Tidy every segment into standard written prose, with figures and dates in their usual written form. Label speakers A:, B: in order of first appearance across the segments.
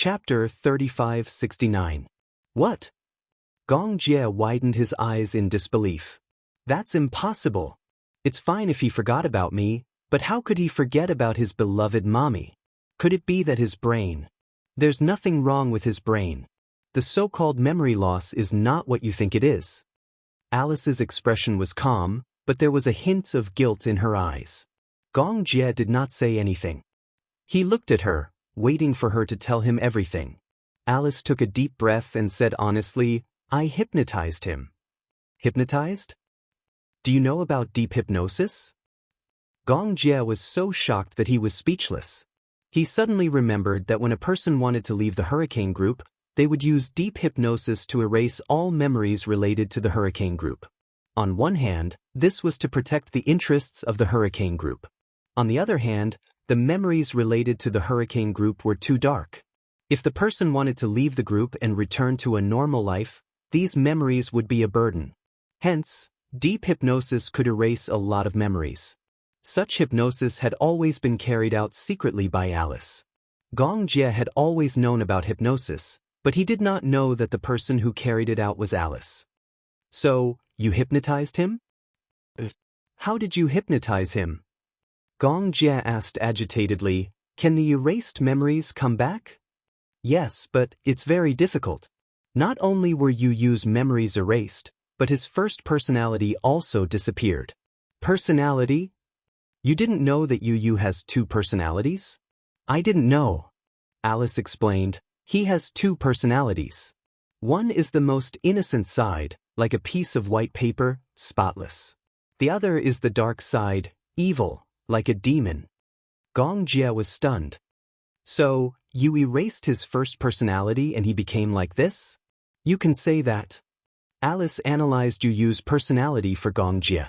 A: Chapter 3569. What? Gong Jie widened his eyes in disbelief. That's impossible. It's fine if he forgot about me, but how could he forget about his beloved mommy? Could it be that his brain? There's nothing wrong with his brain. The so-called memory loss is not what you think it is. Alice's expression was calm, but there was a hint of guilt in her eyes. Gong Jie did not say anything. He looked at her, waiting for her to tell him everything. Alice took a deep breath and said honestly, I hypnotized him. Hypnotized? Do you know about deep hypnosis? Gong Jie was so shocked that he was speechless. He suddenly remembered that when a person wanted to leave the hurricane group, they would use deep hypnosis to erase all memories related to the hurricane group. On one hand, this was to protect the interests of the hurricane group. On the other hand, the memories related to the hurricane group were too dark. If the person wanted to leave the group and return to a normal life, these memories would be a burden. Hence, deep hypnosis could erase a lot of memories. Such hypnosis had always been carried out secretly by Alice. Gong Jie had always known about hypnosis, but he did not know that the person who carried it out was Alice. So, you hypnotized him? How did you hypnotize him? Gong Jie asked agitatedly, can the erased memories come back? Yes, but it's very difficult. Not only were Yu's memories erased, but his first personality also disappeared. Personality? You didn't know that Yu has two personalities? I didn't know. Alice explained, he has two personalities. One is the most innocent side, like a piece of white paper, spotless. The other is the dark side, evil, like a demon. Gong Jie was stunned. So, you erased his first personality and he became like this? You can say that. Alice analyzed Yu's personality for Gong Jie.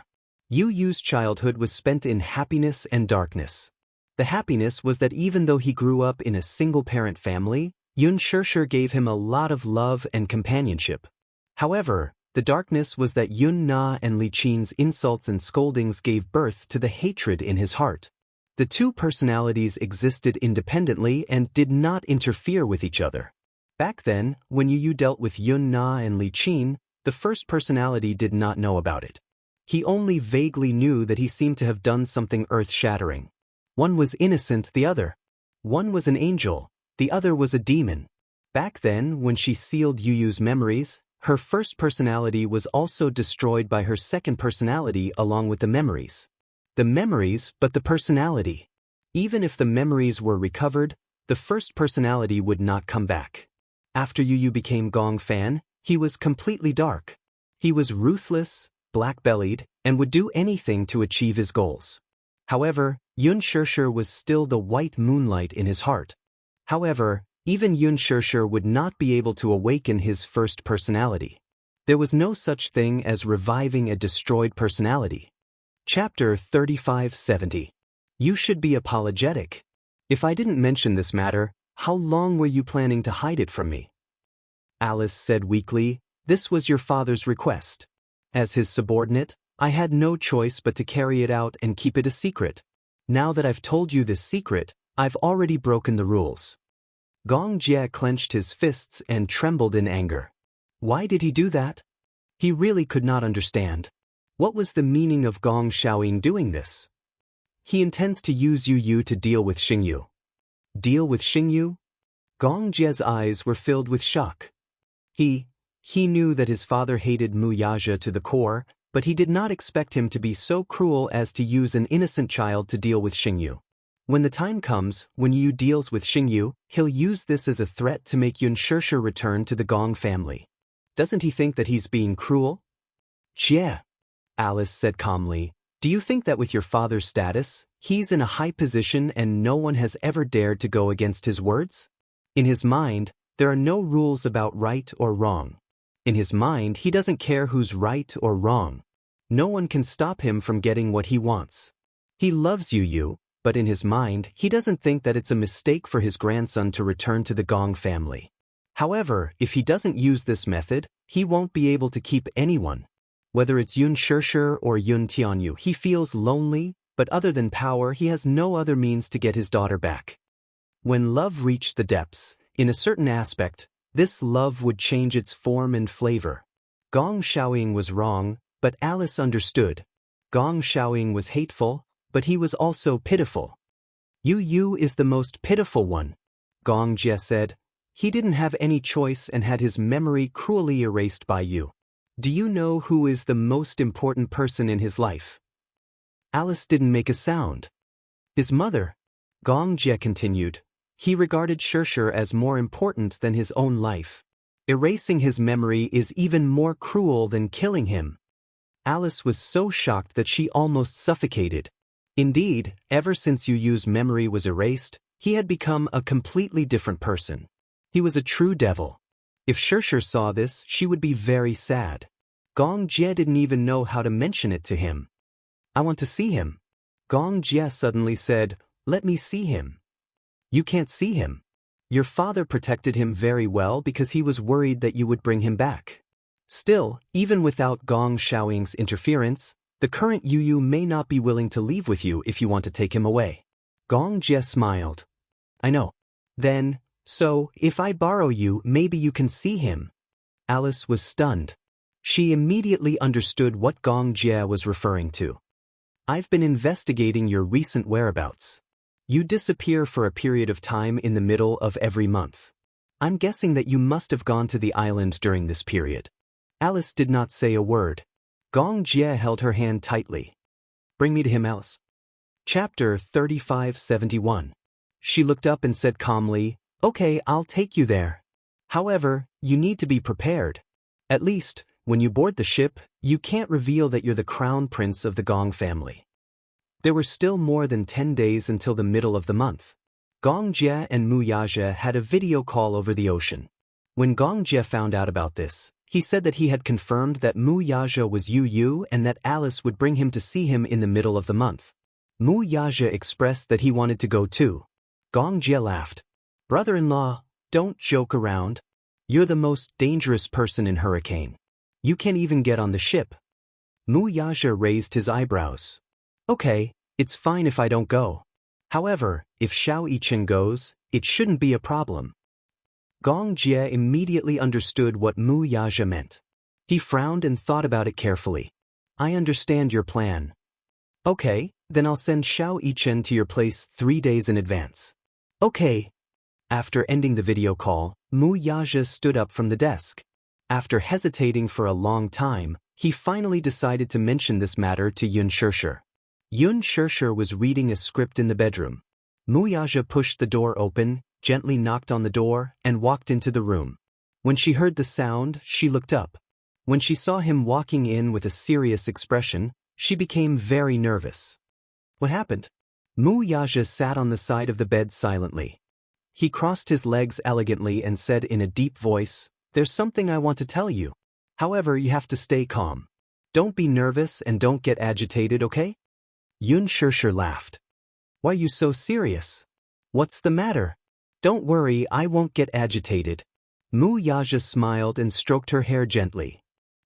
A: Yu's childhood was spent in happiness and darkness. The happiness was that even though he grew up in a single-parent family, Xianxia gave him a lot of love and companionship. However, the darkness was that Yun Na and Li Qin's insults and scoldings gave birth to the hatred in his heart. The two personalities existed independently and did not interfere with each other. Back then, when Yu dealt with Yun Na and Li Qin, the first personality did not know about it. He only vaguely knew that he seemed to have done something earth-shattering. One was innocent, the other. One was an angel, the other was a demon. Back then, when she sealed Yu's memories, her first personality was also destroyed by her second personality along with the memories. The memories, but the personality. Even if the memories were recovered, the first personality would not come back. After Yu became Gong Fan, he was completely dark. He was ruthless, black-bellied, and would do anything to achieve his goals. However, Xianxia was still the white moonlight in his heart. However, even Xianxia would not be able to awaken his first personality. There was no such thing as reviving a destroyed personality. Chapter 3570. You should be apologetic. If I didn't mention this matter, how long were you planning to hide it from me? Alice said weakly, this was your father's request. As his subordinate, I had no choice but to carry it out and keep it a secret. Now that I've told you this secret, I've already broken the rules. Gong Jie clenched his fists and trembled in anger. Why did he do that? He really could not understand. What was the meaning of Gong Xiaoying doing this? He intends to use Yu to deal with Xingyu. Deal with Xingyu? Gong Jie's eyes were filled with shock. He knew that his father hated Mu Yaja to the core, but he did not expect him to be so cruel as to use an innocent child to deal with Xingyu. When the time comes, when Yu deals with Xingyu, he'll use this as a threat to make Xianxia return to the Gong family. Doesn't he think that he's being cruel? Jie, Alice said calmly, do you think that with your father's status, he's in a high position and no one has ever dared to go against his words? In his mind, there are no rules about right or wrong. In his mind, he doesn't care who's right or wrong. No one can stop him from getting what he wants. He loves Yu, but in his mind, he doesn't think that it's a mistake for his grandson to return to the Gong family. However, if he doesn't use this method, he won't be able to keep anyone. Whether it's Xianxia or Yun Tianyu, he feels lonely, but other than power, he has no other means to get his daughter back. When love reached the depths, In a certain aspect, this love would change its form and flavor. Gong Xiaoying was wrong, but Alice understood. Gong Xiaoying was hateful, but he was also pitiful. Yu is the most pitiful one, Gong Jie said. He didn't have any choice and had his memory cruelly erased by you. Do you know who is the most important person in his life? Alice didn't make a sound. His mother, Gong Jie continued. He regarded Xianxia as more important than his own life. Erasing his memory is even more cruel than killing him. Alice was so shocked that she almost suffocated. Indeed, ever since Yu's memory was erased, he had become a completely different person. He was a true devil. If Xianxia saw this, she would be very sad. Gong Jie didn't even know how to mention it to him. I want to see him. Gong Jie suddenly said, let me see him. You can't see him. Your father protected him very well because he was worried that you would bring him back. Still, even without Gong Xiaoying's interference, the current Yu may not be willing to leave with you if you want to take him away. Gong Jie smiled. I know. Then, so, if I borrow you, maybe you can see him. Alice was stunned. She immediately understood what Gong Jie was referring to. I've been investigating your recent whereabouts. You disappear for a period of time in the middle of every month. I'm guessing that you must have gone to the island during this period. Alice did not say a word. Gong Jie held her hand tightly. Bring me to him, Alice. Chapter 3571. She looked up and said calmly, Okay, I'll take you there. However, you need to be prepared. At least, when you board the ship, you can't reveal that you're the crown prince of the Gong family. There were still more than 10 days until the middle of the month. Gong Jie and Mu Yazhe had a video call over the ocean. When Gong Jie found out about this, he said that he had confirmed that Mu Yazhe was Yu and that Alice would bring him to see him in the middle of the month. Mu Yazhe expressed that he wanted to go too. Gong Jie laughed. Brother-in-law, don't joke around. You're the most dangerous person in Hurricane. You can't even get on the ship. Mu Yazhe raised his eyebrows. Okay, it's fine if I don't go. However, if Xiao Yichen goes, it shouldn't be a problem. Gong Jie immediately understood what Mu Yazhe meant. He frowned and thought about it carefully. I understand your plan. Okay, then I'll send Xiao Yichen to your place 3 days in advance. Okay. After ending the video call, Mu Yazhe stood up from the desk. After hesitating for a long time, he finally decided to mention this matter to Yun Xianxia. Yun Xianxia was reading a script in the bedroom. Mu Yazhe pushed the door open, gently knocked on the door, and walked into the room. When she heard the sound, she looked up. When she saw him walking in with a serious expression, she became very nervous. What happened? Mu Yazhe sat on the side of the bed silently. He crossed his legs elegantly and said in a deep voice, There's something I want to tell you. However, you have to stay calm. Don't be nervous and don't get agitated, okay? Yun Xianxia laughed. Why are you so serious? What's the matter? Don't worry, I won't get agitated. Mu Yazhe smiled and stroked her hair gently.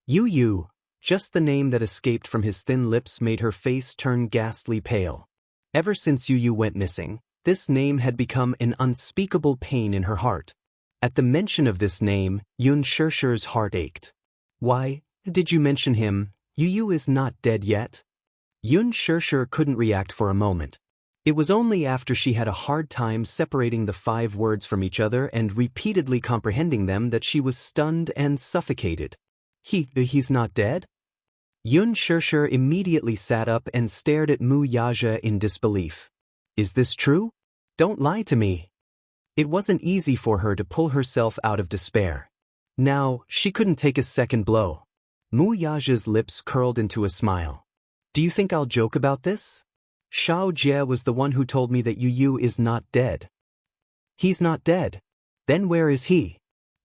A: Yu, just the name that escaped from his thin lips made her face turn ghastly pale. Ever since Yu went missing, this name had become an unspeakable pain in her heart. At the mention of this name, Yun Xianxia's heart ached. Why did you mention him? Yu is not dead yet? Yun Xianxia couldn't react for a moment. It was only after she had a hard time separating the 5 words from each other and repeatedly comprehending them that she was stunned and suffocated. He's not dead? Yun Xianxia immediately sat up and stared at Mu Yazhe in disbelief. Is this true? Don't lie to me. It wasn't easy for her to pull herself out of despair. Now, she couldn't take a second blow. Mu Yazhe's lips curled into a smile. Do you think I'll joke about this? Xiao Jie was the one who told me that Yu is not dead. He's not dead. Then where is he?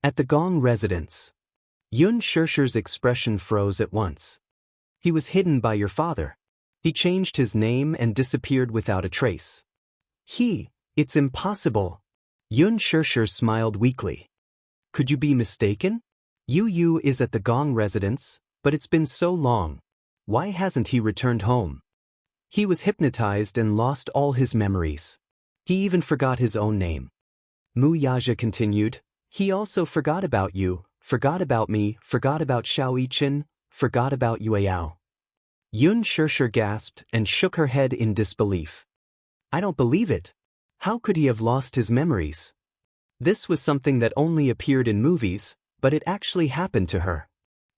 A: At the Gong residence. Yun Xianxia's expression froze at once. He was hidden by your father. He changed his name and disappeared without a trace. It's impossible. Yun Xianxia smiled weakly. Could you be mistaken? Yu is at the Gong residence, but it's been so long. Why hasn't he returned home? He was hypnotized and lost all his memories. He even forgot his own name. Mu Yaja continued. He also forgot about you, forgot about me, forgot about Xiao Yichen, forgot about Yueyao. Yun Shishir gasped and shook her head in disbelief. I don't believe it. How could he have lost his memories? This was something that only appeared in movies, but it actually happened to her.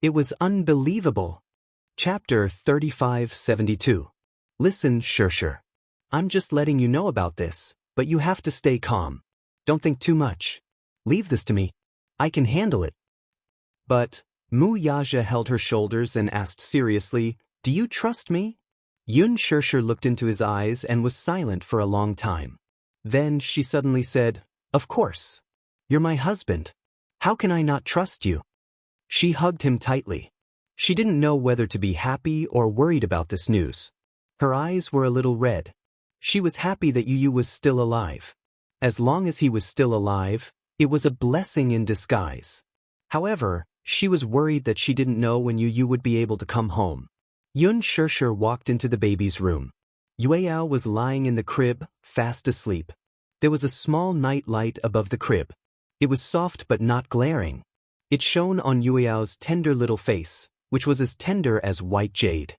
A: It was unbelievable. Chapter 3572. Listen, Shishir. I'm just letting you know about this, but you have to stay calm. Don't think too much. Leave this to me. I can handle it. But, Mu Yaja held her shoulders and asked seriously, do you trust me? Yun Shishir looked into his eyes and was silent for a long time. Then she suddenly said, Of course. You're my husband. How can I not trust you? She hugged him tightly. She didn't know whether to be happy or worried about this news. Her eyes were a little red. She was happy that Yu was still alive. As long as he was still alive, it was a blessing in disguise. However, she was worried that she didn't know when Yu would be able to come home. Yun Shishir walked into the baby's room. Yueyao was lying in the crib, fast asleep. There was a small night light above the crib. It was soft but not glaring. It shone on Yueyao's tender little face, which was as tender as white jade.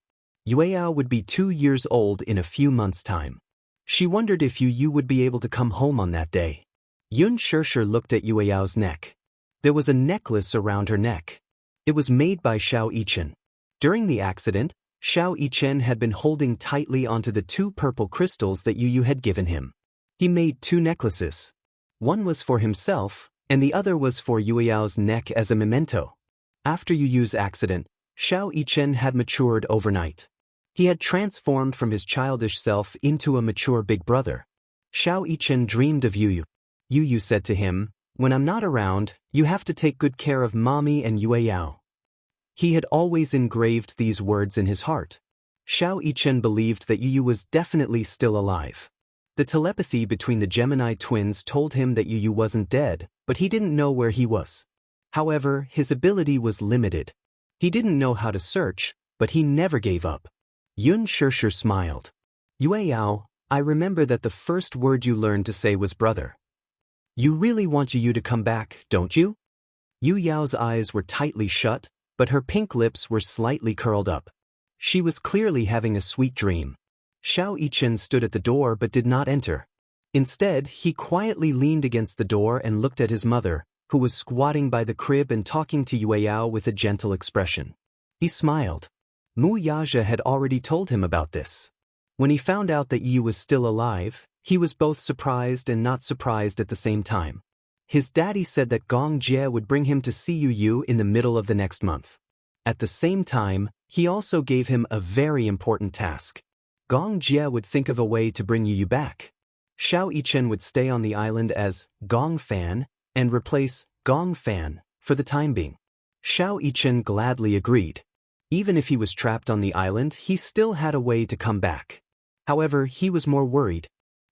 A: Yueyao would be 2 years old in a few months' time. She wondered if Yu would be able to come home on that day. Yun Shishir looked at Yueyao's neck. There was a necklace around her neck. It was made by Xiao Yichen. During the accident, Xiao Yichen had been holding tightly onto the 2 purple crystals that Yu had given him. He made 2 necklaces. One was for himself, and the other was for Yueyao's neck as a memento. After Yu's accident, Xiao Yichen had matured overnight. He had transformed from his childish self into a mature big brother. Xiao Yichen dreamed of Yu. Yu said to him, When I'm not around, you have to take good care of Mommy and Yueyao. He had always engraved these words in his heart. Xiao Yichen believed that Yu was definitely still alive. The telepathy between the Gemini twins told him that Yu wasn't dead, but he didn't know where he was. However, his ability was limited. He didn't know how to search, but he never gave up. Yun Shishir smiled. Yueyao, I remember that the first word you learned to say was brother. You really want Yu to come back, don't you? Yueyao's eyes were tightly shut, but her pink lips were slightly curled up. She was clearly having a sweet dream. Xiao Yichen stood at the door but did not enter. Instead, he quietly leaned against the door and looked at his mother, who was squatting by the crib and talking to Yueyao with a gentle expression. He smiled. Mu Yaja had already told him about this. When he found out that Yu was still alive, he was both surprised and not surprised at the same time. His daddy said that Gong Jie would bring him to see Yu in the middle of the next month. At the same time, he also gave him a very important task. Gong Jie would think of a way to bring Yu back. Xiao Yichen would stay on the island as Gong Fan and replace Gong Fan for the time being. Xiao Yichen gladly agreed. Even if he was trapped on the island, he still had a way to come back. However, he was more worried.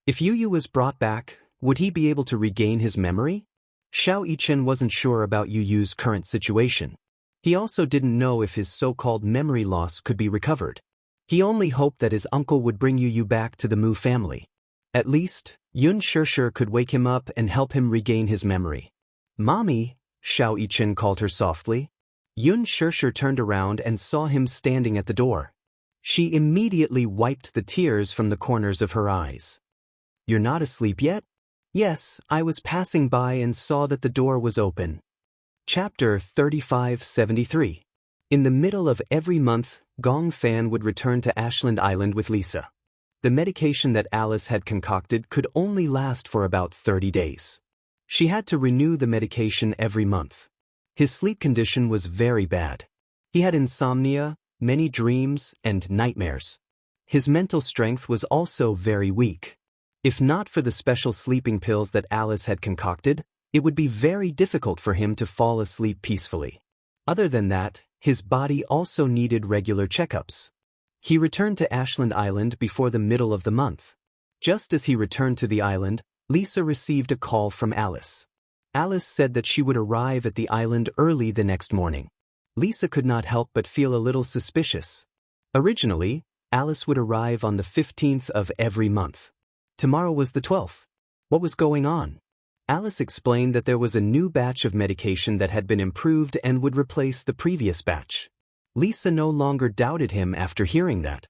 A: If Yu was brought back, would he be able to regain his memory? Xiao Yichen wasn't sure about Yu's current situation. He also didn't know if his so-called memory loss could be recovered. He only hoped that his uncle would bring Yu back to the Mu family. At least, Yun Shishir could wake him up and help him regain his memory. Mommy, Xiao Yichen called her softly. Yun Shishir turned around and saw him standing at the door. She immediately wiped the tears from the corners of her eyes. You're not asleep yet? Yes, I was passing by and saw that the door was open. Chapter 3573. In the middle of every month, Gong Fan would return to Ashland Island with Lisa. The medication that Alice had concocted could only last for about 30 days. She had to renew the medication every month. His sleep condition was very bad. He had insomnia, many dreams, and nightmares. His mental strength was also very weak. If not for the special sleeping pills that Alice had concocted, it would be very difficult for him to fall asleep peacefully. Other than that, his body also needed regular checkups. He returned to Ashland Island before the middle of the month. Just as he returned to the island, Lisa received a call from Alice. Alice said that she would arrive at the island early the next morning. Lisa could not help but feel a little suspicious. Originally, Alice would arrive on the 15th of every month. Tomorrow was the 12th. What was going on? Alice explained that there was a new batch of medication that had been improved and would replace the previous batch. Lisa no longer doubted him after hearing that.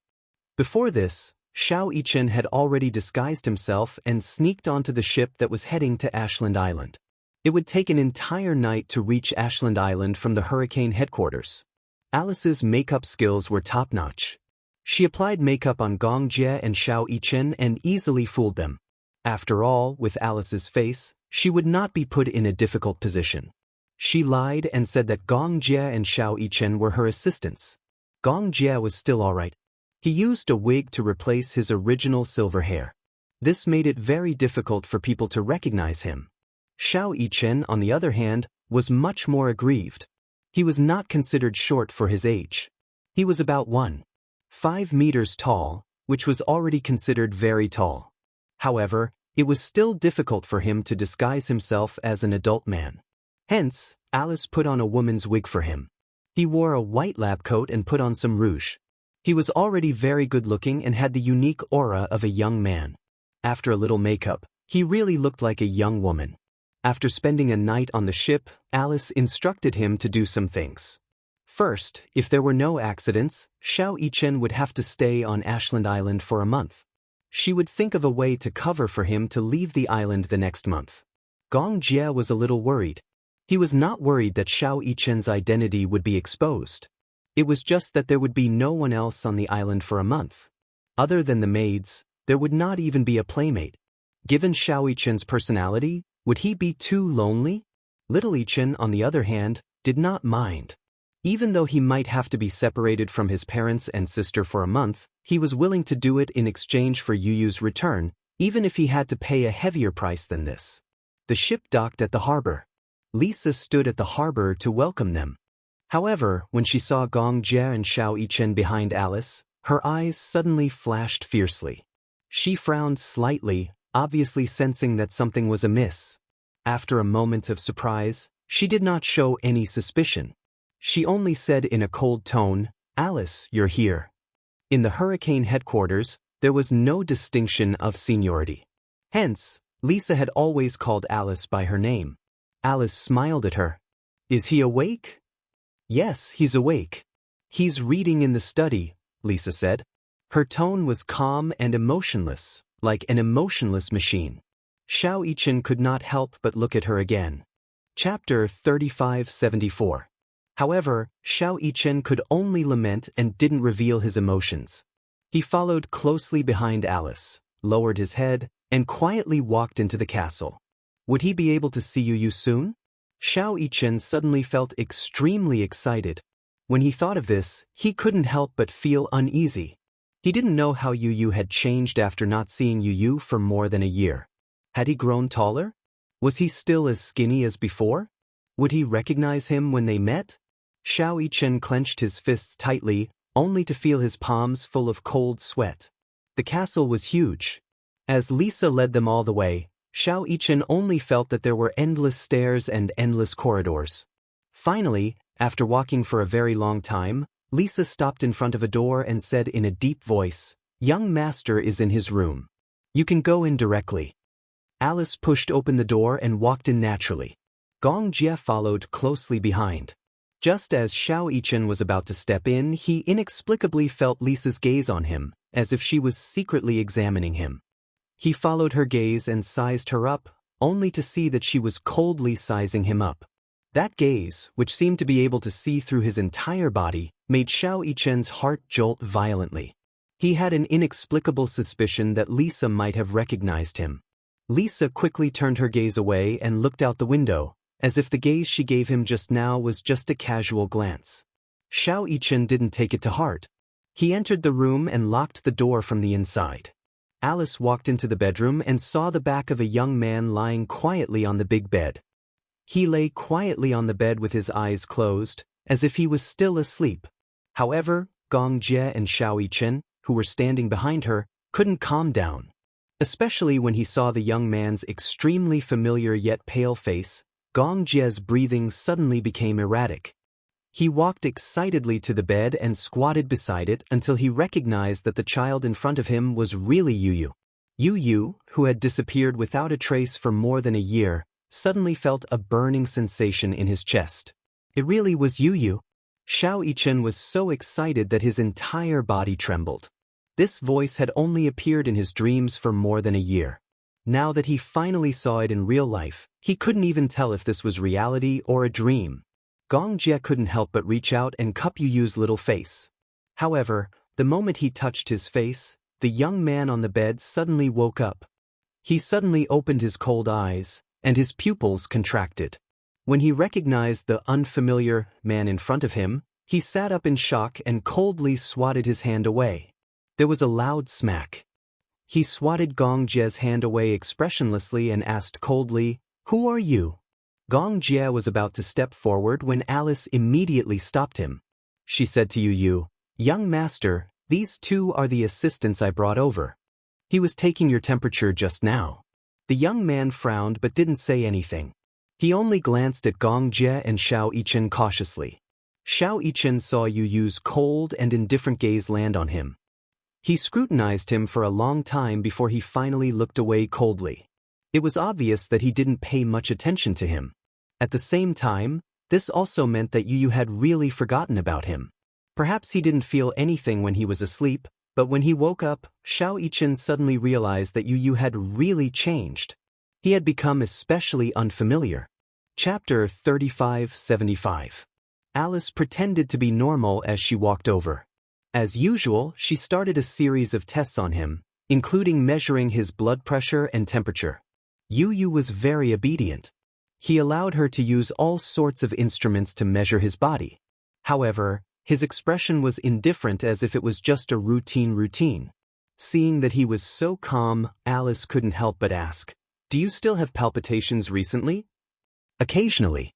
A: Before this, Xiao Yichen had already disguised himself and sneaked onto the ship that was heading to Ashland Island. It would take an entire night to reach Ashland Island from the hurricane headquarters. Alice's makeup skills were top-notch. She applied makeup on Gong Jie and Xiao Yichen and easily fooled them. After all, with Alice's face, she would not be put in a difficult position. She lied and said that Gong Jie and Xiao Yichen were her assistants. Gong Jie was still alright. He used a wig to replace his original silver hair. This made it very difficult for people to recognize him. Xiao Yichen, on the other hand, was much more aggrieved. He was not considered short for his age. He was about 1.5 meters tall, which was already considered very tall. However, it was still difficult for him to disguise himself as an adult man. Hence, Alice put on a woman's wig for him. He wore a white lab coat and put on some rouge. He was already very good-looking and had the unique aura of a young man. After a little makeup, he really looked like a young woman. After spending a night on the ship, Alice instructed him to do some things. First, if there were no accidents, Xiao Yichen would have to stay on Ashland Island for a month. She would think of a way to cover for him to leave the island the next month. Gong Jie was a little worried. He was not worried that Xiao Yichen's identity would be exposed. It was just that there would be no one else on the island for a month. Other than the maids, there would not even be a playmate. Given Xiao Yichen's personality, would he be too lonely? Little Yichen, on the other hand, did not mind. Even though he might have to be separated from his parents and sister for a month, he was willing to do it in exchange for Yuyu's return, even if he had to pay a heavier price than this. The ship docked at the harbor. Lisa stood at the harbor to welcome them. However, when she saw Gong Jie and Xiao Yichen behind Alice, her eyes suddenly flashed fiercely. She frowned slightly, obviously sensing that something was amiss. After a moment of surprise, she did not show any suspicion. She only said in a cold tone, "Alice, you're here." In the hurricane headquarters, there was no distinction of seniority. Hence, Lisa had always called Alice by her name. Alice smiled at her. "Is he awake?" "Yes, he's awake. He's reading in the study," Lisa said. Her tone was calm and emotionless, like an emotionless machine. Xiao Yichen could not help but look at her again. Chapter 3574. However, Xiao Yichen could only lament and didn't reveal his emotions. He followed closely behind Alice, lowered his head, and quietly walked into the castle. Would he be able to see Yuyu soon? Xiao Yichen suddenly felt extremely excited. When he thought of this, he couldn't help but feel uneasy. He didn't know how Yuyu had changed after not seeing Yuyu for more than a year. Had he grown taller? Was he still as skinny as before? Would he recognize him when they met? Xiao Yichen clenched his fists tightly, only to feel his palms full of cold sweat. The castle was huge. As Lisa led them all the way, Xiao Yichen only felt that there were endless stairs and endless corridors. Finally, after walking for a very long time, Lisa stopped in front of a door and said in a deep voice, "Young master is in his room. You can go in directly." Alice pushed open the door and walked in naturally. Gong Jie followed closely behind. Just as Xiao Yichen was about to step in, he inexplicably felt Lisa's gaze on him, as if she was secretly examining him. He followed her gaze and sized her up, only to see that she was coldly sizing him up. That gaze, which seemed to be able to see through his entire body, made Xiao Yichen's heart jolt violently. He had an inexplicable suspicion that Lisa might have recognized him. Lisa quickly turned her gaze away and looked out the window, as if the gaze she gave him just now was just a casual glance. Xiao Yichen didn't take it to heart. He entered the room and locked the door from the inside. Alice walked into the bedroom and saw the back of a young man lying quietly on the big bed. He lay quietly on the bed with his eyes closed, as if he was still asleep. However, Gong Jie and Xiao Yichen, who were standing behind her, couldn't calm down. Especially when he saw the young man's extremely familiar yet pale face, Gong Jie's breathing suddenly became erratic. He walked excitedly to the bed and squatted beside it until he recognized that the child in front of him was really Yuyu. Yu, who had disappeared without a trace for more than a year, suddenly felt a burning sensation in his chest. It really was Yu. Xiao Yichen was so excited that his entire body trembled. This voice had only appeared in his dreams for more than a year. Now that he finally saw it in real life, he couldn't even tell if this was reality or a dream. Gong Jie couldn't help but reach out and cup Yu's little face. However, the moment he touched his face, the young man on the bed suddenly woke up. He suddenly opened his cold eyes, and his pupils contracted. When he recognized the unfamiliar man in front of him, he sat up in shock and coldly swatted his hand away. There was a loud smack. He swatted Gong Jie's hand away expressionlessly and asked coldly, "Who are you?" Gong Jie was about to step forward when Alice immediately stopped him. She said to Yu, "Young master, these two are the assistants I brought over. He was taking your temperature just now." The young man frowned but didn't say anything. He only glanced at Gong Jie and Xiao Yichen cautiously. Xiao Yichen saw Yu's cold and indifferent gaze land on him. He scrutinized him for a long time before he finally looked away coldly. It was obvious that he didn't pay much attention to him. At the same time, this also meant that Yu had really forgotten about him. Perhaps he didn't feel anything when he was asleep, but when he woke up, Xiao Yichen suddenly realized that Yu had really changed. He had become especially unfamiliar. Chapter 3575. Alice pretended to be normal as she walked over. As usual, she started a series of tests on him, including measuring his blood pressure and temperature. Yu was very obedient. He allowed her to use all sorts of instruments to measure his body. However, his expression was indifferent as if it was just a routine. Seeing that he was so calm, Alice couldn't help but ask, "Do you still have palpitations recently?" "Occasionally."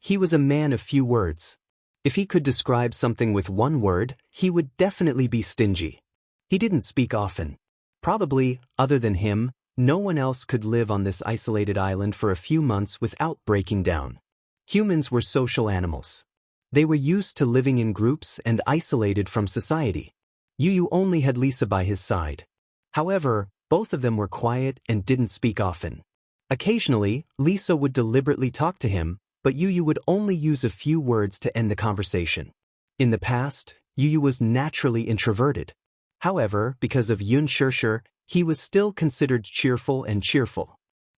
A: He was a man of few words. If he could describe something with one word, he would definitely be stingy. He didn't speak often. Probably, other than him, no one else could live on this isolated island for a few months without breaking down. Humans were social animals. They were used to living in groups and isolated from society. Yu only had Lisa by his side. However, both of them were quiet and didn't speak often. Occasionally, Lisa would deliberately talk to him, but Yu would only use a few words to end the conversation. In the past, Yu was naturally introverted. However, because of Yun Shirshir, he was still considered cheerful.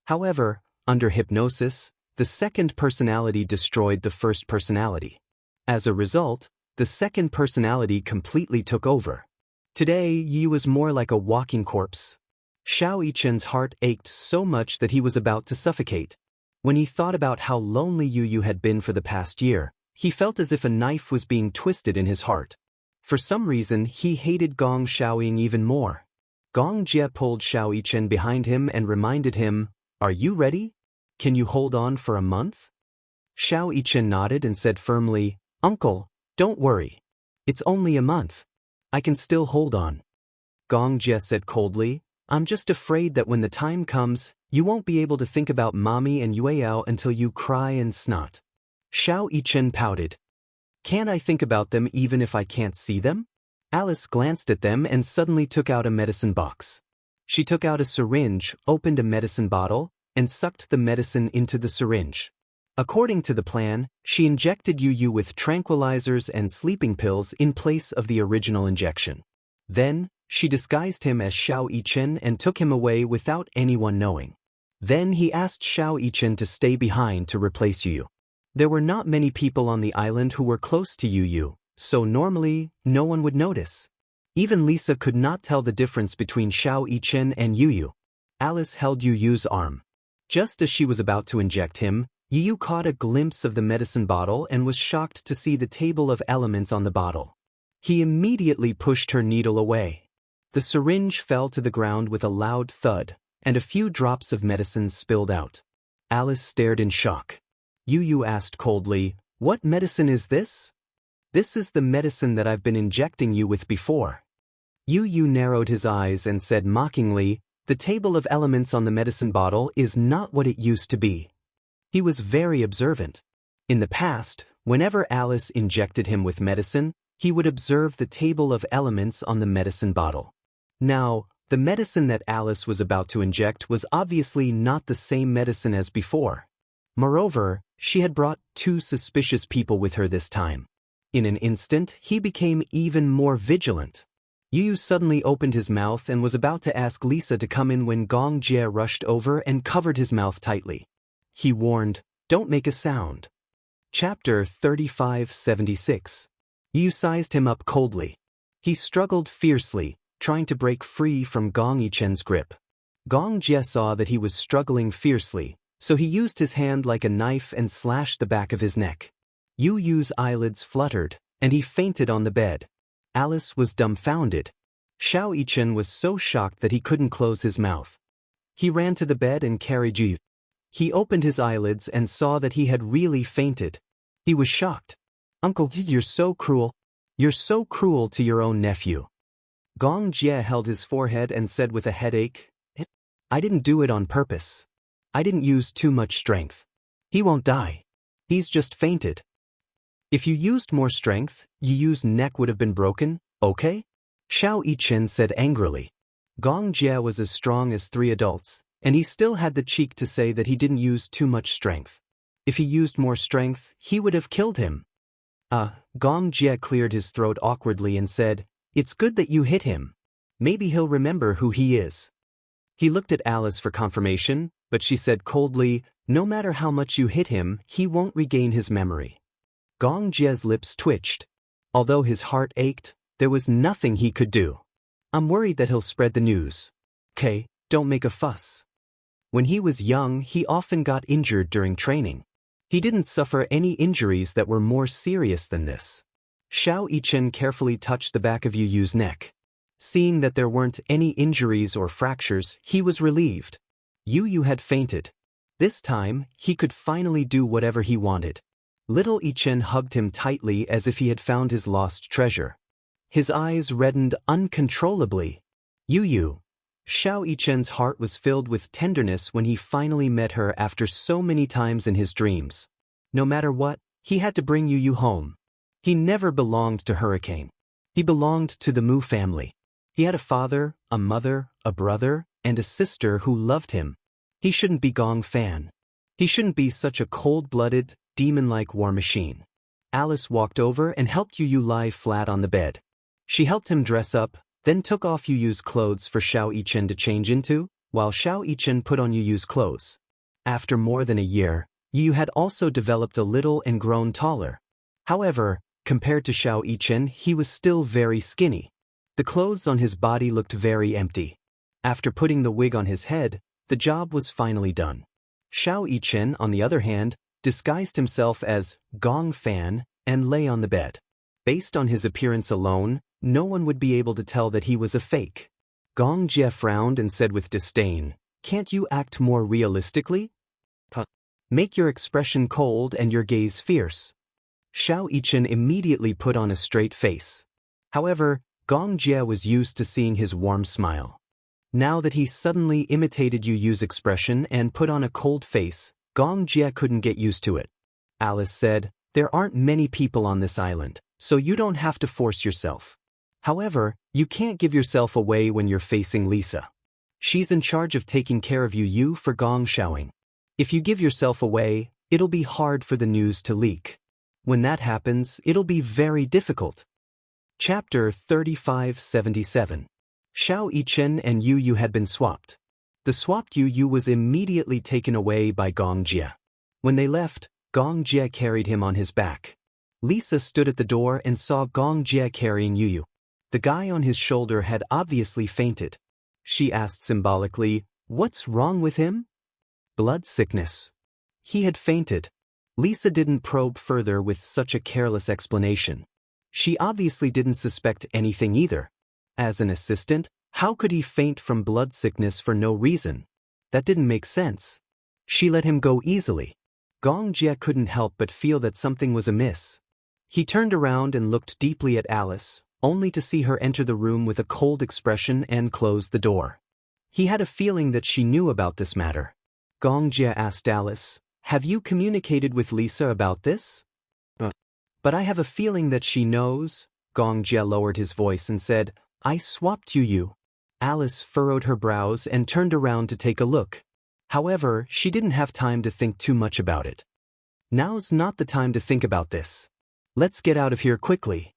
A: However, under hypnosis, the second personality destroyed the first personality. As a result, the second personality completely took over. Today, Yu was more like a walking corpse. Xiao Yichen's heart ached so much that he was about to suffocate. When he thought about how lonely Yu had been for the past year, he felt as if a knife was being twisted in his heart. For some reason, he hated Gong Xiaoying even more. Gong Jie pulled Xiao Yichen behind him and reminded him, "Are you ready? Can you hold on for a month?" Xiao Yichen nodded and said firmly, "Uncle, don't worry. It's only a month. I can still hold on." Gong Jie said coldly, "I'm just afraid that when the time comes, you won't be able to think about Mommy and Yueyao until you cry and snot." Xiao Yichen pouted. "Can't I think about them even if I can't see them?" Alice glanced at them and suddenly took out a medicine box. She took out a syringe, opened a medicine bottle, and sucked the medicine into the syringe. According to the plan, she injected Yu with tranquilizers and sleeping pills in place of the original injection. Then, she disguised him as Xiao Yichen and took him away without anyone knowing. Then he asked Xiao Yichen to stay behind to replace Yu. There were not many people on the island who were close to Yu, so normally, no one would notice. Even Lisa could not tell the difference between Xiao Yichen and Yu. Alice held Yu's arm. Just as she was about to inject him, Yu caught a glimpse of the medicine bottle and was shocked to see the table of elements on the bottle. He immediately pushed her needle away. The syringe fell to the ground with a loud thud, and a few drops of medicine spilled out. Alice stared in shock. Yu asked coldly, "What medicine is this?" "This is the medicine that I've been injecting you with before." Yu narrowed his eyes and said mockingly, "The table of elements on the medicine bottle is not what it used to be." He was very observant. In the past, whenever Alice injected him with medicine, he would observe the table of elements on the medicine bottle. Now, The medicine that Alice was about to inject was obviously not the same medicine as before. Moreover, she had brought 2 suspicious people with her this time. In an instant, he became even more vigilant. Yu suddenly opened his mouth and was about to ask Lisa to come in when Gong Jie rushed over and covered his mouth tightly. He warned, "Don't make a sound." Chapter 3576. Yu sized him up coldly. He struggled fiercely, trying to break free from Gong Yichen's grip. Gong Jie saw that he was struggling fiercely, so he used his hand like a knife and slashed the back of his neck. Yu's eyelids fluttered, and he fainted on the bed. Alice was dumbfounded. Xiao Yichen was so shocked that he couldn't close his mouth. He ran to the bed and carried Yu. He opened his eyelids and saw that he had really fainted. He was shocked. "Uncle, you're so cruel. You're so cruel to your own nephew." Gong Jie held his forehead and said with a headache, "I didn't do it on purpose. I didn't use too much strength. He won't die. He's just fainted." "If you used more strength, Yu's neck would have been broken, okay?" Xiao Yichen said angrily. Gong Jie was as strong as 3 adults, and he still had the cheek to say that he didn't use too much strength. If he used more strength, he would have killed him. Gong Jie cleared his throat awkwardly and said, "It's good that you hit him. Maybe he'll remember who he is." He looked at Alice for confirmation, but she said coldly, "No matter how much you hit him, he won't regain his memory." Gong Jie's lips twitched. Although his heart ached, there was nothing he could do. "I'm worried that he'll spread the news." "'Kay, don't make a fuss." When he was young, he often got injured during training. He didn't suffer any injuries that were more serious than this. Xiao Yichen carefully touched the back of Yu's neck. Seeing that there weren't any injuries or fractures, he was relieved. Yu had fainted. This time, he could finally do whatever he wanted. Little Yichen hugged him tightly as if he had found his lost treasure. His eyes reddened uncontrollably. Yu. Xiao Yichen's heart was filled with tenderness when he finally met her after so many times in his dreams. No matter what, he had to bring Yu home. He never belonged to Hurricane. He belonged to the Mu family. He had a father, a mother, a brother, and a sister who loved him. He shouldn't be Gong Fan. He shouldn't be such a cold-blooded, demon-like war machine. Alice walked over and helped Yu lie flat on the bed. She helped him dress up, then took off Yu's clothes for Xiao Yichen to change into, while Xiao Yichen put on Yu's clothes. After more than a year, Yu had also developed a little and grown taller. However, compared to Xiao Yichen, he was still very skinny. The clothes on his body looked very empty. After putting the wig on his head, the job was finally done. Xiao Yichen, on the other hand, disguised himself as Gong Fan and lay on the bed. Based on his appearance alone, no one would be able to tell that he was a fake. Gong Jie frowned and said with disdain, "Can't you act more realistically? Make your expression cold and your gaze fierce." Xiao Yichen immediately put on a straight face. However, Gong Jie was used to seeing his warm smile. Now that he suddenly imitated Yu's expression and put on a cold face, Gong Jie couldn't get used to it. Alice said, "There aren't many people on this island, so you don't have to force yourself. However, you can't give yourself away when you're facing Lisa. She's in charge of taking care of Yu for Gong Xiaoing. If you give yourself away, it'll be hard for the news to leak. When that happens, it'll be very difficult." Chapter 3577. Xiao Yichen and Yu had been swapped. The swapped Yu was immediately taken away by Gong Jie. When they left, Gong Jie carried him on his back. Lisa stood at the door and saw Gong Jie carrying Yu. The guy on his shoulder had obviously fainted. She asked symbolically, "What's wrong with him?" "Blood sickness." He had fainted. Lisa didn't probe further with such a careless explanation. She obviously didn't suspect anything either. As an assistant, how could he faint from blood sickness for no reason? That didn't make sense. She let him go easily. Gong Jie couldn't help but feel that something was amiss. He turned around and looked deeply at Alice, only to see her enter the room with a cold expression and close the door. He had a feeling that she knew about this matter. Gong Jie asked Alice, "Have you communicated with Lisa about this?" But I have a feeling that she knows." Gong Jie lowered his voice and said, "I swapped Yu. Alice furrowed her brows and turned around to take a look. However, she didn't have time to think too much about it. Now's not the time to think about this. Let's get out of here quickly.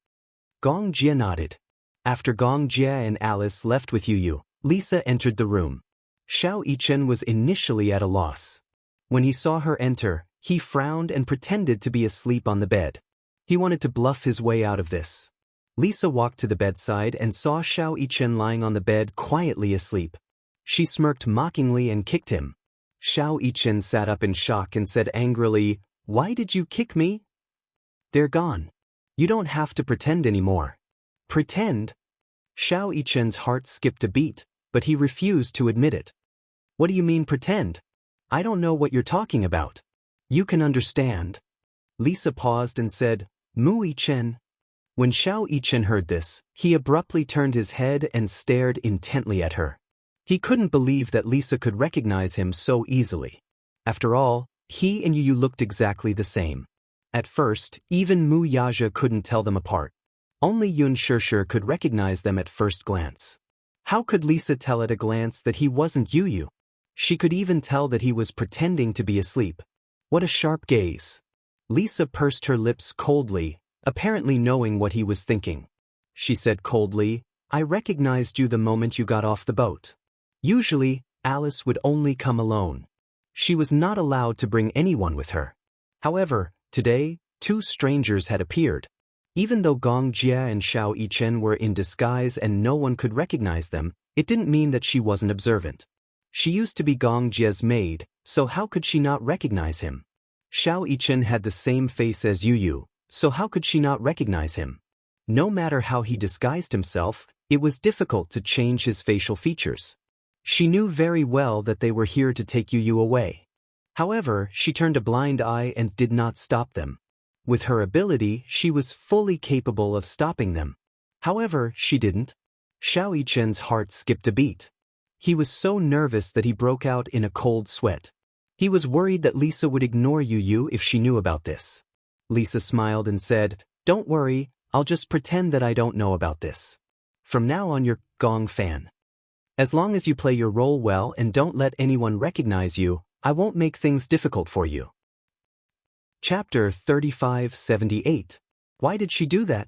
A: Gong Jia nodded. After Gong Jia and Alice left with Yu, Lisa entered the room. Xiao Yichen was initially at a loss. When he saw her enter, he frowned and pretended to be asleep on the bed. He wanted to bluff his way out of this. Lisa walked to the bedside and saw Xiao Yichen lying on the bed quietly asleep. She smirked mockingly and kicked him. Xiao Yichen sat up in shock and said angrily, "Why did you kick me?" "They're gone. You don't have to pretend anymore." "Pretend?" Xiao Yichen's heart skipped a beat, but he refused to admit it. "What do you mean pretend? I don't know what you're talking about." "You can understand." Lisa paused and said, "Mu Yichen." When Xiao Yichen heard this, he abruptly turned his head and stared intently at her. He couldn't believe that Lisa could recognize him so easily. After all, he and Yu looked exactly the same. At first, even Mu Yaja couldn't tell them apart. Only Yun Shishir could recognize them at first glance. How could Lisa tell at a glance that he wasn't Yu? She could even tell that he was pretending to be asleep. What a sharp gaze. Lisa pursed her lips coldly, apparently knowing what he was thinking. She said coldly, "I recognized you the moment you got off the boat." Usually, Alice would only come alone. She was not allowed to bring anyone with her. However, today, two strangers had appeared. Even though Gong Jia and Xiao Yichen were in disguise and no one could recognize them, it didn't mean that she wasn't observant. She used to be Gong Jia's maid, so how could she not recognize him? Xiao Yichen had the same face as Yu, so how could she not recognize him? No matter how he disguised himself, it was difficult to change his facial features. She knew very well that they were here to take Yu away. However, she turned a blind eye and did not stop them. With her ability, she was fully capable of stopping them. However, she didn't. Xiao Yichen's heart skipped a beat. He was so nervous that he broke out in a cold sweat. He was worried that Lisa would ignore Yu if she knew about this. Lisa smiled and said, "Don't worry, I'll just pretend that I don't know about this. From now on you're Gong fan. As long as you play your role well and don't let anyone recognize you, I won't make things difficult for you." Chapter 3578. Why did she do that?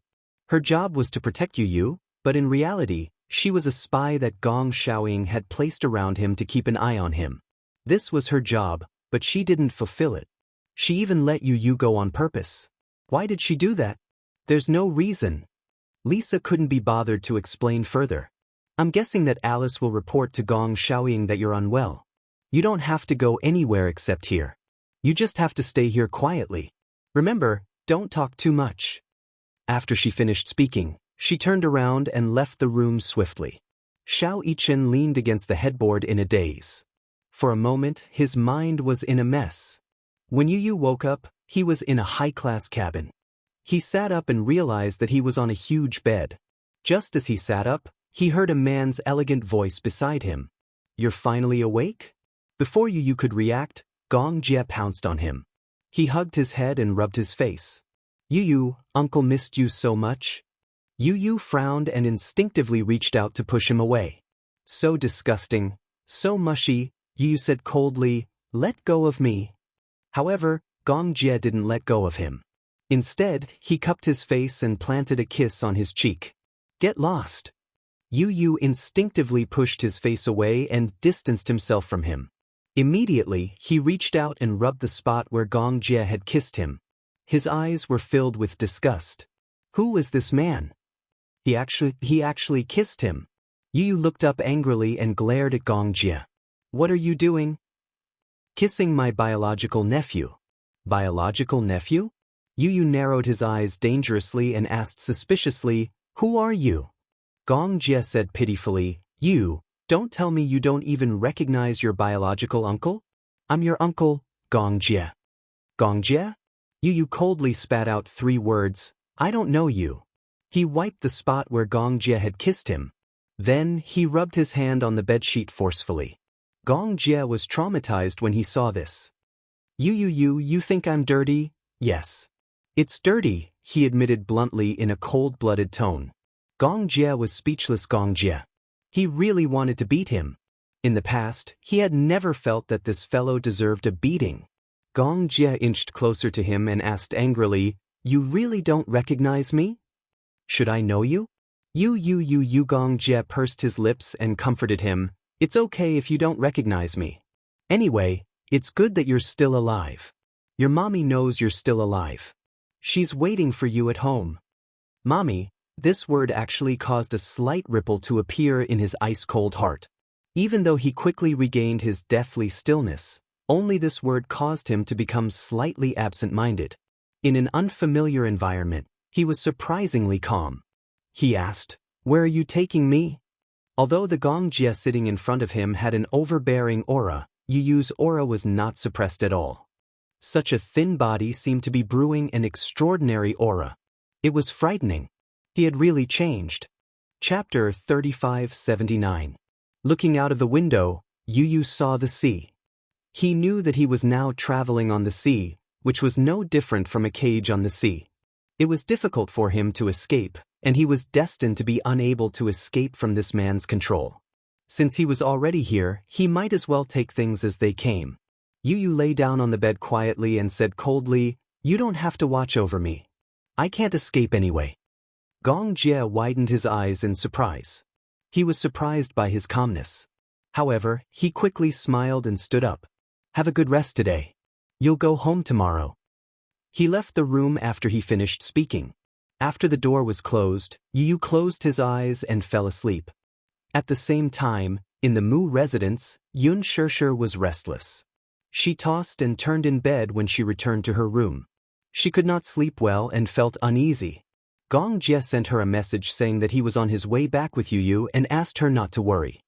A: Her job was to protect Yu, but in reality, she was a spy that Gong Xiaoying had placed around him to keep an eye on him. This was her job, but she didn't fulfill it. She even let Yu go on purpose. Why did she do that? There's no reason. Lisa couldn't be bothered to explain further. "I'm guessing that Alice will report to Gong Xiaoying that you're unwell. You don't have to go anywhere except here. You just have to stay here quietly. Remember, don't talk too much." After she finished speaking, she turned around and left the room swiftly. Xiao Yichen leaned against the headboard in a daze. For a moment, his mind was in a mess. When Yu woke up, he was in a high-class cabin. He sat up and realized that he was on a huge bed. Just as he sat up, he heard a man's elegant voice beside him. "You're finally awake?" Before Yu could react, Gong Jia pounced on him. He hugged his head and rubbed his face. "Yu, Uncle missed you so much." Yu frowned and instinctively reached out to push him away. "So disgusting, so mushy," Yu said coldly, "Let go of me." However, Gong Jia didn't let go of him. Instead, he cupped his face and planted a kiss on his cheek. "Get lost." Yu instinctively pushed his face away and distanced himself from him. Immediately, he reached out and rubbed the spot where Gong Jia had kissed him. His eyes were filled with disgust. Who was this man? He actually kissed him. Yu looked up angrily and glared at Gong Jia. "What are you doing?" "Kissing my biological nephew." "Biological nephew?" Yu narrowed his eyes dangerously and asked suspiciously, "Who are you?" Gong Jia said pitifully, "You, don't tell me you don't even recognize your biological uncle?" "I'm your uncle, Gong Jia." "Gong Jia?" Yu coldly spat out 3 words, "I don't know you." He wiped the spot where Gong Jia had kissed him. Then, he rubbed his hand on the bedsheet forcefully. Gong Jia was traumatized when he saw this. You think I'm dirty?" "Yes. It's dirty," he admitted bluntly in a cold-blooded tone. Gong Jia was speechless. Gong Jia. He really wanted to beat him. In the past, he had never felt that this fellow deserved a beating. Gong Jie inched closer to him and asked angrily, "You really don't recognize me? Should I know you?" You Gong Jie pursed his lips and comforted him. "It's okay if you don't recognize me. Anyway, it's good that you're still alive. Your mommy knows you're still alive. She's waiting for you at home." Mommy, this word actually caused a slight ripple to appear in his ice-cold heart. Even though he quickly regained his deathly stillness, only this word caused him to become slightly absent-minded. In an unfamiliar environment, he was surprisingly calm. He asked, "Where are you taking me?" Although the Gong Jie sitting in front of him had an overbearing aura, Yu Yu's aura was not suppressed at all. Such a thin body seemed to be brewing an extraordinary aura. It was frightening. He had really changed. Chapter 3579. Looking out of the window, Yu Yu saw the sea. He knew that he was now traveling on the sea, which was no different from a cage on the sea. It was difficult for him to escape, and he was destined to be unable to escape from this man's control. Since he was already here, he might as well take things as they came. Yu Yu lay down on the bed quietly and said coldly, "You don't have to watch over me. I can't escape anyway." Gong Jie widened his eyes in surprise. He was surprised by his calmness. However, he quickly smiled and stood up. "Have a good rest today. You'll go home tomorrow." He left the room after he finished speaking. After the door was closed, Yu Yu closed his eyes and fell asleep. At the same time, in the Mu residence, Yun Shirshir was restless. She tossed and turned in bed when she returned to her room. She could not sleep well and felt uneasy. Gong Jie sent her a message saying that he was on his way back with Yu Yu and asked her not to worry.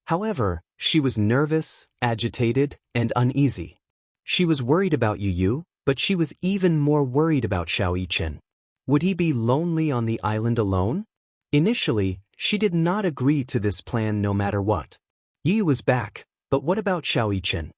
A: However, she was nervous, agitated, and uneasy. She was worried about Yu Yu, but she was even more worried about Xiao Yichen. Would he be lonely on the island alone? Initially, she did not agree to this plan no matter what. Yu Yu was back, but what about Xiao Yichen?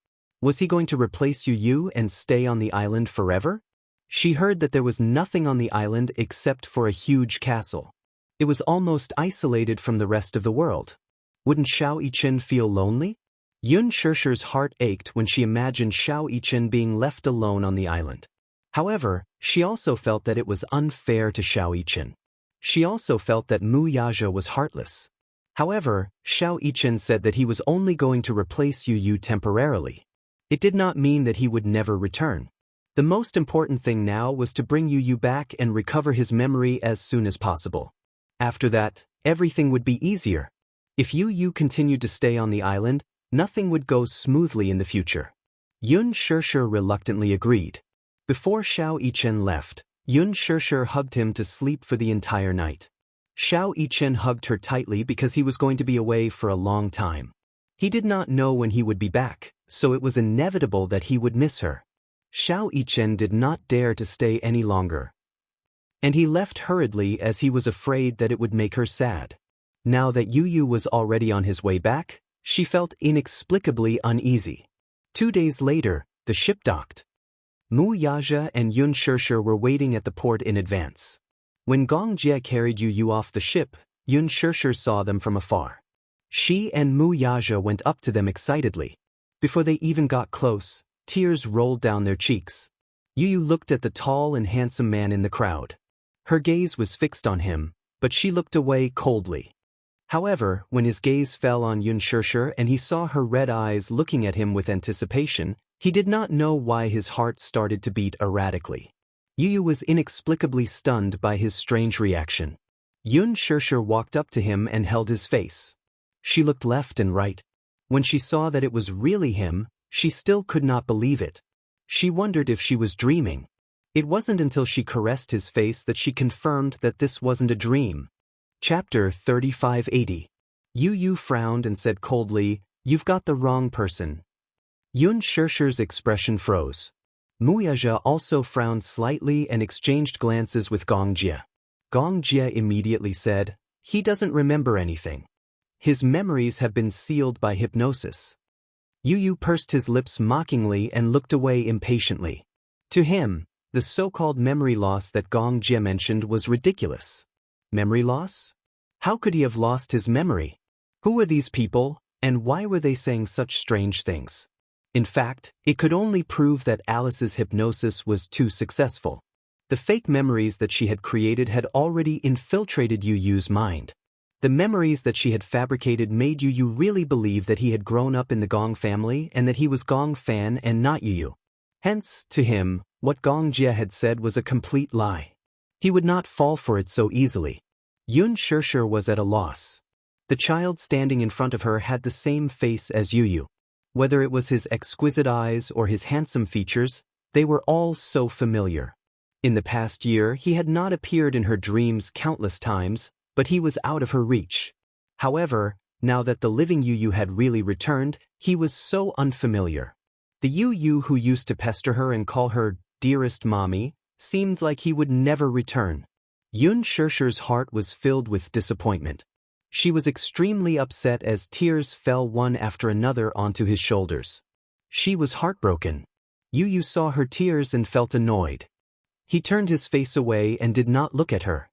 A: Was he going to replace Yu Yu and stay on the island forever? She heard that there was nothing on the island except for a huge castle. It was almost isolated from the rest of the world. Wouldn't Xiao Yichen feel lonely? Yun Shirshir's heart ached when she imagined Xiao Yichen being left alone on the island. However, she also felt that it was unfair to Xiao Yichen. She also felt that Mu Yaja was heartless. However, Xiao Yichen said that he was only going to replace Yu Yu temporarily. It did not mean that he would never return. The most important thing now was to bring Yu Yu back and recover his memory as soon as possible. After that, everything would be easier. If Yu Yu continued to stay on the island, nothing would go smoothly in the future. Yun Shirshir reluctantly agreed. Before Xiao Yichen left, Yun Shirshir hugged him to sleep for the entire night. Xiao Yichen hugged her tightly because he was going to be away for a long time. He did not know when he would be back, so it was inevitable that he would miss her. Xiao Yichen did not dare to stay any longer. And he left hurriedly as he was afraid that it would make her sad. Now that Yu Yu was already on his way back, she felt inexplicably uneasy. 2 days later, the ship docked. Mu Yaja and Yun Shirshir were waiting at the port in advance. When Gong Jie carried Yu Yu off the ship, Yun Shirshir saw them from afar. She and Mu Yaja went up to them excitedly. Before they even got close, tears rolled down their cheeks. Yu Yu looked at the tall and handsome man in the crowd. Her gaze was fixed on him, but she looked away coldly. However, when his gaze fell on Yun Shirshir and he saw her red eyes looking at him with anticipation, he did not know why his heart started to beat erratically. Yu Yu was inexplicably stunned by his strange reaction. Yun Shirshir walked up to him and held his face. She looked left and right. When she saw that it was really him, she still could not believe it. She wondered if she was dreaming. It wasn't until she caressed his face that she confirmed that this wasn't a dream. Chapter 3580. Yu Yu frowned and said coldly, "You've got the wrong person." Yun Shirshir's expression froze. Mu Yaja also frowned slightly and exchanged glances with Gong Jie. Gong Jie immediately said, "He doesn't remember anything. His memories have been sealed by hypnosis." Yu Yu pursed his lips mockingly and looked away impatiently. To him, the so-called memory loss that Gong Jie mentioned was ridiculous. Memory loss? How could he have lost his memory? Who were these people, and why were they saying such strange things? In fact, it could only prove that Alice's hypnosis was too successful. The fake memories that she had created had already infiltrated Yu Yu's mind. The memories that she had fabricated made Yu Yu really believe that he had grown up in the Gong family and that he was Gong Fan and not Yu Yu. Hence, to him, what Gong Jie had said was a complete lie. He would not fall for it so easily. Yun Shirshir was at a loss. The child standing in front of her had the same face as Yu Yu. Whether it was his exquisite eyes or his handsome features, they were all so familiar. In the past year, he had not appeared in her dreams countless times, but he was out of her reach. However, now that the living Yu Yu had really returned, he was so unfamiliar. The Yu Yu who used to pester her and call her dearest mommy seemed like he would never return. Yun Shirshir's heart was filled with disappointment. She was extremely upset as tears fell one after another onto his shoulders. She was heartbroken. Yu Yu saw her tears and felt annoyed. He turned his face away and did not look at her.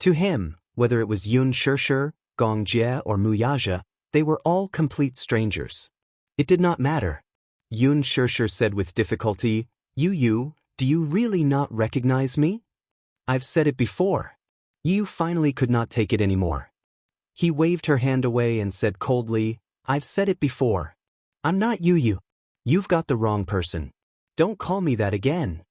A: To him, whether it was Yun Shirshir, Gong Jie or Muyaja, they were all complete strangers. It did not matter. Yun Shirshir said with difficulty, Yu Yu, do you really not recognize me? I've said it before. Yu finally could not take it anymore. He waved her hand away and said coldly, I've said it before. I'm not Yu Yu. You've got the wrong person. Don't call me that again.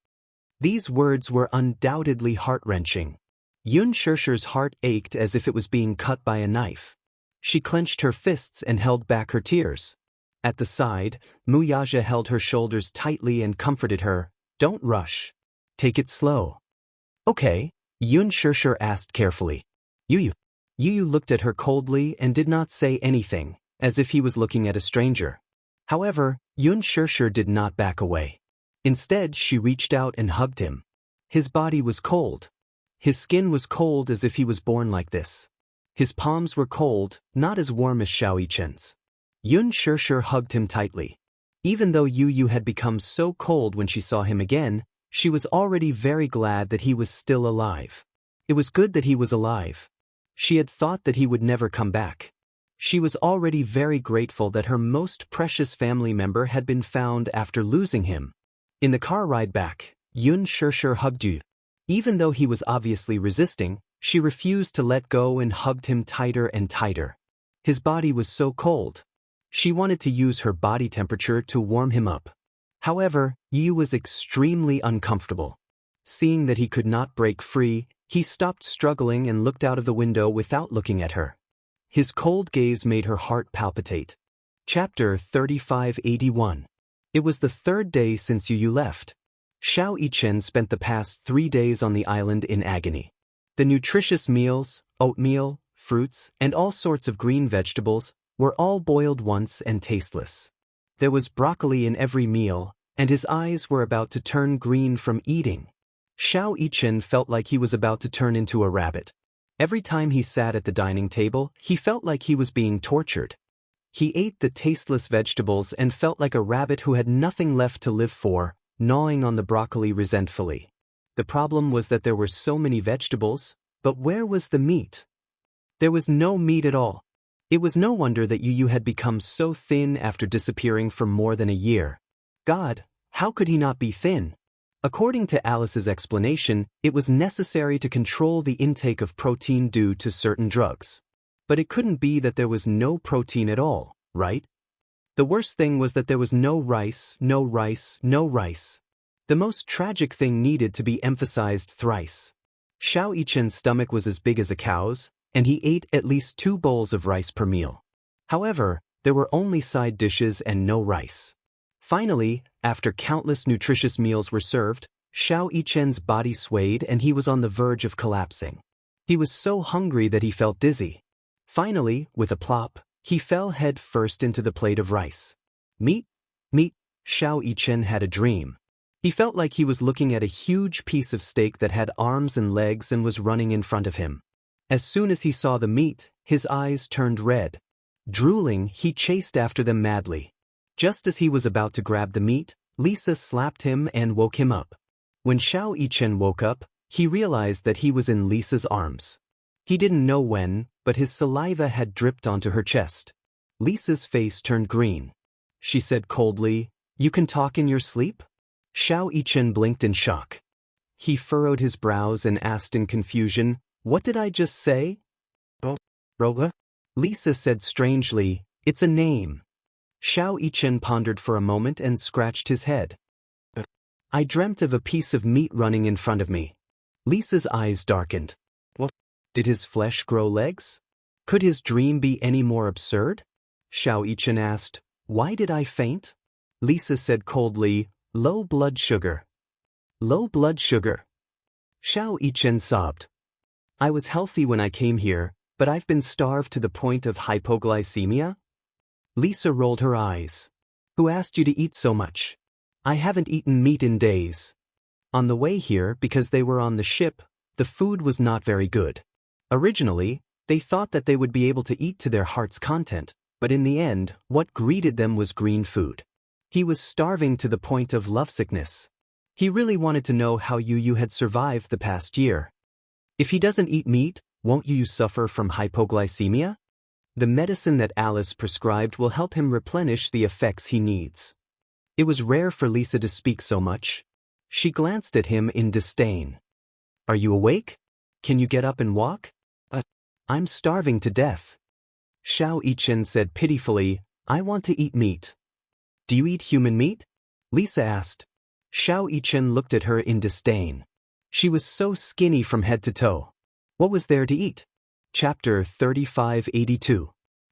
A: These words were undoubtedly heart-wrenching. Yun Shirshir's heart ached as if it was being cut by a knife. She clenched her fists and held back her tears. At the side, Muyaja held her shoulders tightly and comforted her. Don't rush. Take it slow. Okay, Yun Shirshir asked carefully. Yu Yu. Yu Yu looked at her coldly and did not say anything, as if he was looking at a stranger. However, Yun Shirshir did not back away. Instead, she reached out and hugged him. His body was cold. His skin was cold as if he was born like this. His palms were cold, not as warm as Xiao Yichen's. Yun Shirshir hugged him tightly. Even though Yu Yu had become so cold when she saw him again, she was already very glad that he was still alive. It was good that he was alive. She had thought that he would never come back. She was already very grateful that her most precious family member had been found after losing him. In the car ride back, Yun Shirshir hugged Yu. Even though he was obviously resisting, she refused to let go and hugged him tighter and tighter. His body was so cold. She wanted to use her body temperature to warm him up. However, Yu was extremely uncomfortable. Seeing that he could not break free, he stopped struggling and looked out of the window without looking at her. His cold gaze made her heart palpitate. Chapter 3581. It was the third day since Yu Yu left. Xiao Yichen spent the past 3 days on the island in agony. The nutritious meals, oatmeal, fruits, and all sorts of green vegetables, were all boiled once and tasteless. There was broccoli in every meal, and his eyes were about to turn green from eating. Xiao Yichen felt like he was about to turn into a rabbit. Every time he sat at the dining table, he felt like he was being tortured. He ate the tasteless vegetables and felt like a rabbit who had nothing left to live for, gnawing on the broccoli resentfully. The problem was that there were so many vegetables, but where was the meat? There was no meat at all. It was no wonder that Yu Yu had become so thin after disappearing for more than a year. God, how could he not be thin? According to Alice's explanation, it was necessary to control the intake of protein due to certain drugs. But it couldn't be that there was no protein at all, right? The worst thing was that there was no rice, no rice, no rice. The most tragic thing needed to be emphasized thrice. Xiao Yichen's stomach was as big as a cow's, and he ate at least 2 bowls of rice per meal. However, there were only side dishes and no rice. Finally, after countless nutritious meals were served, Xiao Yichen's body swayed and he was on the verge of collapsing. He was so hungry that he felt dizzy. Finally, with a plop, he fell head first into the plate of rice. Meat? Meat? Xiao Yichen had a dream. He felt like he was looking at a huge piece of steak that had arms and legs and was running in front of him. As soon as he saw the meat, his eyes turned red. Drooling, he chased after them madly. Just as he was about to grab the meat, Lisa slapped him and woke him up. When Xiao Yichen woke up, he realized that he was in Lisa's arms. He didn't know when, but his saliva had dripped onto her chest. Lisa's face turned green. She said coldly, "You can talk in your sleep?" Xiao Yichen blinked in shock. He furrowed his brows and asked in confusion, "What did I just say?" "Roga?" Lisa said strangely, "It's a name." Xiao Yichen pondered for a moment and scratched his head. "I dreamt of a piece of meat running in front of me." Lisa's eyes darkened. What? Did his flesh grow legs? Could his dream be any more absurd? Xiao Yichen asked, "Why did I faint?" Lisa said coldly, "Low blood sugar." "Low blood sugar?" Xiao Yichen sobbed. "I was healthy when I came here, but I've been starved to the point of hypoglycemia?" Lisa rolled her eyes. "Who asked you to eat so much?" "I haven't eaten meat in days." On the way here, because they were on the ship, the food was not very good. Originally, they thought that they would be able to eat to their heart's content, but in the end, what greeted them was green food. He was starving to the point of lovesickness. He really wanted to know how Yu had survived the past year. If he doesn't eat meat, won't Yu suffer from hypoglycemia? The medicine that Alice prescribed will help him replenish the effects he needs. It was rare for Lisa to speak so much. She glanced at him in disdain. "Are you awake? Can you get up and walk?" "I'm starving to death." Xiao Yichen said pitifully, "I want to eat meat." "Do you eat human meat?" Lisa asked. Xiao Yichen looked at her in disdain. She was so skinny from head to toe. What was there to eat? Chapter 3582.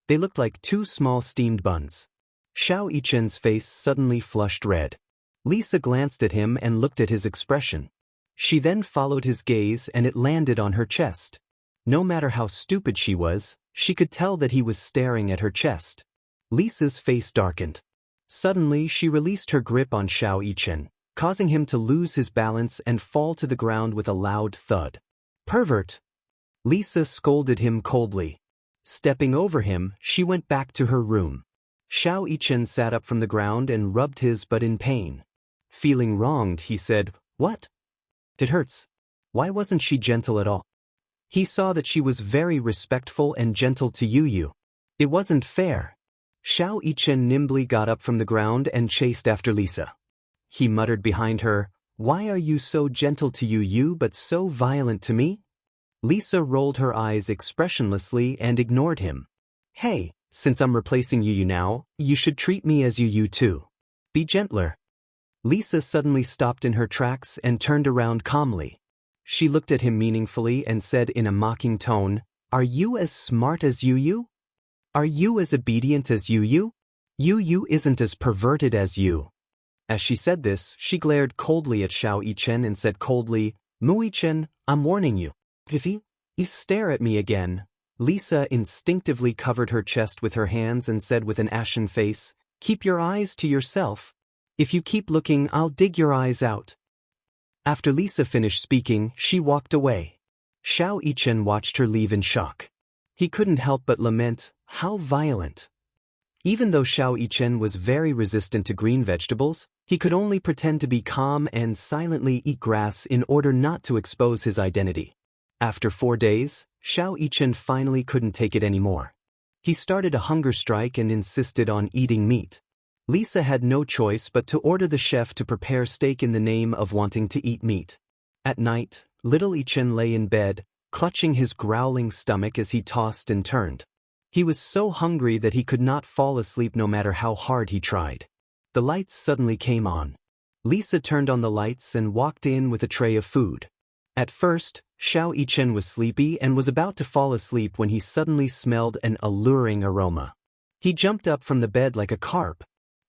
A: They looked like two small steamed buns. Xiao Yichen's face suddenly flushed red. Lisa glanced at him and looked at his expression. She then followed his gaze and it landed on her chest. No matter how stupid she was, she could tell that he was staring at her chest. Lisa's face darkened. Suddenly she released her grip on Xiao Yichen, causing him to lose his balance and fall to the ground with a loud thud. "Pervert!" Lisa scolded him coldly. Stepping over him, she went back to her room. Xiao Yichen sat up from the ground and rubbed his butt in pain. Feeling wronged, he said, "What? It hurts. Why wasn't she gentle at all?" He saw that she was very respectful and gentle to Yu. It wasn't fair. Xiao Yichen nimbly got up from the ground and chased after Lisa. He muttered behind her, "Why are you so gentle to Yu but so violent to me?" Lisa rolled her eyes expressionlessly and ignored him. "Hey, since I'm replacing Yu now, you should treat me as Yu too. Be gentler." Lisa suddenly stopped in her tracks and turned around calmly. She looked at him meaningfully and said in a mocking tone, "Are you as smart as Yu? Are you as obedient as Yu? Yu isn't as perverted as you." As she said this, she glared coldly at Xiao Yichen and said coldly, "Mu Yichen, I'm warning you. If you stare at me again." Lisa instinctively covered her chest with her hands and said with an ashen face, "Keep your eyes to yourself. If you keep looking, I'll dig your eyes out." After Lisa finished speaking, she walked away. Xiao Yichen watched her leave in shock. He couldn't help but lament, how violent. Even though Xiao Yichen was very resistant to green vegetables, he could only pretend to be calm and silently eat grass in order not to expose his identity. After 4 days, Xiao Yichen finally couldn't take it anymore. He started a hunger strike and insisted on eating meat. Lisa had no choice but to order the chef to prepare steak in the name of wanting to eat meat. At night, little Yichen lay in bed, clutching his growling stomach as he tossed and turned. He was so hungry that he could not fall asleep no matter how hard he tried. The lights suddenly came on. Lisa turned on the lights and walked in with a tray of food. At first, Xiao Yichen was sleepy and was about to fall asleep when he suddenly smelled an alluring aroma. He jumped up from the bed like a carp.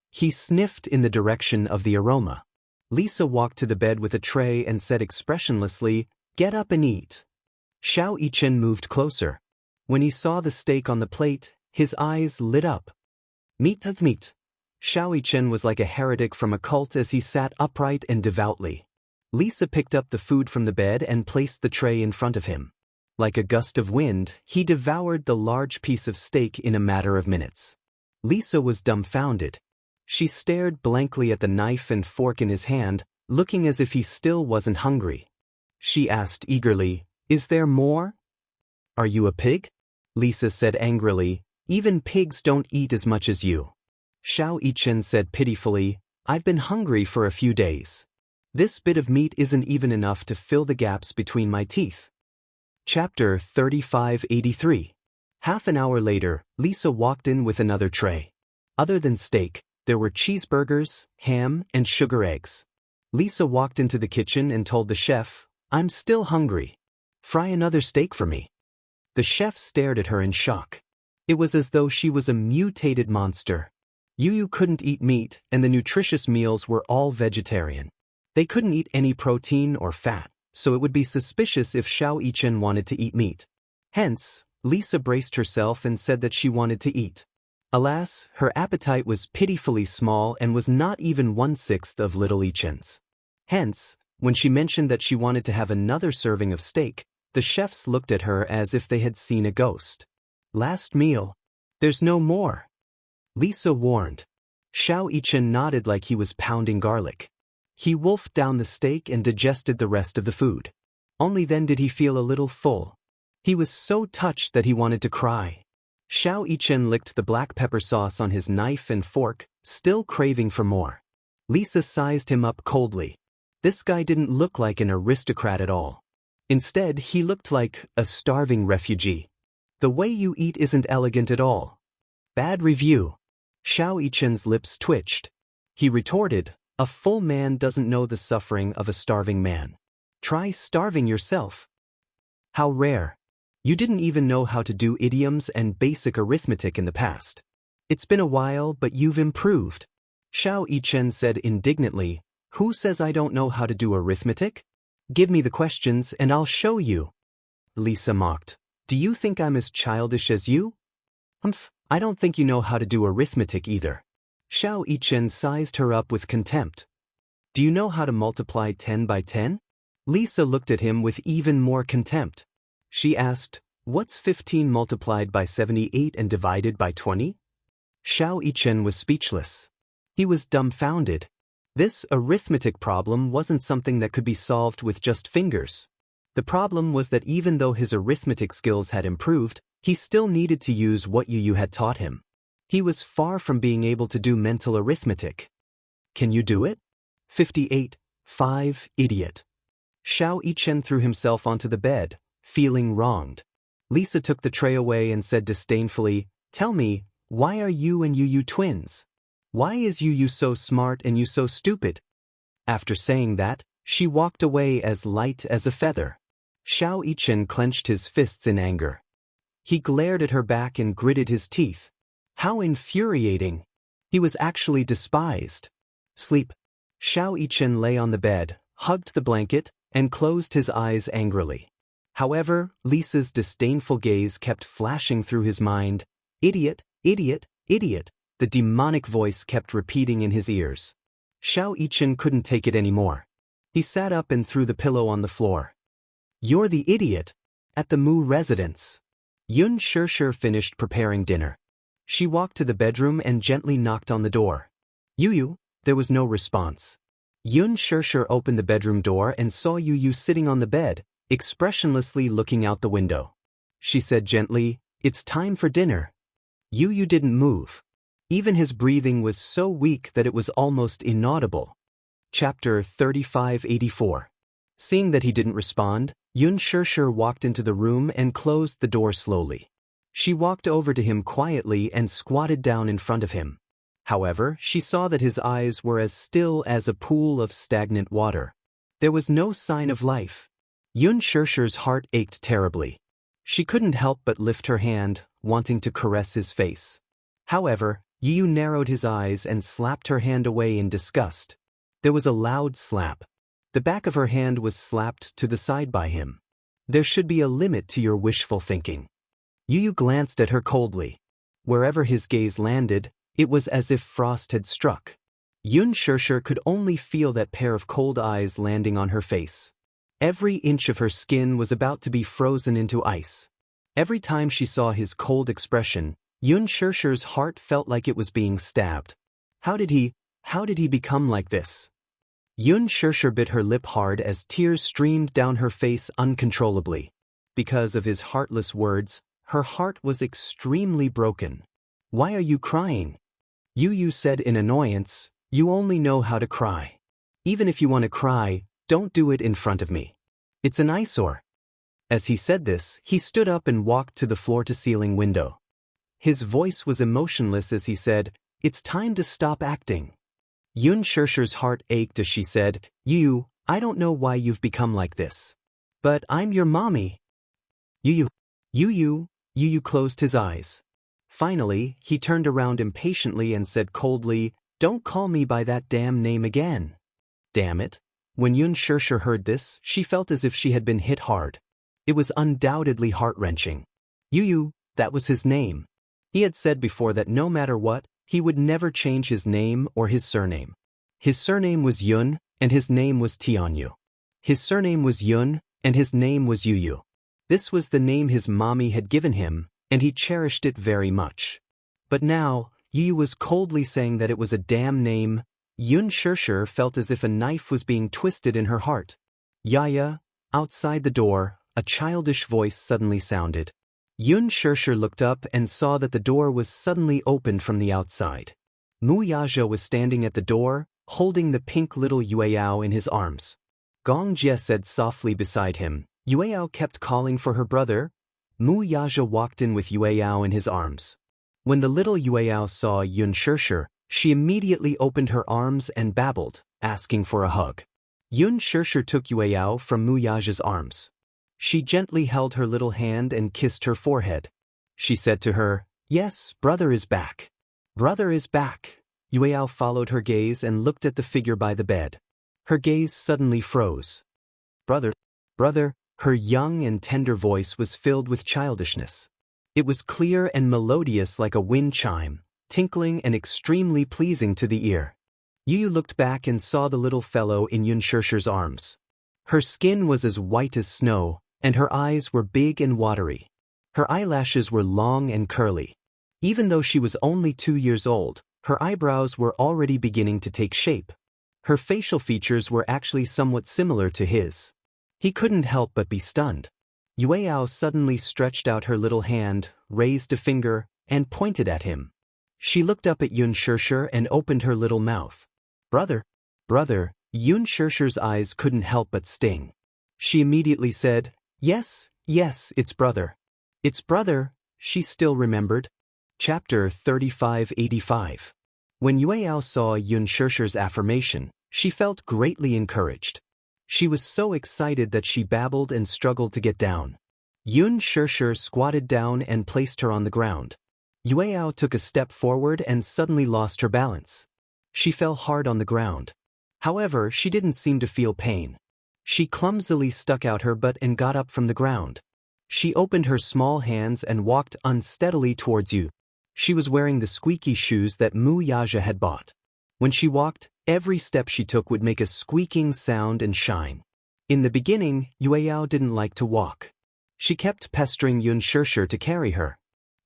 A: He sniffed in the direction of the aroma. Lisa walked to the bed with a tray and said expressionlessly, "Get up and eat." Xiao Yichen moved closer. When he saw the steak on the plate, his eyes lit up. "Meat of meat." Xiao Yichen was like a heretic from a cult as he sat upright and devoutly. Lisa picked up the food from the bed and placed the tray in front of him. Like a gust of wind, he devoured the large piece of steak in a matter of minutes. Lisa was dumbfounded. She stared blankly at the knife and fork in his hand, looking as if he still wasn't hungry. She asked eagerly, "Is there more?" "Are you a pig?" Lisa said angrily. Even pigs don't eat as much as you. Xiao Yichen said pitifully, I've been hungry for a few days. This bit of meat isn't even enough to fill the gaps between my teeth. Chapter 3583. Half an hour later, Lisa walked in with another tray. Other than steak, there were cheeseburgers, ham, and sugar eggs. Lisa walked into the kitchen and told the chef, I'm still hungry. Fry another steak for me. The chef stared at her in shock. It was as though she was a mutated monster. Yu couldn't eat meat, and the nutritious meals were all vegetarian. They couldn't eat any protein or fat, so it would be suspicious if Xiao Yichen wanted to eat meat. Hence, Lisa braced herself and said that she wanted to eat. Alas, her appetite was pitifully small and was not even 1/6 of little Yichen's. Hence, when she mentioned that she wanted to have another serving of steak, the chefs looked at her as if they had seen a ghost. Last meal. There's no more. Lisa warned. Xiao Yichen nodded like he was pounding garlic. He wolfed down the steak and digested the rest of the food. Only then did he feel a little full. He was so touched that he wanted to cry. Xiao Yichen licked the black pepper sauce on his knife and fork, still craving for more. Lisa sized him up coldly. This guy didn't look like an aristocrat at all. Instead, he looked like a starving refugee. The way you eat isn't elegant at all. Bad review. Xiao Yichen's lips twitched. He retorted, a full man doesn't know the suffering of a starving man. Try starving yourself. How rare. You didn't even know how to do idioms and basic arithmetic in the past. It's been a while, but you've improved. Xiao Yichen said indignantly, who says I don't know how to do arithmetic? Give me the questions and I'll show you. Lisa mocked. Do you think I'm as childish as you? I don't think you know how to do arithmetic either. Xiao Yichen sized her up with contempt. Do you know how to multiply 10 by 10? Lisa looked at him with even more contempt. She asked, what's 15 multiplied by 78 and divided by 20? Xiao Yichen was speechless. He was dumbfounded. This arithmetic problem wasn't something that could be solved with just fingers. The problem was that even though his arithmetic skills had improved, he still needed to use what Yu had taught him. He was far from being able to do mental arithmetic. Can you do it? 58, 5, idiot. Xiao Yichen threw himself onto the bed, feeling wronged. Lisa took the tray away and said disdainfully, tell me, why are you and Yu twins? Why is Yu so smart and you so stupid? After saying that, she walked away as light as a feather. Xiao Yichen clenched his fists in anger. He glared at her back and gritted his teeth. How infuriating. He was actually despised. Sleep. Xiao Yichen lay on the bed, hugged the blanket, and closed his eyes angrily. However, Lisa's disdainful gaze kept flashing through his mind. Idiot, idiot, idiot. The demonic voice kept repeating in his ears. Xiao Yichen couldn't take it anymore. He sat up and threw the pillow on the floor. You're the idiot. At the Mu residence. Xianxia finished preparing dinner. She walked to the bedroom and gently knocked on the door. Yu, there was no response. Xianxia opened the bedroom door and saw Yu sitting on the bed, expressionlessly looking out the window. She said gently, it's time for dinner. Yu didn't move. Even his breathing was so weak that it was almost inaudible. Chapter 3584. Seeing that he didn't respond, Xianxia walked into the room and closed the door slowly. She walked over to him quietly and squatted down in front of him. However, she saw that his eyes were as still as a pool of stagnant water. There was no sign of life. Xianxia's heart ached terribly. She couldn't help but lift her hand, wanting to caress his face. However, Yu narrowed his eyes and slapped her hand away in disgust. There was a loud slap. The back of her hand was slapped to the side by him. There should be a limit to your wishful thinking. Yu glanced at her coldly. Wherever his gaze landed, it was as if frost had struck. Xianxia could only feel that pair of cold eyes landing on her face. Every inch of her skin was about to be frozen into ice. Every time she saw his cold expression, Xianxia's heart felt like it was being stabbed. How did he become like this? Xianxia bit her lip hard as tears streamed down her face uncontrollably. Because of his heartless words, her heart was extremely broken. "Why are you crying?" Yu Yu said in annoyance, "You only know how to cry. Even if you want to cry, don't do it in front of me. It's an eyesore." As he said this, he stood up and walked to the floor-to-ceiling window. His voice was emotionless as he said, "It's time to stop acting." Xianxia's heart ached as she said, "Yu, I don't know why you've become like this. But I'm your mommy." Yu Yu closed his eyes. Finally, he turned around impatiently and said coldly, "Don't call me by that damn name again." Damn it. When Xianxia heard this, she felt as if she had been hit hard. It was undoubtedly heart-wrenching. Yu, that was his name. He had said before that no matter what, he would never change his name or his surname. His surname was Yun, and his name was Tianyu. His surname was Yun, and his name was Yu. This was the name his mommy had given him, and he cherished it very much. But now, Yu was coldly saying that it was a damn name. Xianxia felt as if a knife was being twisted in her heart. "Yaya." Outside the door, a childish voice suddenly sounded. Xianxia looked up and saw that the door was suddenly opened from the outside. Wuxia was standing at the door, holding the pink little Yueyao in his arms. Gong Jie said softly beside him. Yueyao kept calling for her brother. Wuxia walked in with Yueyao in his arms. When the little Yueyao saw Xianxia, she immediately opened her arms and babbled, asking for a hug. Xianxia took Yueyao from Wuxia's arms. She gently held her little hand and kissed her forehead. She said to her, "Yes, brother is back. Brother is back." Yueyao followed her gaze and looked at the figure by the bed. Her gaze suddenly froze. Brother. Her young and tender voice was filled with childishness. It was clear and melodious like a wind chime, tinkling and extremely pleasing to the ear. Yu looked back and saw the little fellow in Xianxia's arms. Her skin was as white as snow, and her eyes were big and watery. Her eyelashes were long and curly. Even though she was only 2 years old, her eyebrows were already beginning to take shape. Her facial features were actually somewhat similar to his. He couldn't help but be stunned. Yueyao suddenly stretched out her little hand, raised a finger, and pointed at him. She looked up at Xianxia and opened her little mouth. Brother. Xianxia's eyes couldn't help but sting. She immediately said, Yes, it's brother. It's brother," she still remembered. Chapter 3585. When Yueyao saw Xianxia's affirmation, she felt greatly encouraged. She was so excited that she babbled and struggled to get down. Xianxia squatted down and placed her on the ground. Yueyao took a step forward and suddenly lost her balance. She fell hard on the ground. However, she didn't seem to feel pain. She clumsily stuck out her butt and got up from the ground. She opened her small hands and walked unsteadily towards Yu. She was wearing the squeaky shoes that Wuxia had bought. When she walked, every step she took would make a squeaking sound and shine. In the beginning, Yueyao didn't like to walk. She kept pestering Xianxia to carry her.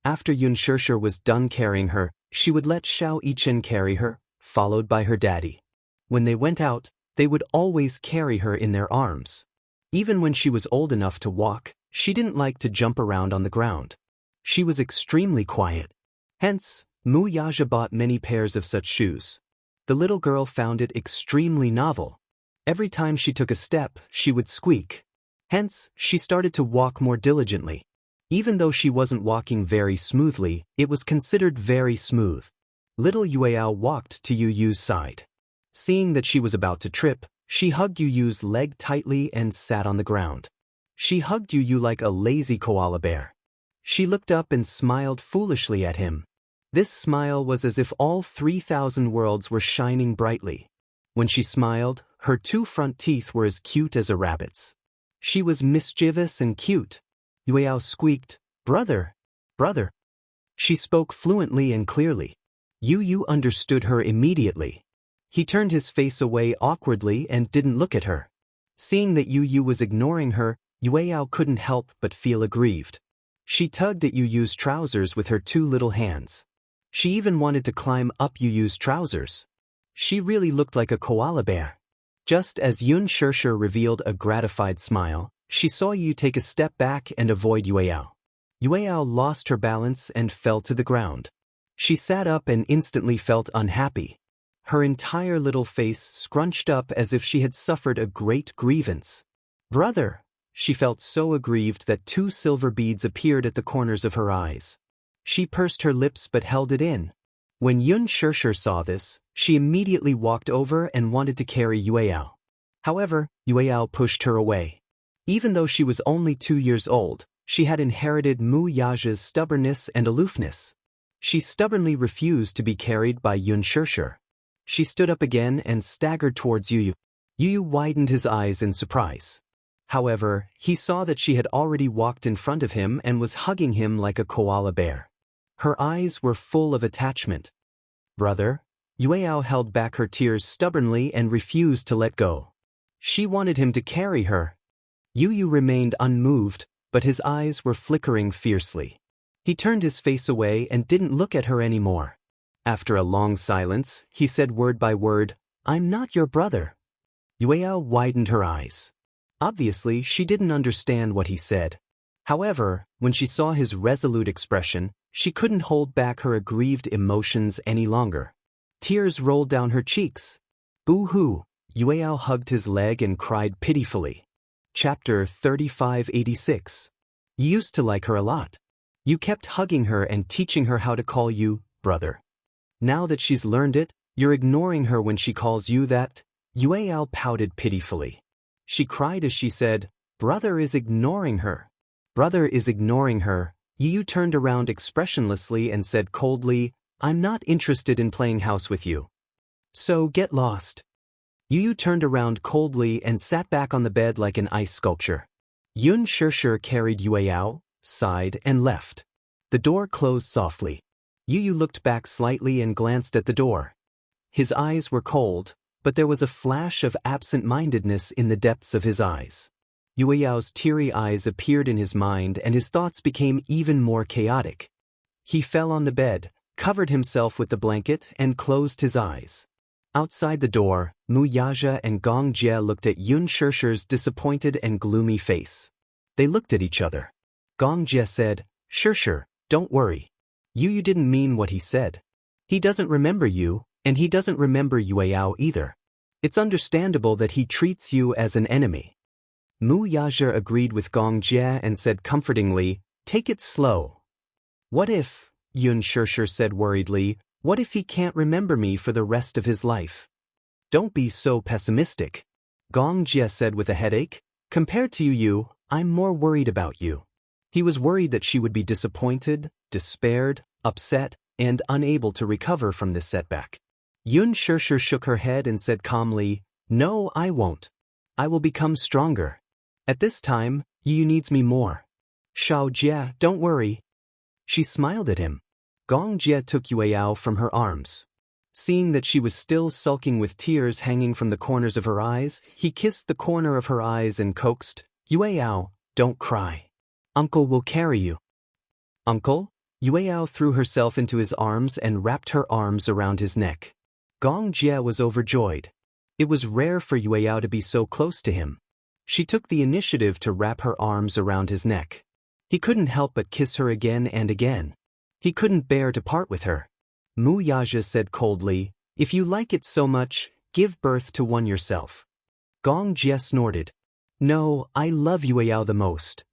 A: After Xianxia was done carrying her, she would let Xiao Yichen carry her, followed by her daddy. When they went out, they would always carry her in their arms. Even when she was old enough to walk, she didn't like to jump around on the ground. She was extremely quiet. Hence, Wuxia bought many pairs of such shoes. The little girl found it extremely novel. Every time she took a step, she would squeak. Hence, she started to walk more diligently. Even though she wasn't walking very smoothly, it was considered very smooth. Little Yueyao walked to Yu Yu's side. Seeing that she was about to trip, she hugged Yu Yu's leg tightly and sat on the ground. She hugged Yu Yu like a lazy koala bear. She looked up and smiled foolishly at him. This smile was as if all 3,000 worlds were shining brightly. When she smiled, her 2 front teeth were as cute as a rabbit's. She was mischievous and cute. Yueyao squeaked, Brother. She spoke fluently and clearly. Yu Yu understood her immediately. He turned his face away awkwardly and didn't look at her. Seeing that Yu Yu was ignoring her, Yueyao couldn't help but feel aggrieved. She tugged at Yu Yu's trousers with her 2 little hands. She even wanted to climb up Yu Yu's trousers. She really looked like a koala bear. Just as Xianxia revealed a gratified smile, she saw Yu take a step back and avoid Yueyao. Yueyao lost her balance and fell to the ground. She sat up and instantly felt unhappy. Her entire little face scrunched up as if she had suffered a great grievance. Brother! She felt so aggrieved that 2 silver beads appeared at the corners of her eyes. She pursed her lips but held it in. When Xianxia saw this, she immediately walked over and wanted to carry Yueyao. However, Yueyao pushed her away. Even though she was only 2 years old, she had inherited Mu Yaja's stubbornness and aloofness. She stubbornly refused to be carried by Xianxia. She stood up again and staggered towards Yuyu. Yuyu widened his eyes in surprise. However, he saw that she had already walked in front of him and was hugging him like a koala bear. Her eyes were full of attachment. Brother? Yueyao held back her tears stubbornly and refused to let go. She wanted him to carry her. Yuyu remained unmoved, but his eyes were flickering fiercely. He turned his face away and didn't look at her anymore. After a long silence, he said word by word, "I'm not your brother." Yueyao widened her eyes. Obviously, she didn't understand what he said. However, when she saw his resolute expression, she couldn't hold back her aggrieved emotions any longer. Tears rolled down her cheeks. Boo-hoo! Yueyao hugged his leg and cried pitifully. Chapter 3586. You used to like her a lot. You kept hugging her and teaching her how to call you brother. Now that she's learned it, you're ignoring her when she calls you that? Yueyao pouted pitifully. She cried as she said, "Brother is ignoring her. Brother is ignoring her." Yuyu turned around expressionlessly and said coldly, "I'm not interested in playing house with you. So get lost." Yuyu turned around coldly and sat back on the bed like an ice sculpture. Xianxia carried Yueyao, sighed, and left. The door closed softly. Yuyu looked back slightly and glanced at the door. His eyes were cold, but there was a flash of absent-mindedness in the depths of his eyes. Yueyao's teary eyes appeared in his mind and his thoughts became even more chaotic. He fell on the bed, covered himself with the blanket, and closed his eyes. Outside the door, Mu Yaja and Gong Jie looked at Xianxia's disappointed and gloomy face. They looked at each other. Gong Jie said, "Xianxia, don't worry. Yuyu didn't mean what he said. He doesn't remember you, and he doesn't remember Yueyao either. It's understandable that he treats you as an enemy." Mu Yaja agreed with Gong Jie and said comfortingly, "Take it slow." "What if," Xianxia said worriedly, "what if he can't remember me for the rest of his life?" "Don't be so pessimistic," Gong Jie said with a headache. "Compared to you, I'm more worried about you." He was worried that she would be disappointed, despaired, upset, and unable to recover from this setback. Xianxia shook her head and said calmly, "No, I won't. I will become stronger. At this time, Yu needs me more. Xiao Jie, don't worry." She smiled at him. Gong Jie took Yueyao from her arms. Seeing that she was still sulking with tears hanging from the corners of her eyes, he kissed the corner of her eyes and coaxed, "Yueyao, don't cry. Uncle will carry you." "Uncle?" Yueyao threw herself into his arms and wrapped her arms around his neck. Gong Jie was overjoyed. It was rare for Yueyao to be so close to him. She took the initiative to wrap her arms around his neck. He couldn't help but kiss her again and again. He couldn't bear to part with her. Mu Yaja said coldly, "If you like it so much, give birth to one yourself." Gong Jie snorted. "No, I love Yueyao the most."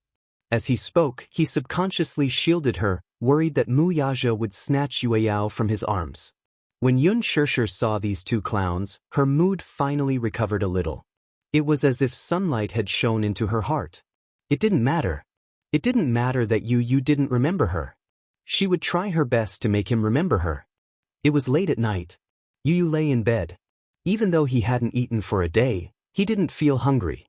A: As he spoke, he subconsciously shielded her, worried that Mu Yaja would snatch Yueyao from his arms. When Xianxia saw these two clowns, her mood finally recovered a little. It was as if sunlight had shone into her heart. It didn't matter. It didn't matter that Yu didn't remember her. She would try her best to make him remember her. It was late at night. Yu lay in bed. Even though he hadn't eaten for a day, he didn't feel hungry.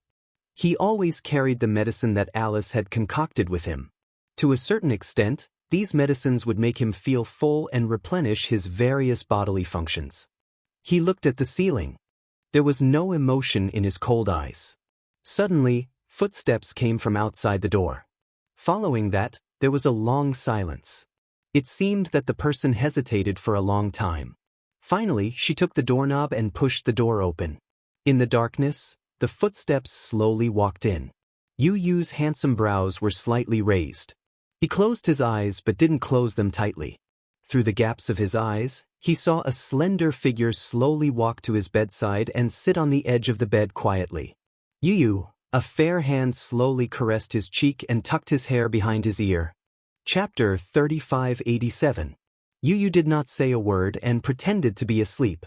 A: He always carried the medicine that Alice had concocted with him. To a certain extent, these medicines would make him feel full and replenish his various bodily functions. He looked at the ceiling. There was no emotion in his cold eyes. Suddenly, footsteps came from outside the door. Following that, there was a long silence. It seemed that the person hesitated for a long time. Finally, she took the doorknob and pushed the door open. In the darkness, the footsteps slowly walked in. Yu's handsome brows were slightly raised. He closed his eyes but didn't close them tightly. Through the gaps of his eyes, he saw a slender figure slowly walk to his bedside and sit on the edge of the bed quietly. Yu, a fair hand slowly caressed his cheek and tucked his hair behind his ear. Chapter 3587. Yu did not say a word and pretended to be asleep.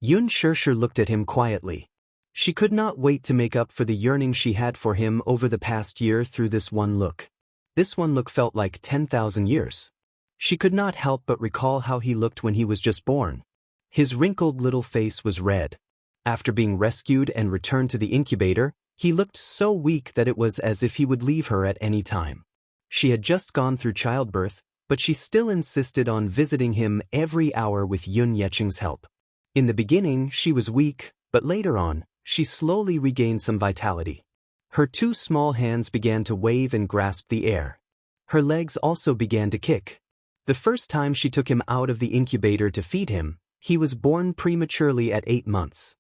A: Xianxia looked at him quietly. She could not wait to make up for the yearning she had for him over the past year through this one look. This one look felt like 10,000 years. She could not help but recall how he looked when he was just born. His wrinkled little face was red. After being rescued and returned to the incubator, he looked so weak that it was as if he would leave her at any time. She had just gone through childbirth, but she still insisted on visiting him every hour with Xianxia's help. In the beginning, she was weak, but later on, she slowly regained some vitality. Her two small hands began to wave and grasp the air. Her legs also began to kick. The first time she took him out of the incubator to feed him, he was born prematurely at 8 months.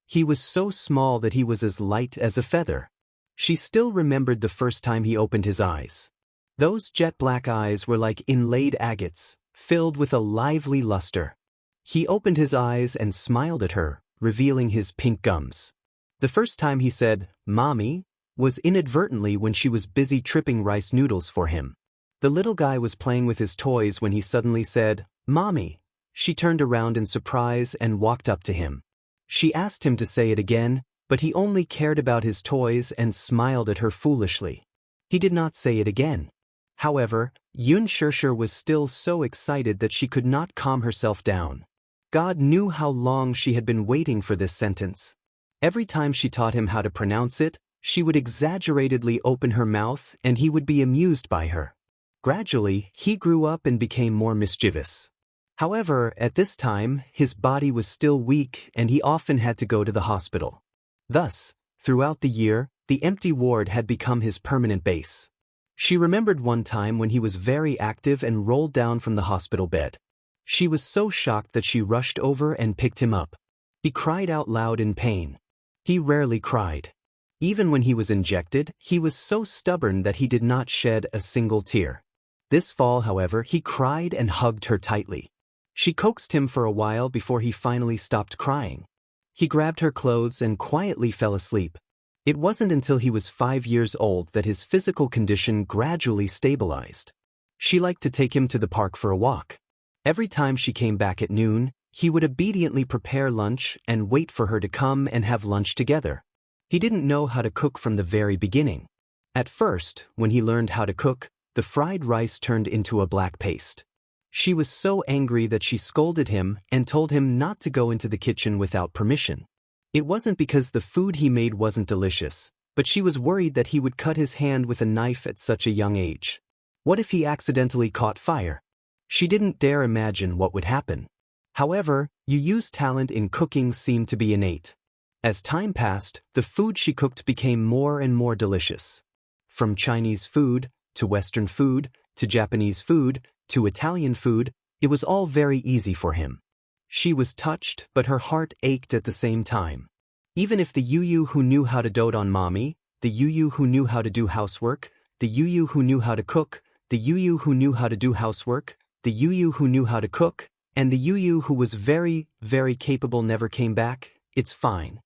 A: He was so small that he was as light as a feather. She still remembered the first time he opened his eyes. Those jet-black eyes were like inlaid agates, filled with a lively luster. He opened his eyes and smiled at her, revealing his pink gums. The first time he said, "Mommy," was inadvertently when she was busy tripping rice noodles for him. The little guy was playing with his toys when he suddenly said, "Mommy." She turned around in surprise and walked up to him. She asked him to say it again, but he only cared about his toys and smiled at her foolishly. He did not say it again. However, Xianxia was still so excited that she could not calm herself down. God knew how long she had been waiting for this sentence. Every time she taught him how to pronounce it, she would exaggeratedly open her mouth and he would be amused by her. Gradually, he grew up and became more mischievous. However, at this time, his body was still weak and he often had to go to the hospital. Thus, throughout the year, the empty ward had become his permanent base. She remembered one time when he was very active and rolled down from the hospital bed. She was so shocked that she rushed over and picked him up. He cried out loud in pain. He rarely cried. Even when he was injected, he was so stubborn that he did not shed a single tear. This fall, however, he cried and hugged her tightly. She coaxed him for a while before he finally stopped crying. He grabbed her clothes and quietly fell asleep. It wasn't until he was 5 years old that his physical condition gradually stabilized. She liked to take him to the park for a walk. Every time she came back at noon, he would obediently prepare lunch and wait for her to come and have lunch together. He didn't know how to cook from the very beginning. At first, when he learned how to cook, the fried rice turned into a black paste. She was so angry that she scolded him and told him not to go into the kitchen without permission. It wasn't because the food he made wasn't delicious, but she was worried that he would cut his hand with a knife at such a young age. What if he accidentally caught fire? She didn't dare imagine what would happen. However, Yu's talent in cooking seemed to be innate. As time passed, the food she cooked became more and more delicious. From Chinese food, to Western food, to Japanese food, to Italian food, it was all very easy for him. She was touched, but her heart ached at the same time. Even if the Yu who knew how to dote on mommy, the Yu who knew how to do housework, the Yu who knew how to cook, the Yu who knew how to do housework, the Yu who knew how to cook, and the Yu who was very, very capable never came back, it's fine.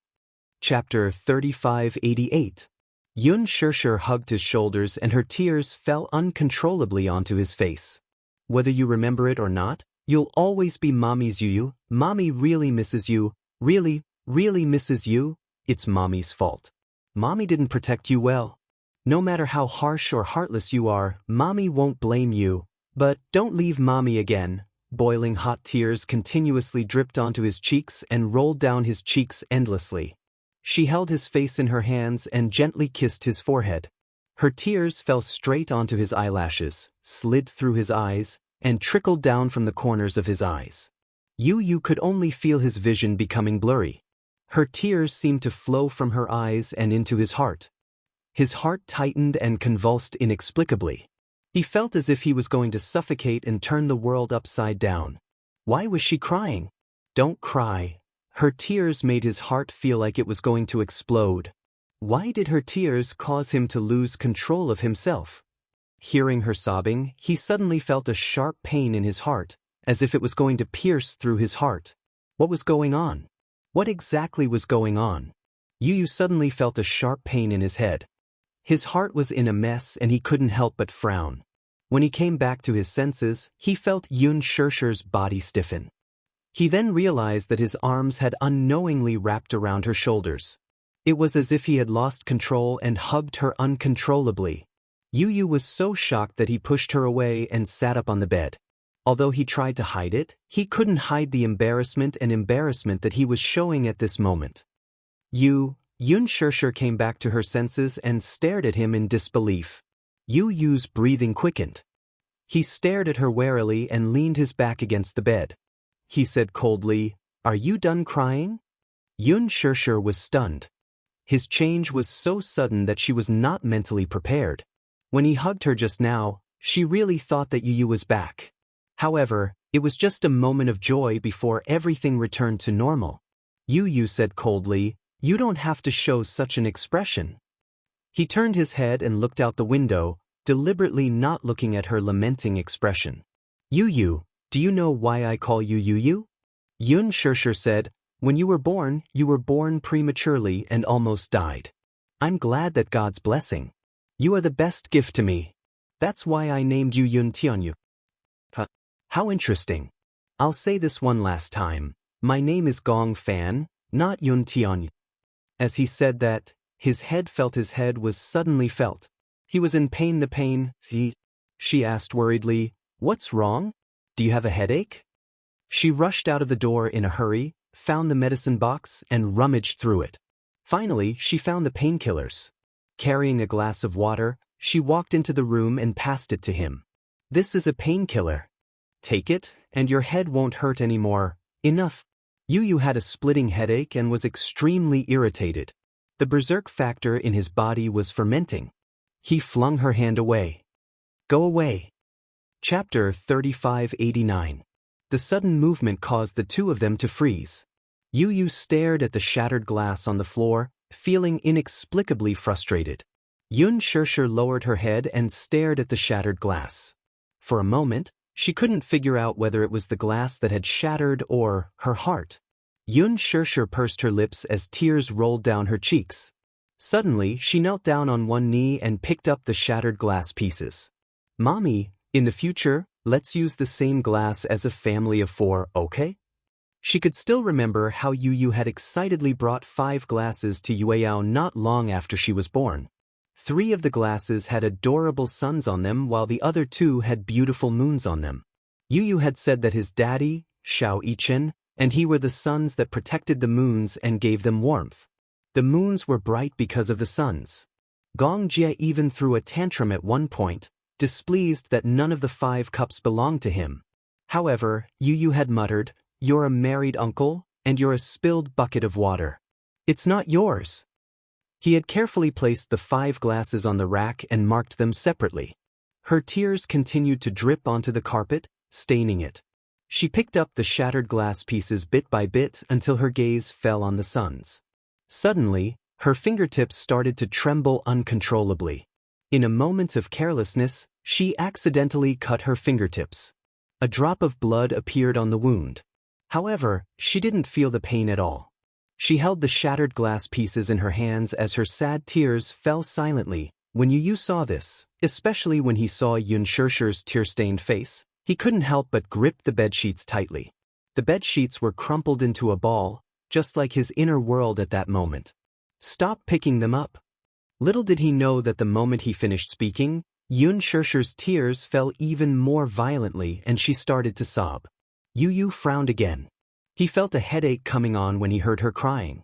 A: Chapter 3588. Xianxia hugged his shoulders and her tears fell uncontrollably onto his face. Whether you remember it or not, you'll always be mommy's Yu. Mommy really misses you, really, really misses you. It's mommy's fault. Mommy didn't protect you well. No matter how harsh or heartless you are, mommy won't blame you. But don't leave mommy again. Boiling hot tears continuously dripped onto his cheeks and rolled down his cheeks endlessly. She held his face in her hands and gently kissed his forehead. Her tears fell straight onto his eyelashes, slid through his eyes, and trickled down from the corners of his eyes. Yu could only feel his vision becoming blurry. Her tears seemed to flow from her eyes and into his heart. His heart tightened and convulsed inexplicably. He felt as if he was going to suffocate and turn the world upside down. Why was she crying? Don't cry. Her tears made his heart feel like it was going to explode. Why did her tears cause him to lose control of himself? Hearing her sobbing, he suddenly felt a sharp pain in his heart, as if it was going to pierce through his heart. What was going on? What exactly was going on? Yu suddenly felt a sharp pain in his head. His heart was in a mess and he couldn't help but frown. When he came back to his senses, he felt Yun Shirshir's body stiffen. He then realized that his arms had unknowingly wrapped around her shoulders. It was as if he had lost control and hugged her uncontrollably. Yu was so shocked that he pushed her away and sat up on the bed. Although he tried to hide it, he couldn't hide the embarrassment that he was showing at this moment. Yun Shirshir came back to her senses and stared at him in disbelief. Yu's breathing quickened. He stared at her warily and leaned his back against the bed. He said coldly, "Are you done crying?" Yun Shirshir was stunned. His change was so sudden that she was not mentally prepared. When he hugged her just now, she really thought that Yu was back. However, it was just a moment of joy before everything returned to normal. Yu said coldly, "You don't have to show such an expression." He turned his head and looked out the window, deliberately not looking at her lamenting expression. Yu, do you know why I call you Yu? Yun Shirshir said, "When you were born prematurely and almost died. I'm glad that God's blessing. You are the best gift to me. That's why I named you Yun Tianyu." How interesting. I'll say this one last time. My name is Gong Fan, not Yun Tianyu. As he said that, his head was suddenly felt. He was in pain. The pain, she asked worriedly, "What's wrong? Do you have a headache?" She rushed out of the door in a hurry, found the medicine box, and rummaged through it. Finally, she found the painkillers. Carrying a glass of water, she walked into the room and passed it to him. "This is a painkiller. Take it, and your head won't hurt anymore. Enough." Yu had a splitting headache and was extremely irritated. The berserk factor in his body was fermenting. He flung her hand away. "Go away." Chapter 3589. The sudden movement caused the two of them to freeze. Yu stared at the shattered glass on the floor, feeling inexplicably frustrated. Yun Shirshir lowered her head and stared at the shattered glass. For a moment, she couldn't figure out whether it was the glass that had shattered or her heart. Yun Shirshir pursed her lips as tears rolled down her cheeks. Suddenly, she knelt down on one knee and picked up the shattered glass pieces. "Mommy, in the future, let's use the same glass as a family of 4, okay?" She could still remember how Yu had excitedly brought 5 glasses to Yueyao not long after she was born. 3 of the glasses had adorable suns on them while the other 2 had beautiful moons on them. Yu had said that his daddy, Xiao Yichen, and he were the suns that protected the moons and gave them warmth. The moons were bright because of the suns. Gong Jie even threw a tantrum at one point, displeased that none of the 5 cups belonged to him. However, Yu had muttered, "You're a married uncle, and you're a spilled bucket of water. It's not yours." He had carefully placed the 5 glasses on the rack and marked them separately. Her tears continued to drip onto the carpet, staining it. She picked up the shattered glass pieces bit by bit until her gaze fell on the suns. Suddenly, her fingertips started to tremble uncontrollably. In a moment of carelessness, she accidentally cut her fingertips. A drop of blood appeared on the wound. However, she didn't feel the pain at all. She held the shattered glass pieces in her hands as her sad tears fell silently. When Yu saw this, especially when he saw Yun Shirshir's tear-stained face, he couldn't help but grip the bedsheets tightly. The bedsheets were crumpled into a ball, just like his inner world at that moment. "Stop picking them up." Little did he know that the moment he finished speaking, Yun Shirshir's tears fell even more violently and she started to sob. Yu frowned again. He felt a headache coming on when he heard her crying.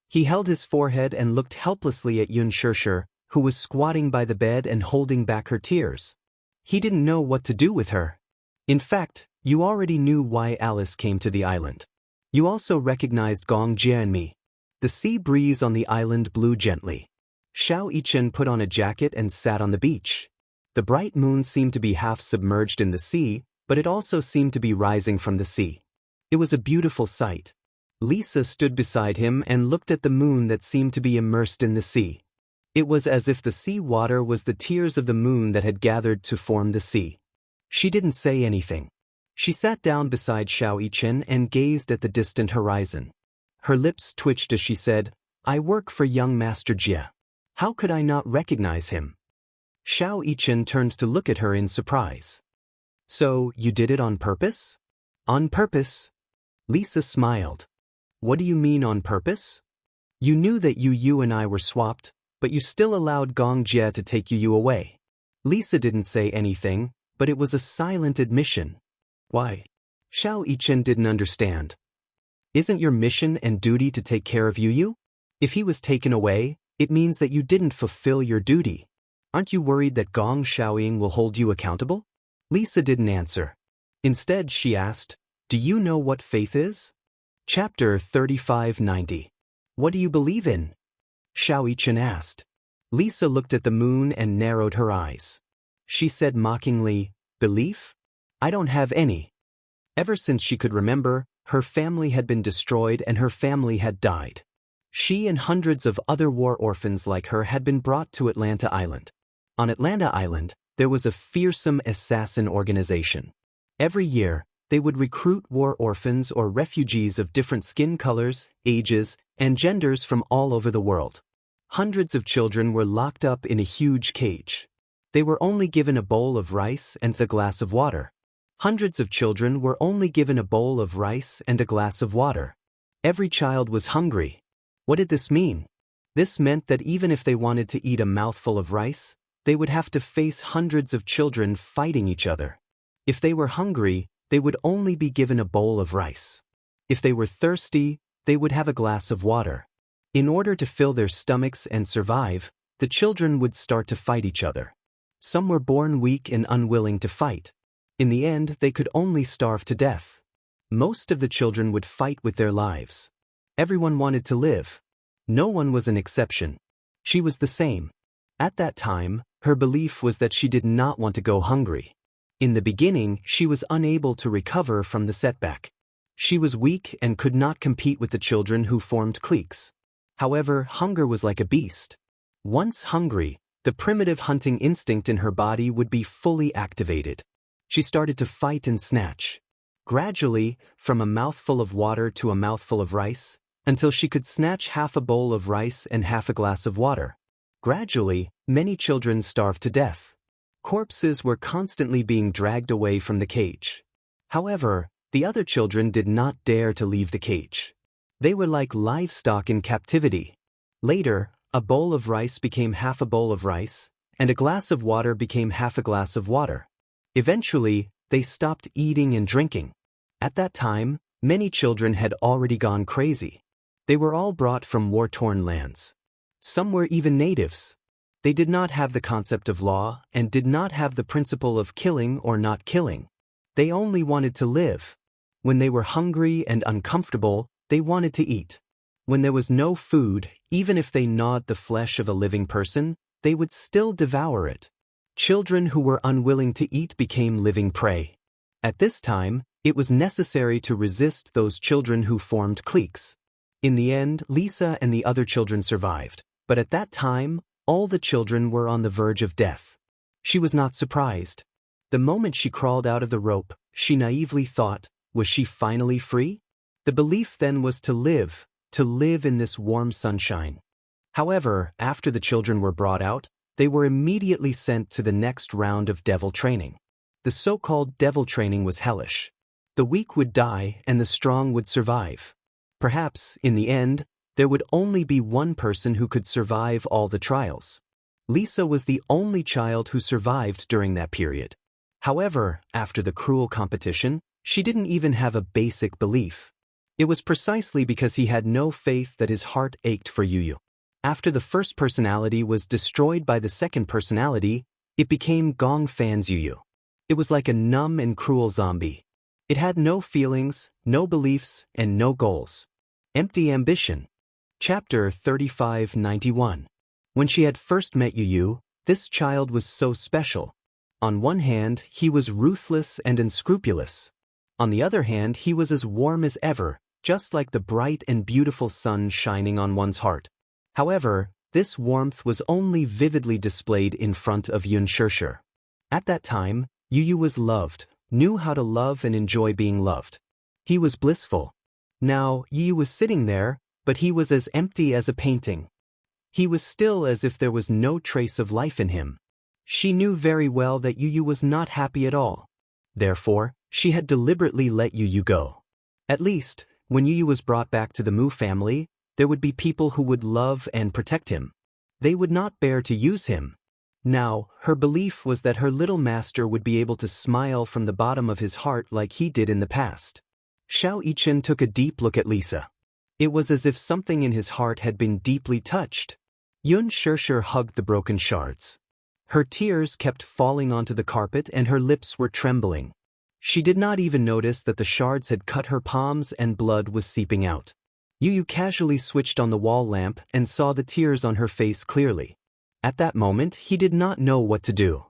A: He held his forehead and looked helplessly at Yun Shirshir, who was squatting by the bed and holding back her tears. He didn't know what to do with her. In fact, you already knew why Alice came to the island. You also recognized Gong Jie and me. The sea breeze on the island blew gently. Xiao Yichen put on a jacket and sat on the beach. The bright moon seemed to be half submerged in the sea, but it also seemed to be rising from the sea. It was a beautiful sight. Lisa stood beside him and looked at the moon that seemed to be immersed in the sea. It was as if the sea water was the tears of the moon that had gathered to form the sea. She didn't say anything. She sat down beside Xiao Yichen and gazed at the distant horizon. Her lips twitched as she said, "I work for young Master Jie. How could I not recognize him?" Xiao Yichen turned to look at her in surprise. "So, you did it on purpose?" "On purpose." Lisa smiled. "What do you mean on purpose?" "You knew that you and I were swapped, but you still allowed Gong Jie to take you away." Lisa didn't say anything, but it was a silent admission. "Why?" Xiao Yichen didn't understand. "Isn't your mission and duty to take care of Yu? If he was taken away, it means that you didn't fulfill your duty. Aren't you worried that Gong Xiaoying will hold you accountable?" Lisa didn't answer. Instead, she asked, "Do you know what faith is?" Chapter 3590. What do you believe in? Xiao Yichen asked. Lisa looked at the moon and narrowed her eyes. She said mockingly, "Belief? I don't have any." Ever since she could remember, her family had been destroyed and her family had died. She and hundreds of other war orphans like her had been brought to Atlanta Island. On Atlanta Island, there was a fearsome assassin organization. Every year, they would recruit war orphans or refugees of different skin colors, ages, and genders from all over the world. Hundreds of children were locked up in a huge cage. They were only given a bowl of rice and a glass of water. Hundreds of children were only given a bowl of rice and a glass of water. Every child was hungry. What did this mean? This meant that even if they wanted to eat a mouthful of rice, they would have to face hundreds of children fighting each other. If they were hungry, they would only be given a bowl of rice. If they were thirsty, they would have a glass of water. In order to fill their stomachs and survive, the children would start to fight each other. Some were born weak and unwilling to fight. In the end, they could only starve to death. Most of the children would fight with their lives. Everyone wanted to live. No one was an exception. She was the same. At that time, her belief was that she did not want to go hungry. In the beginning, she was unable to recover from the setback. She was weak and could not compete with the children who formed cliques. However, hunger was like a beast. Once hungry, the primitive hunting instinct in her body would be fully activated. She started to fight and snatch. Gradually, from a mouthful of water to a mouthful of rice, until she could snatch half a bowl of rice and half a glass of water. Gradually, many children starved to death. Corpses were constantly being dragged away from the cage. However, the other children did not dare to leave the cage. They were like livestock in captivity. Later, a bowl of rice became half a bowl of rice, and a glass of water became half a glass of water. Eventually, they stopped eating and drinking. At that time, many children had already gone crazy. They were all brought from war-torn lands. Some were even natives. They did not have the concept of law and did not have the principle of killing or not killing. They only wanted to live. When they were hungry and uncomfortable, they wanted to eat. When there was no food, even if they gnawed the flesh of a living person, they would still devour it. Children who were unwilling to eat became living prey. At this time, it was necessary to resist those children who formed cliques. In the end, Lisa and the other children survived, but at that time, all the children were on the verge of death. She was not surprised. The moment she crawled out of the rope, she naively thought, was she finally free? The belief then was to live in this warm sunshine. However, after the children were brought out, they were immediately sent to the next round of devil training. The so-called devil training was hellish. The weak would die and the strong would survive. Perhaps, in the end, there would only be one person who could survive all the trials. Lisa was the only child who survived during that period. However, after the cruel competition, she didn't even have a basic belief. It was precisely because he had no faith that his heart ached for Yu. After the first personality was destroyed by the second personality, it became Gong Fan's Yu. It was like a numb and cruel zombie. It had no feelings, no beliefs, and no goals. Empty ambition. Chapter 3591. When she had first met Yu, this child was so special. On one hand, he was ruthless and unscrupulous. On the other hand, he was as warm as ever, just like the bright and beautiful sun shining on one's heart. However, This warmth was only vividly displayed in front of Yun Shirshir. At that time, Yu was loved, knew how to love and enjoy being loved. He was blissful. Now, Yu was sitting there, but he was as empty as a painting. He was still as if there was no trace of life in him. She knew very well that Yu was not happy at all. Therefore, she had deliberately let Yu go. At least, when Yu was brought back to the Mu family, there would be people who would love and protect him. They would not bear to use him. Now, her belief was that her little master would be able to smile from the bottom of his heart like he did in the past. Xiao Yichen took a deep look at Lisa. It was as if something in his heart had been deeply touched. Yun Shirshir hugged the broken shards. Her tears kept falling onto the carpet and her lips were trembling. She did not even notice that the shards had cut her palms and blood was seeping out. Yu casually switched on the wall lamp and saw the tears on her face clearly. At that moment, he did not know what to do.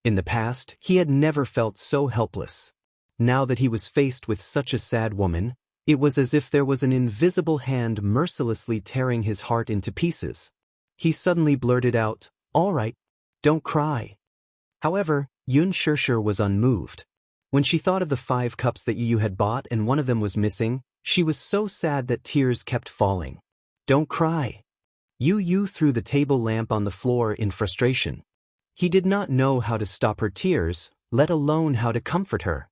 A: In the past, he had never felt so helpless. Now that he was faced with such a sad woman, it was as if there was an invisible hand mercilessly tearing his heart into pieces. He suddenly blurted out, "All right, don't cry." However, Yun Shirshir was unmoved. When she thought of the 5 cups that Yu had bought and one of them was missing, she was so sad that tears kept falling. "Don't cry." Yu threw the table lamp on the floor in frustration. He did not know how to stop her tears, let alone how to comfort her.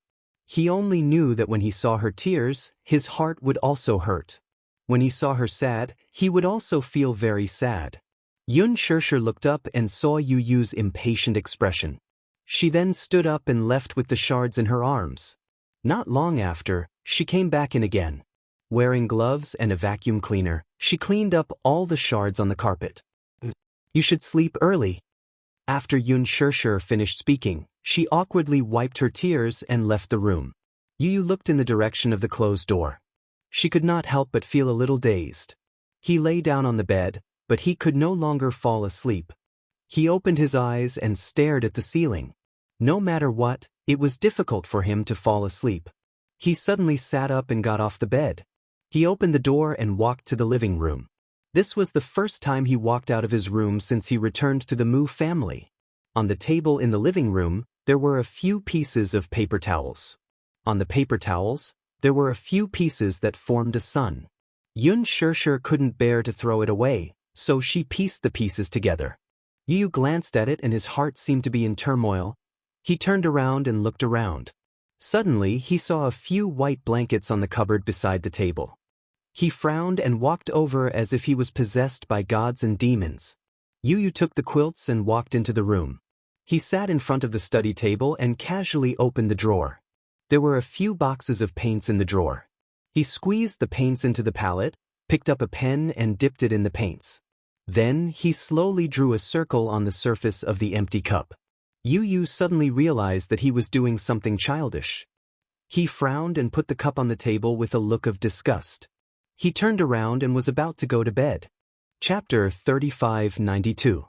A: He only knew that when he saw her tears, his heart would also hurt. When he saw her sad, he would also feel very sad. Yun Shirshir looked up and saw Yu's impatient expression. She then stood up and left with the shards in her arms. Not long after, she came back in again. Wearing gloves and a vacuum cleaner, she cleaned up all the shards on the carpet. "You should sleep early." After Yun Shirshir finished speaking, she awkwardly wiped her tears and left the room. Yu looked in the direction of the closed door. She could not help but feel a little dazed. He lay down on the bed, but he could no longer fall asleep. He opened his eyes and stared at the ceiling. No matter what, it was difficult for him to fall asleep. He suddenly sat up and got off the bed. He opened the door and walked to the living room. This was the first time he walked out of his room since he returned to the Mu family. On the table in the living room, there were a few pieces of paper towels. On the paper towels, there were a few pieces that formed a sun. Yun Shirshir couldn't bear to throw it away, so she pieced the pieces together. Yu glanced at it and his heart seemed to be in turmoil. He turned around and looked around. Suddenly, he saw a few white blankets on the cupboard beside the table. He frowned and walked over as if he was possessed by gods and demons. Yu took the quilts and walked into the room. He sat in front of the study table and casually opened the drawer. There were a few boxes of paints in the drawer. He squeezed the paints into the palette, picked up a pen and dipped it in the paints. Then, he slowly drew a circle on the surface of the empty cup. Yu suddenly realized that he was doing something childish. He frowned and put the cup on the table with a look of disgust. He turned around and was about to go to bed. Chapter 3592.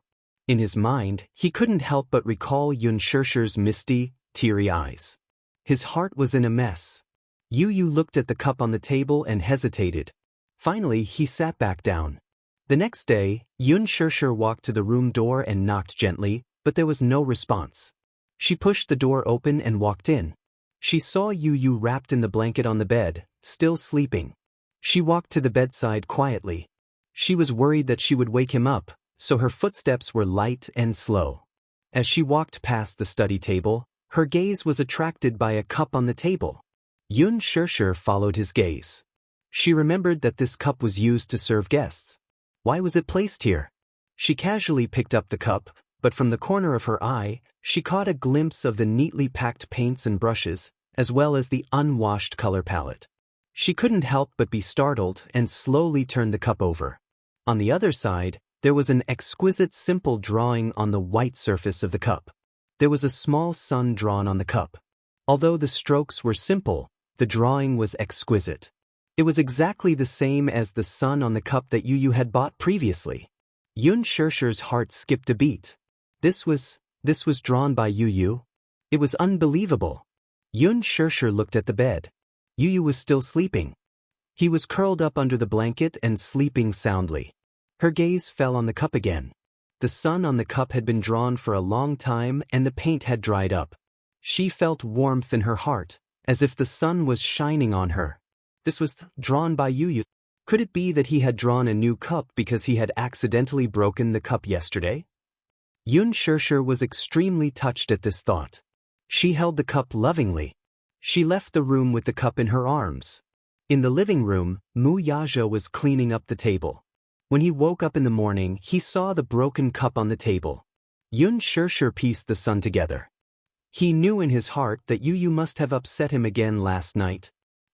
A: In his mind, he couldn't help but recall Yun Shirshir's misty, teary eyes. His heart was in a mess. Yu looked at the cup on the table and hesitated. Finally, he sat back down. The next day, Yun Shirshir walked to the room door and knocked gently, but there was no response. She pushed the door open and walked in. She saw Yu wrapped in the blanket on the bed, still sleeping. She walked to the bedside quietly. She was worried that she would wake him up, so her footsteps were light and slow. As she walked past the study table, her gaze was attracted by a cup on the table. Yun Shirshir followed his gaze. She remembered that this cup was used to serve guests. Why was it placed here? She casually picked up the cup, but from the corner of her eye, she caught a glimpse of the neatly packed paints and brushes, as well as the unwashed color palette. She couldn't help but be startled and slowly turned the cup over. On the other side, there was an exquisite simple drawing on the white surface of the cup. There was a small sun drawn on the cup. Although the strokes were simple, the drawing was exquisite. It was exactly the same as the sun on the cup that Yu had bought previously. Yun Shirshir's heart skipped a beat. This was drawn by Yu. It was unbelievable. Yun Shirshir looked at the bed. Yu was still sleeping. He was curled up under the blanket and sleeping soundly. Her gaze fell on the cup again. The sun on the cup had been drawn for a long time and the paint had dried up. She felt warmth in her heart, as if the sun was shining on her. This was drawn by Yu. Could it be that he had drawn a new cup because he had accidentally broken the cup yesterday? Xianxia was extremely touched at this thought. She held the cup lovingly. She left the room with the cup in her arms. In the living room, Mu Yaja was cleaning up the table. When he woke up in the morning, he saw the broken cup on the table. Xianxia pieced the sun together. He knew in his heart that Yu must have upset him again last night.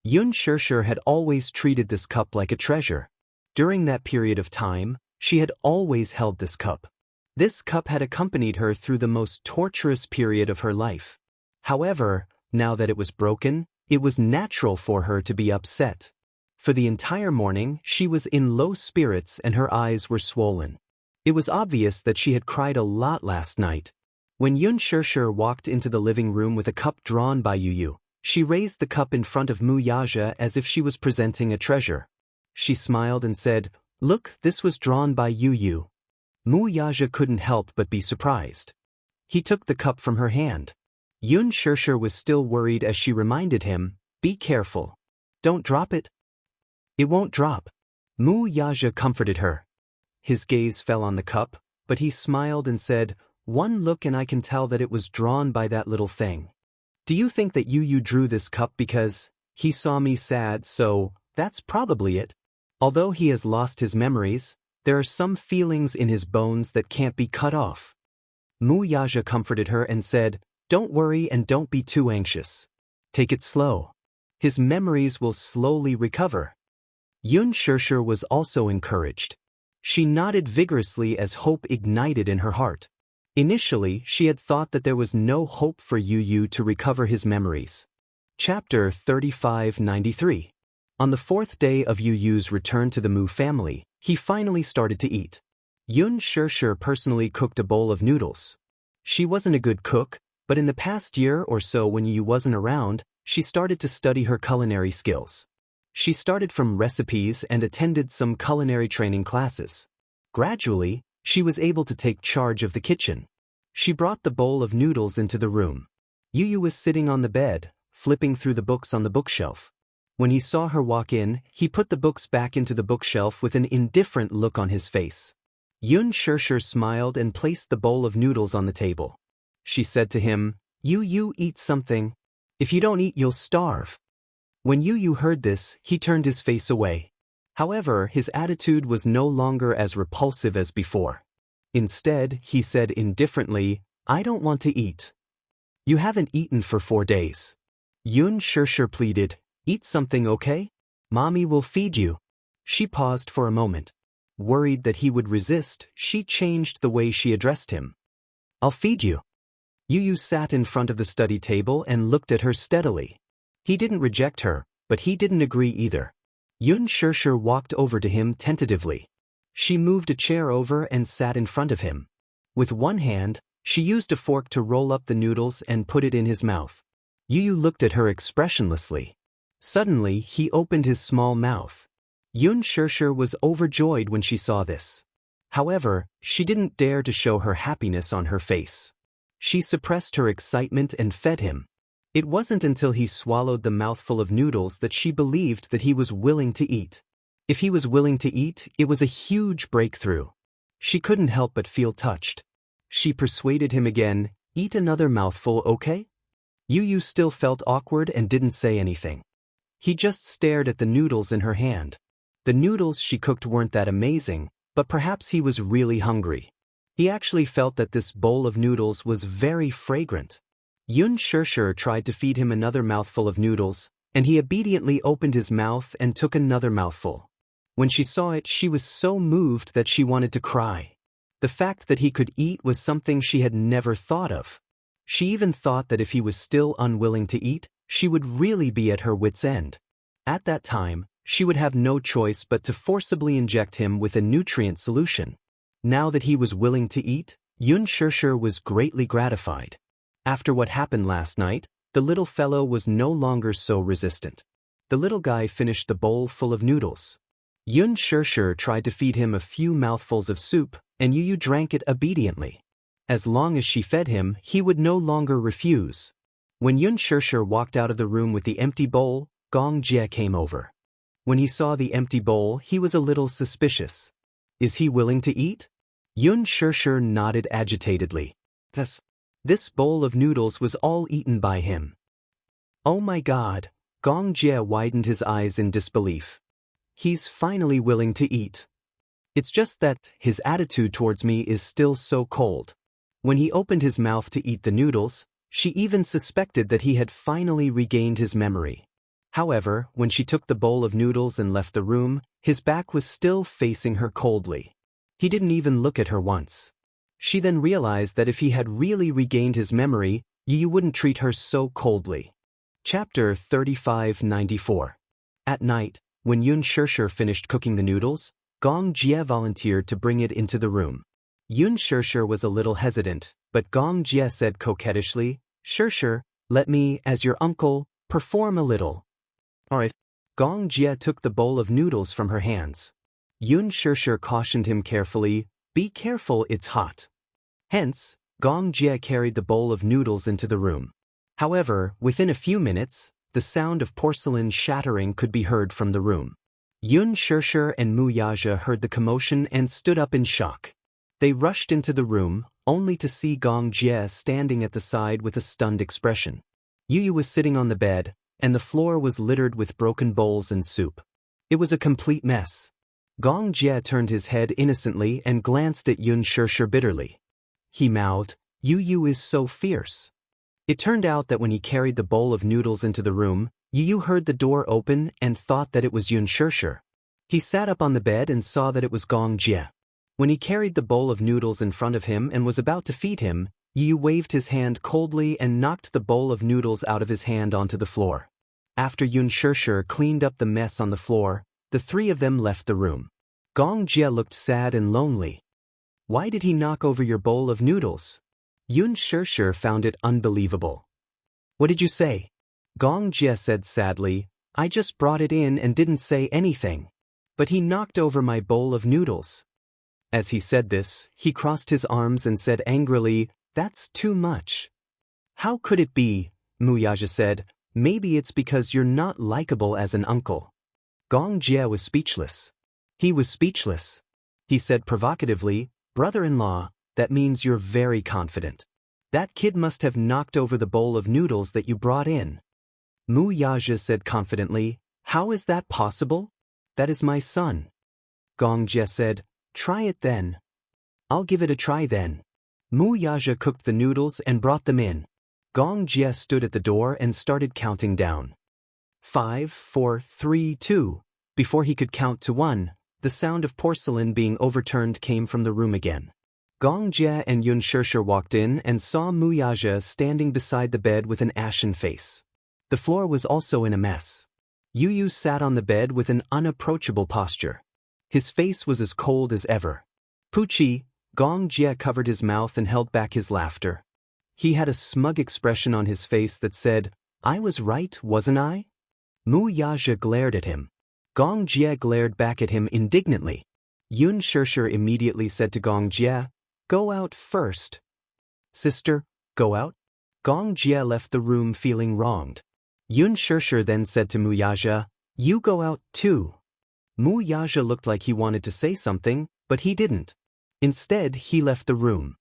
A: Xianxia had always treated this cup like a treasure. During that period of time, she had always held this cup. This cup had accompanied her through the most torturous period of her life. However, now that it was broken, it was natural for her to be upset. For the entire morning, she was in low spirits and her eyes were swollen. It was obvious that she had cried a lot last night. When Xianxia walked into the living room with a cup drawn by Yu, she raised the cup in front of Mu Yaja as if she was presenting a treasure. She smiled and said, "Look, this was drawn by Yu." Mu Yaja couldn't help but be surprised. He took the cup from her hand. Xianxia was still worried as she reminded him, "Be careful. Don't drop it." "It won't drop." Mu Yaja comforted her. His gaze fell on the cup, but he smiled and said, "One look and I can tell that it was drawn by that little thing. Do you think that Yu drew this cup because he saw me sad, so that's probably it? Although he has lost his memories, there are some feelings in his bones that can't be cut off." Mu Yaja comforted her and said, "Don't worry and don't be too anxious. Take it slow. His memories will slowly recover." Xianxia was also encouraged. She nodded vigorously as hope ignited in her heart. Initially, she had thought that there was no hope for Yu to recover his memories. Chapter 3593. On the fourth day of Yu's return to the Mu family, he finally started to eat. Xianxia personally cooked a bowl of noodles. She wasn't a good cook, but in the past year or so when Yu wasn't around, she started to study her culinary skills. She started from recipes and attended some culinary training classes. Gradually, she was able to take charge of the kitchen. She brought the bowl of noodles into the room. Yu was sitting on the bed, flipping through the books on the bookshelf. When he saw her walk in, he put the books back into the bookshelf with an indifferent look on his face. Xianxia smiled and placed the bowl of noodles on the table. She said to him, "Yu, eat something. If you don't eat, you'll starve." When Yu heard this, he turned his face away. However, his attitude was no longer as repulsive as before. Instead, he said indifferently, "I don't want to eat." "You haven't eaten for 4 days. Xianxia pleaded, "Eat something, okay? Mommy will feed you." She paused for a moment. Worried that he would resist, she changed the way she addressed him. "I'll feed you." Yu sat in front of the study table and looked at her steadily. He didn't reject her, but he didn't agree either. Xianxia walked over to him tentatively. She moved a chair over and sat in front of him. With one hand, she used a fork to roll up the noodles and put it in his mouth. Yu looked at her expressionlessly. Suddenly, he opened his small mouth. Xianxia was overjoyed when she saw this. However, she didn't dare to show her happiness on her face. She suppressed her excitement and fed him. It wasn't until he swallowed the mouthful of noodles that she believed that he was willing to eat. If he was willing to eat, it was a huge breakthrough. She couldn't help but feel touched. She persuaded him again, "Eat another mouthful, okay?" Yu still felt awkward and didn't say anything. He just stared at the noodles in her hand. The noodles she cooked weren't that amazing, but perhaps he was really hungry. He actually felt that this bowl of noodles was very fragrant. Xianxia tried to feed him another mouthful of noodles, and he obediently opened his mouth and took another mouthful. When she saw it, she was so moved that she wanted to cry. The fact that he could eat was something she had never thought of. She even thought that if he was still unwilling to eat, she would really be at her wit's end. At that time, she would have no choice but to forcibly inject him with a nutrient solution. Now that he was willing to eat, Xianxia was greatly gratified. After what happened last night, the little fellow was no longer so resistant. The little guy finished the bowl full of noodles. Yun Shirshir tried to feed him a few mouthfuls of soup, and Yu drank it obediently. As long as she fed him, he would no longer refuse. When Yun Shirshir walked out of the room with the empty bowl, Gong Jie came over. When he saw the empty bowl, he was a little suspicious. Is he willing to eat? Yun Shirshir nodded agitatedly. Yes. This bowl of noodles was all eaten by him. Oh my God, Gong Jie widened his eyes in disbelief. He's finally willing to eat. It's just that his attitude towards me is still so cold. When he opened his mouth to eat the noodles, she even suspected that he had finally regained his memory. However, when she took the bowl of noodles and left the room, his back was still facing her coldly. He didn't even look at her once. She then realized that if he had really regained his memory, Yu wouldn't treat her so coldly. Chapter 3594. At night, when Yun Shirshir finished cooking the noodles, Gong Jie volunteered to bring it into the room. Yun Shirshir was a little hesitant, but Gong Jie said coquettishly, "Shirshir, let me, as your uncle, perform a little." Alright. Gong Jie took the bowl of noodles from her hands. Yun Shirshir cautioned him carefully, "Be careful, it's hot." Hence, Gong Jie carried the bowl of noodles into the room. However, within a few minutes, the sound of porcelain shattering could be heard from the room. Yun Shirshir and Mu Yaja heard the commotion and stood up in shock. They rushed into the room, only to see Gong Jie standing at the side with a stunned expression. Yu was sitting on the bed, and the floor was littered with broken bowls and soup. It was a complete mess. Gong Jie turned his head innocently and glanced at Yun Shirshir bitterly. He mouthed, "Yu is so fierce." It turned out that when he carried the bowl of noodles into the room, Yu heard the door open and thought that it was Yun Shirshir. He sat up on the bed and saw that it was Gong Jie. When he carried the bowl of noodles in front of him and was about to feed him, Yu waved his hand coldly and knocked the bowl of noodles out of his hand onto the floor. After Yun Shirshir cleaned up the mess on the floor, the three of them left the room. Gong Jie looked sad and lonely. "Why did he knock over your bowl of noodles?" Yun Shirshir found it unbelievable. "What did you say?" Gong Jie said sadly, "I just brought it in and didn't say anything. But he knocked over my bowl of noodles." As he said this, he crossed his arms and said angrily, "That's too much." "How could it be?" Mu Yaja said, "Maybe it's because you're not likable as an uncle." Gong Jie was speechless. He was speechless. He said provocatively, "Brother-in-law, that means you're very confident. That kid must have knocked over the bowl of noodles that you brought in." Mu Yaja said confidently, "How is that possible? That is my son." Gong Jie said, "Try it then." "I'll give it a try then." Mu Yaja cooked the noodles and brought them in. Gong Jie stood at the door and started counting down. 5, 4, 3, 2. Before he could count to 1, the sound of porcelain being overturned came from the room again. Gong Jie and Yun Shirshir walked in and saw Mu Yaja standing beside the bed with an ashen face. The floor was also in a mess. Yu sat on the bed with an unapproachable posture. His face was as cold as ever. Pucci, Gong Jie covered his mouth and held back his laughter. He had a smug expression on his face that said, "I was right, wasn't I?" Mu Yaja glared at him. Gong Jie glared back at him indignantly. Yun Shirshir immediately said to Gong Jie, "Go out first." "Sister, go out?" Gong Jie left the room feeling wronged. Yun Shirshir then said to Mu Yaja, "You go out too." Mu Yaja looked like he wanted to say something, but he didn't. Instead, he left the room.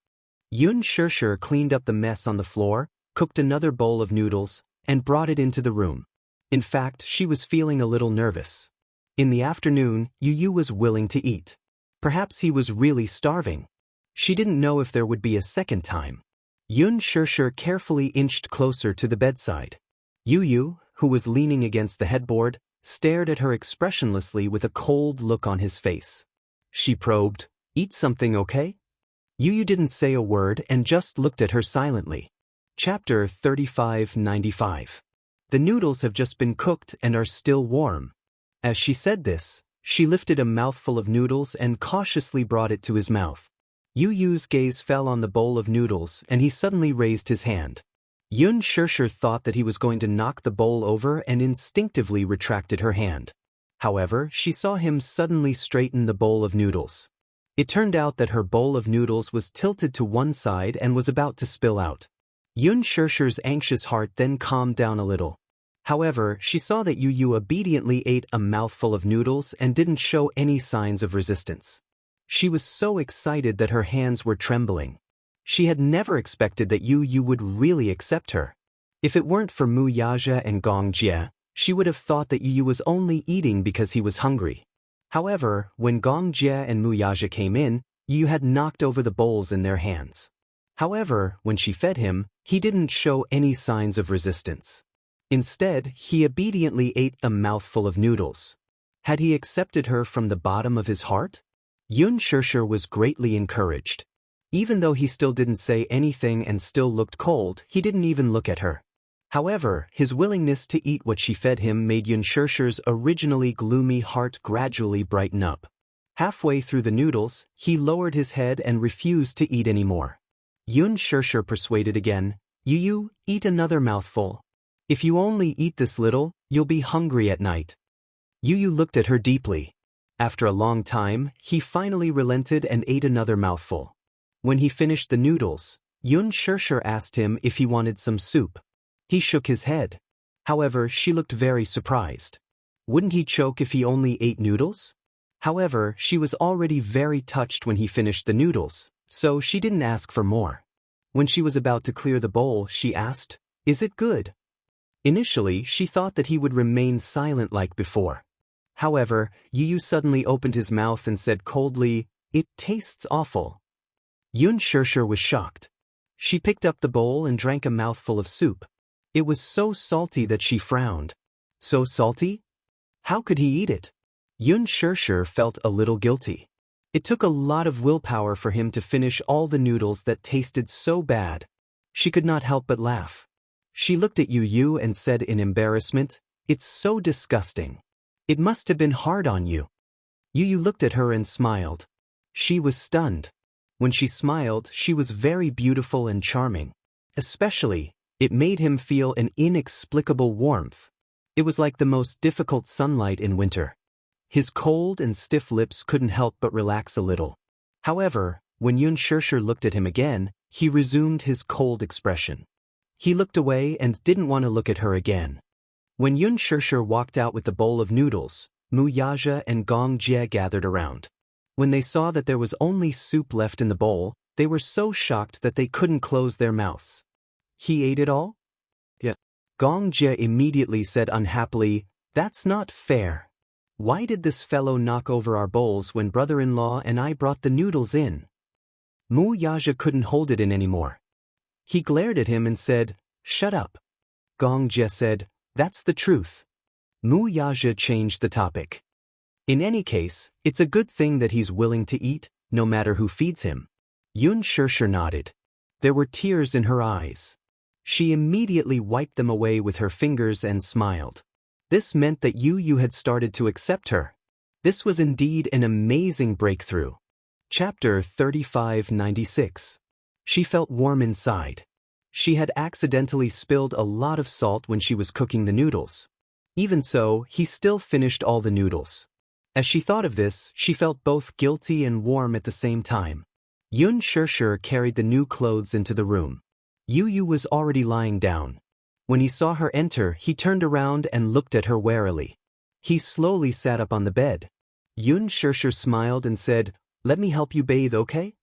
A: Yun Shirshir cleaned up the mess on the floor, cooked another bowl of noodles, and brought it into the room. In fact, she was feeling a little nervous. In the afternoon, Yu was willing to eat. Perhaps he was really starving. She didn't know if there would be a second time. Yun Shirshir carefully inched closer to the bedside. Yu, who was leaning against the headboard, stared at her expressionlessly with a cold look on his face. She probed, "Eat something, okay?" Yu didn't say a word and just looked at her silently. Chapter 3595. The noodles have just been cooked and are still warm. As she said this, she lifted a mouthful of noodles and cautiously brought it to his mouth. Yu's gaze fell on the bowl of noodles and he suddenly raised his hand. Yun Shirshir thought that he was going to knock the bowl over and instinctively retracted her hand. However, she saw him suddenly straighten the bowl of noodles. It turned out that her bowl of noodles was tilted to one side and was about to spill out. Yun Shirshir's anxious heart then calmed down a little. However, she saw that Yu obediently ate a mouthful of noodles and didn't show any signs of resistance. She was so excited that her hands were trembling. She had never expected that Yu would really accept her. If it weren't for Mu Yaja and Gong Jie, she would have thought that Yu was only eating because he was hungry. However, when Gong Jie and Mu Yaja came in, Yu had knocked over the bowls in their hands. However, when she fed him, he didn't show any signs of resistance. Instead, he obediently ate a mouthful of noodles. Had he accepted her from the bottom of his heart? Yun Shirshir was greatly encouraged. Even though he still didn't say anything and still looked cold, he didn't even look at her. However, his willingness to eat what she fed him made Yun Shirshir's originally gloomy heart gradually brighten up. Halfway through the noodles, he lowered his head and refused to eat anymore. Yun Shirshir persuaded again, Yu, eat another mouthful. If you only eat this little, you'll be hungry at night. Yu looked at her deeply. After a long time, he finally relented and ate another mouthful. When he finished the noodles, Yun Shirshir asked him if he wanted some soup. He shook his head. However, she looked very surprised. Wouldn't he choke if he only ate noodles? However, she was already very touched when he finished the noodles, so she didn't ask for more. When she was about to clear the bowl, she asked, "Is it good?" Initially, she thought that he would remain silent like before. However, Yu suddenly opened his mouth and said coldly, "It tastes awful." Yun Shirshir was shocked. She picked up the bowl and drank a mouthful of soup. It was so salty that she frowned. So salty? How could he eat it? Yun Shirshir felt a little guilty. It took a lot of willpower for him to finish all the noodles that tasted so bad. She could not help but laugh. She looked at Yu and said in embarrassment, "It's so disgusting. It must have been hard on you." Yu looked at her and smiled. She was stunned. When she smiled, she was very beautiful and charming. Especially, it made him feel an inexplicable warmth. It was like the most difficult sunlight in winter. His cold and stiff lips couldn't help but relax a little. However, when Yun Shirshir looked at him again, he resumed his cold expression. He looked away and didn't want to look at her again. When Yun Shirshir walked out with the bowl of noodles, Mu Yaja and Gong Jie gathered around. When they saw that there was only soup left in the bowl, they were so shocked that they couldn't close their mouths. "He ate it all?" "Yeah." Gong Jie immediately said unhappily, "That's not fair. Why did this fellow knock over our bowls when brother-in-law and I brought the noodles in?" Mu Yaja couldn't hold it in anymore. He glared at him and said, "Shut up." Gong Jie said, "That's the truth." Mu Yaja changed the topic. "In any case, it's a good thing that he's willing to eat, no matter who feeds him." Yun Shirshir nodded. There were tears in her eyes. She immediately wiped them away with her fingers and smiled. This meant that Yu had started to accept her. This was indeed an amazing breakthrough. Chapter 3596. She felt warm inside. She had accidentally spilled a lot of salt when she was cooking the noodles. Even so, he still finished all the noodles. As she thought of this, she felt both guilty and warm at the same time. Yun Shirshir carried the new clothes into the room. Yu was already lying down. When he saw her enter, he turned around and looked at her warily. He slowly sat up on the bed. Yun Shirshir smiled and said, "Let me help you bathe, okay?"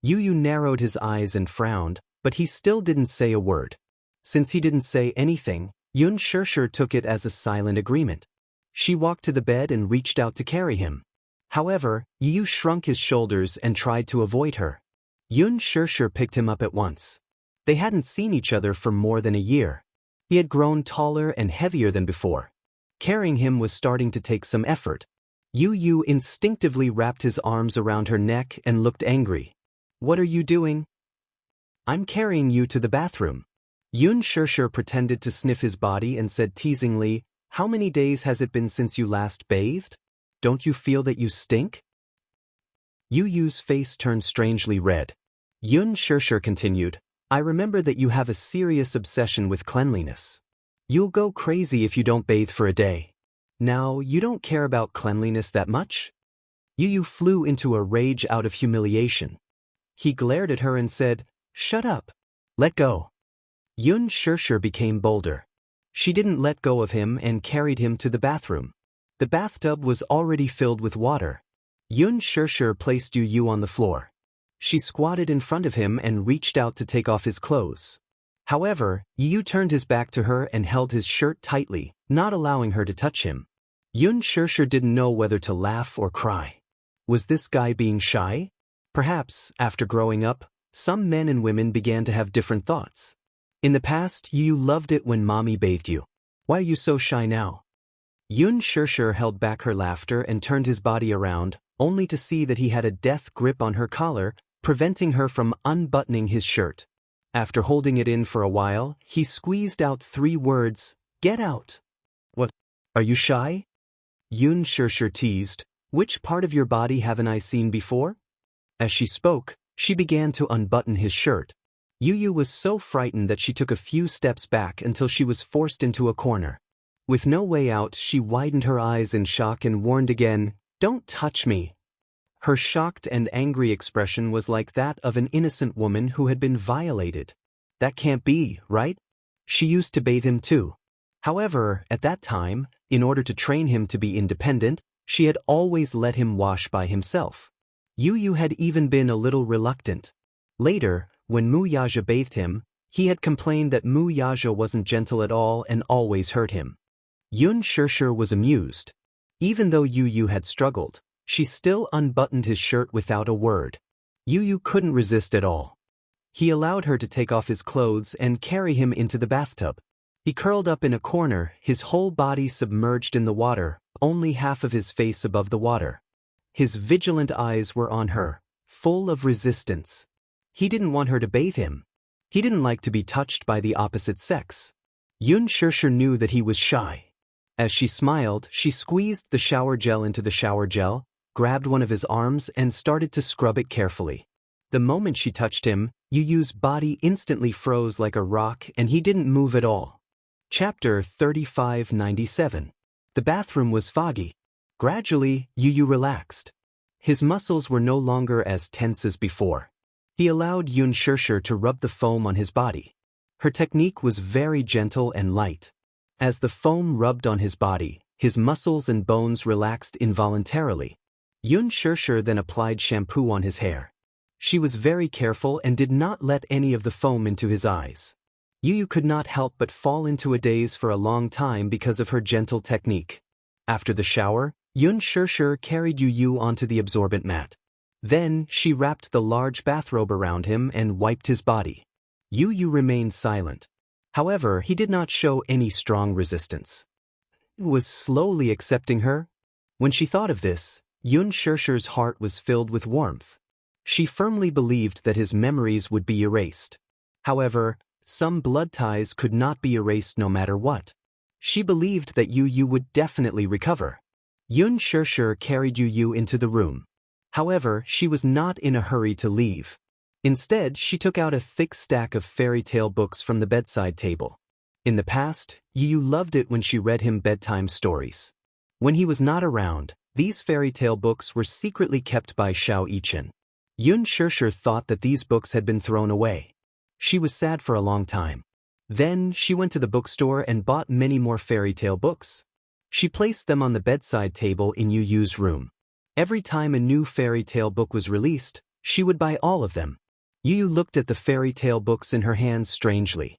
A: Yu narrowed his eyes and frowned, but he still didn't say a word. Since he didn't say anything, Yun Shirshir took it as a silent agreement. She walked to the bed and reached out to carry him. However, Yu shrunk his shoulders and tried to avoid her. Yun Shirshir picked him up at once. They hadn't seen each other for more than a year. He had grown taller and heavier than before. Carrying him was starting to take some effort. Yu instinctively wrapped his arms around her neck and looked angry. "What are you doing?" "I'm carrying you to the bathroom." Yun Shirshir pretended to sniff his body and said teasingly, "How many days has it been since you last bathed? Don't you feel that you stink?" Yu's face turned strangely red. Yun Shirshir continued, "I remember that you have a serious obsession with cleanliness. You'll go crazy if you don't bathe for a day." Now, you don't care about cleanliness that much? Yu flew into a rage out of humiliation. He glared at her and said, "Shut up. Let go." Yun Shirshir became bolder. She didn't let go of him and carried him to the bathroom. The bathtub was already filled with water. Yun Shirshir placed Yu on the floor. She squatted in front of him and reached out to take off his clothes. However, Yu turned his back to her and held his shirt tightly, not allowing her to touch him. Yun Shirshir didn't know whether to laugh or cry. Was this guy being shy? Perhaps, after growing up, some men and women began to have different thoughts. In the past, Yu loved it when mommy bathed you. Why are you so shy now? Yun Shirshir held back her laughter and turned his body around, only to see that he had a death grip on her collar, preventing her from unbuttoning his shirt. After holding it in for a while, he squeezed out 3 words, "Get out." "What? Are you shy?" Yun Shirshir teased, "Which part of your body haven't I seen before?" As she spoke, she began to unbutton his shirt. Yu was so frightened that she took a few steps back until she was forced into a corner. With no way out, she widened her eyes in shock and warned again, "Don't touch me." Her shocked and angry expression was like that of an innocent woman who had been violated. That can't be, right? She used to bathe him too. However, at that time, in order to train him to be independent, she had always let him wash by himself. Yu had even been a little reluctant. Later, when Mu Yaja bathed him, he had complained that Mu Yaja wasn't gentle at all and always hurt him. Yun Shirshir was amused. Even though Yu had struggled, she still unbuttoned his shirt without a word. Yu couldn't resist at all. He allowed her to take off his clothes and carry him into the bathtub. He curled up in a corner, his whole body submerged in the water, only half of his face above the water. His vigilant eyes were on her, full of resistance. He didn't want her to bathe him. He didn't like to be touched by the opposite sex. Yun Shirshir knew that he was shy. As she smiled, she squeezed the shower gel into the shower gel, grabbed one of his arms and started to scrub it carefully. The moment she touched him, Yu's body instantly froze like a rock and he didn't move at all. Chapter 3597. The bathroom was foggy. Gradually, Yu relaxed. His muscles were no longer as tense as before. He allowed Yun Shirshir to rub the foam on his body. Her technique was very gentle and light. As the foam rubbed on his body, his muscles and bones relaxed involuntarily. Yun Shirshir then applied shampoo on his hair. She was very careful and did not let any of the foam into his eyes. Yu could not help but fall into a daze for a long time because of her gentle technique. After the shower, Yun Shirshir carried Yu onto the absorbent mat. Then, she wrapped the large bathrobe around him and wiped his body. Yu remained silent. However, he did not show any strong resistance. He was slowly accepting her. When she thought of this, Yun Shirshir's heart was filled with warmth. She firmly believed that his memories would be erased. However, some blood ties could not be erased no matter what. She believed that Yu would definitely recover. Yun Shirshir carried Yu into the room. However, she was not in a hurry to leave. Instead, she took out a thick stack of fairy tale books from the bedside table. In the past, Yu loved it when she read him bedtime stories. When he was not around, these fairy tale books were secretly kept by Xiao Yichen. Yun Shirshir thought that these books had been thrown away. She was sad for a long time. Then, she went to the bookstore and bought many more fairy tale books. She placed them on the bedside table in Yu's room. Every time a new fairy tale book was released, she would buy all of them. Yu looked at the fairy tale books in her hands strangely.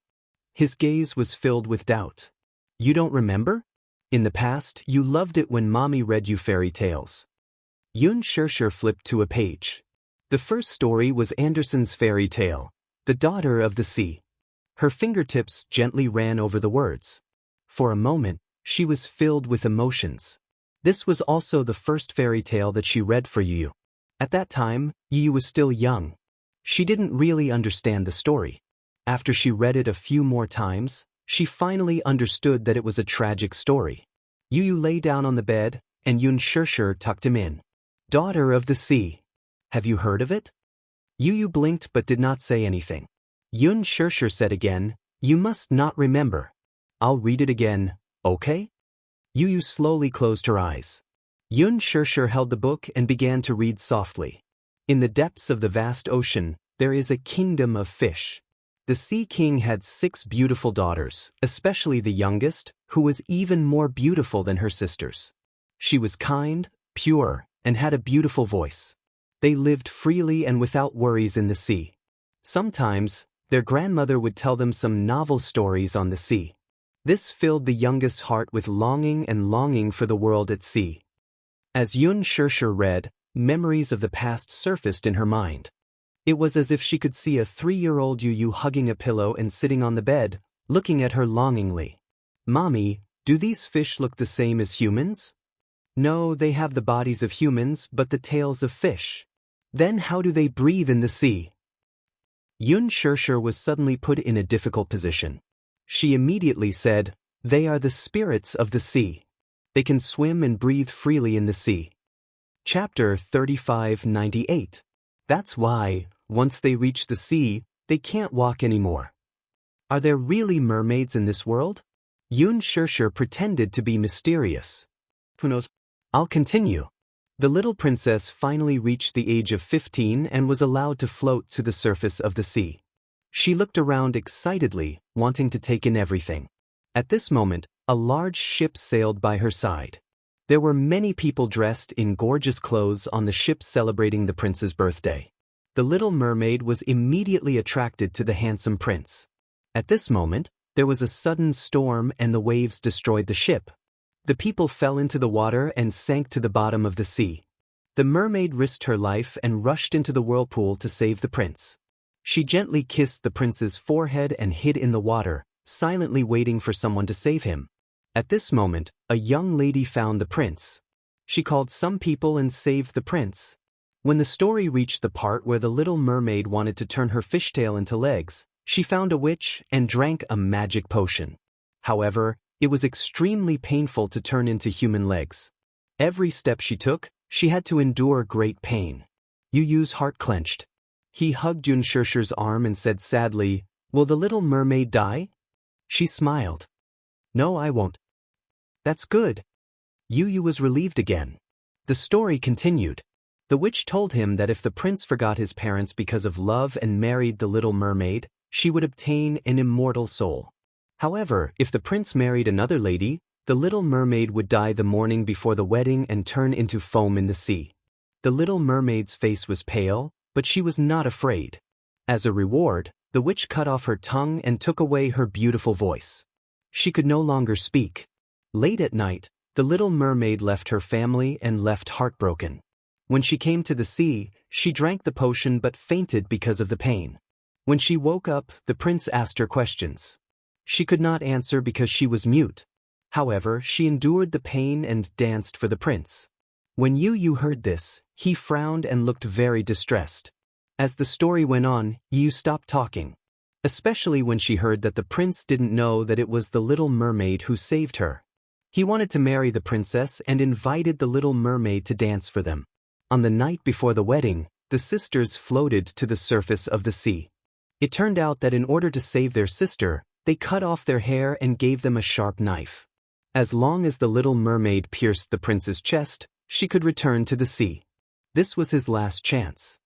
A: His gaze was filled with doubt. "You don't remember? In the past, you loved it when mommy read you fairy tales." Yun Shirshir flipped to a page. The first story was Andersen's fairy tale, The Daughter of the Sea. Her fingertips gently ran over the words. For a moment, she was filled with emotions. This was also the first fairy tale that she read for Yu. At that time, Yu was still young. She didn't really understand the story. After she read it a few more times, she finally understood that it was a tragic story. Yu lay down on the bed, and Yun Shirshir tucked him in. Daughter of the Sea. Have you heard of it? Yu blinked but did not say anything. Yun Shirshir said again, You must not remember. I'll read it again, okay? Yu Yu slowly closed her eyes. Yun Shirshir held the book and began to read softly. In the depths of the vast ocean, there is a kingdom of fish. The Sea King had 6 beautiful daughters, especially the youngest, who was even more beautiful than her sisters. She was kind, pure, and had a beautiful voice. They lived freely and without worries in the sea. Sometimes, their grandmother would tell them some novel stories on the sea. This filled the youngest heart with longing for the world at sea. As Yun Shirshir read, memories of the past surfaced in her mind. It was as if she could see a 3-year-old Yu Yu hugging a pillow and sitting on the bed, looking at her longingly. "Mommy, do these fish look the same as humans?" "No, they have the bodies of humans but the tails of fish." "Then how do they breathe in the sea?" Yun Shirshir was suddenly put in a difficult position. She immediately said, "They are the spirits of the sea. They can swim and breathe freely in the sea." Chapter 3598. That's why, once they reach the sea, they can't walk anymore. Are there really mermaids in this world? Yun Shirshir pretended to be mysterious. Who knows? I'll continue. The little princess finally reached the age of 15 and was allowed to float to the surface of the sea. She looked around excitedly, wanting to take in everything. At this moment, a large ship sailed by her side. There were many people dressed in gorgeous clothes on the ship celebrating the prince's birthday. The little mermaid was immediately attracted to the handsome prince. At this moment, there was a sudden storm and the waves destroyed the ship. The people fell into the water and sank to the bottom of the sea. The mermaid risked her life and rushed into the whirlpool to save the prince. She gently kissed the prince's forehead and hid in the water, silently waiting for someone to save him. At this moment, a young lady found the prince. She called some people and saved the prince. When the story reached the part where the little mermaid wanted to turn her fishtail into legs, she found a witch and drank a magic potion. However, it was extremely painful to turn into human legs. Every step she took, she had to endure great pain. Yu Yu's heart clenched. He hugged Yun Shirshir's arm and said sadly, "Will the little mermaid die?" She smiled. "No, I won't." "That's good." Yu Yu was relieved again. The story continued. The witch told him that if the prince forgot his parents because of love and married the little mermaid, she would obtain an immortal soul. However, if the prince married another lady, the little mermaid would die the morning before the wedding and turn into foam in the sea. The little mermaid's face was pale, but she was not afraid. As a reward, the witch cut off her tongue and took away her beautiful voice. She could no longer speak. Late at night, the little mermaid left her family and left heartbroken. When she came to the sea, she drank the potion but fainted because of the pain. When she woke up, the prince asked her questions. She could not answer because she was mute. However, she endured the pain and danced for the prince. When Yu Yu heard this, he frowned and looked very distressed. As the story went on, Yu stopped talking. Especially when she heard that the prince didn't know that it was the little mermaid who saved her. He wanted to marry the princess and invited the little mermaid to dance for them. On the night before the wedding, the sisters floated to the surface of the sea. It turned out that in order to save their sister, they cut off their hair and gave them a sharp knife. As long as the little mermaid pierced the prince's chest, she could return to the sea. This was his last chance.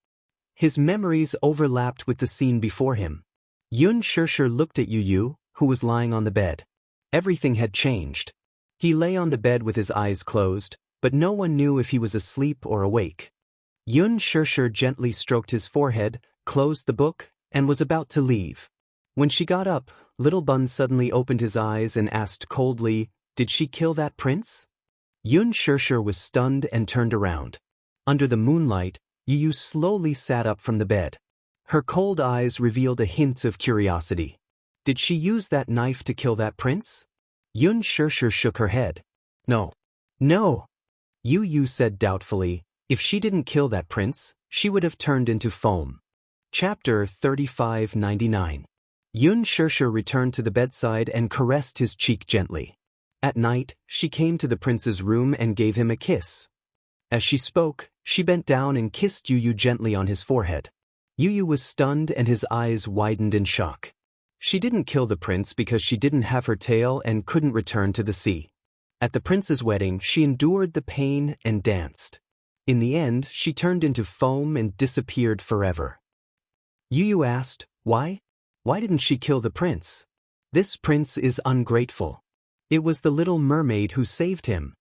A: His memories overlapped with the scene before him. Yun Shirshir looked at Yu Yu, who was lying on the bed. Everything had changed. He lay on the bed with his eyes closed, but no one knew if he was asleep or awake. Yun Shirshir gently stroked his forehead, closed the book, and was about to leave. When she got up, Little Bun suddenly opened his eyes and asked coldly, "Did she kill that prince?" Yun Shirshir was stunned and turned around. Under the moonlight, Yu Yu slowly sat up from the bed. Her cold eyes revealed a hint of curiosity. Did she use that knife to kill that prince? Yun Shirshir shook her head. No. No. Yu Yu said doubtfully, if she didn't kill that prince, she would have turned into foam. Chapter 3599. Yun Shirshir returned to the bedside and caressed his cheek gently. At night, she came to the prince's room and gave him a kiss. As she spoke, she bent down and kissed Yu Yu gently on his forehead. Yu Yu was stunned and his eyes widened in shock. She didn't kill the prince because she didn't have her tail and couldn't return to the sea. At the prince's wedding, she endured the pain and danced. In the end, she turned into foam and disappeared forever. Yu Yu asked, why? Why didn't she kill the prince? This prince is ungrateful. It was the little mermaid who saved him.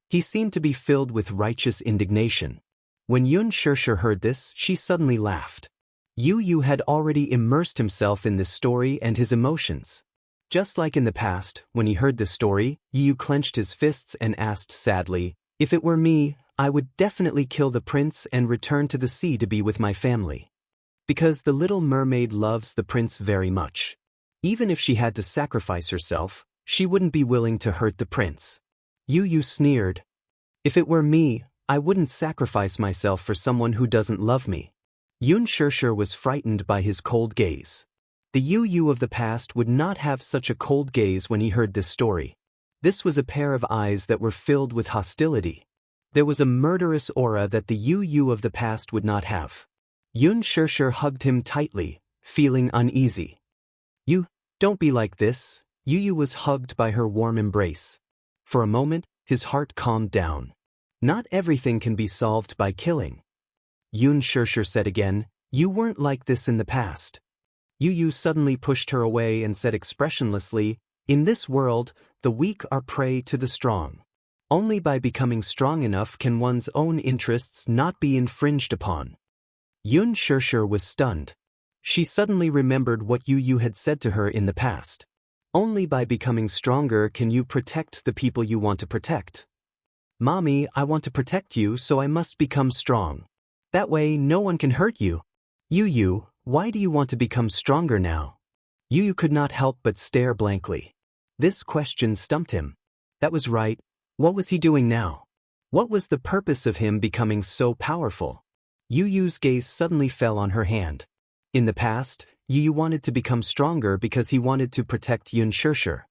A: He seemed to be filled with righteous indignation. When Xianxia heard this, she suddenly laughed. Yu Yu had already immersed himself in this story and his emotions. Just like in the past, when he heard this story, Yu Yu clenched his fists and asked sadly, if it were me, I would definitely kill the prince and return to the sea to be with my family. Because the little mermaid loves the prince very much. Even if she had to sacrifice herself, she wouldn't be willing to hurt the prince. Yu Yu sneered. If it were me, I wouldn't sacrifice myself for someone who doesn't love me. Xianxia was frightened by his cold gaze. The Yu Yu of the past would not have such a cold gaze when he heard this story. This was a pair of eyes that were filled with hostility. There was a murderous aura that the Yu Yu of the past would not have. Xianxia hugged him tightly, feeling uneasy. You, don't be like this. Yu Yu was hugged by her warm embrace. For a moment, his heart calmed down. Not everything can be solved by killing. Xianxia said again, you weren't like this in the past. Yu Yu suddenly pushed her away and said expressionlessly, in this world, the weak are prey to the strong. Only by becoming strong enough can one's own interests not be infringed upon. Xianxia was stunned. She suddenly remembered what Yu Yu had said to her in the past. Only by becoming stronger can you protect the people you want to protect. Mommy, I want to protect you, so I must become strong. That way no one can hurt you. Yu Yu, why do you want to become stronger now? Yu Yu could not help but stare blankly. This question stumped him. That was right. What was he doing now? What was the purpose of him becoming so powerful? Yu Yu's gaze suddenly fell on her hand. In the past, Yu Yu wanted to become stronger because he wanted to protect Xianxia.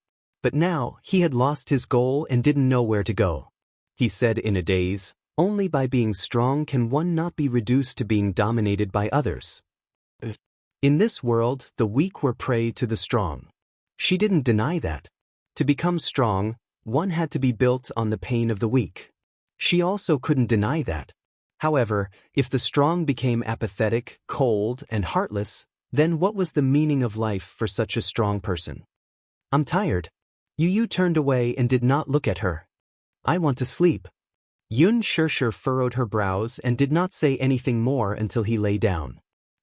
A: But now, he had lost his goal and didn't know where to go. He said in a daze, only by being strong can one not be reduced to being dominated by others. In this world, the weak were prey to the strong. She didn't deny that. To become strong, one had to be built on the pain of the weak. She also couldn't deny that. However, if the strong became apathetic, cold, and heartless, then what was the meaning of life for such a strong person? I'm tired. Yu Yu turned away and did not look at her. I want to sleep. Xianxia furrowed her brows and did not say anything more until he lay down.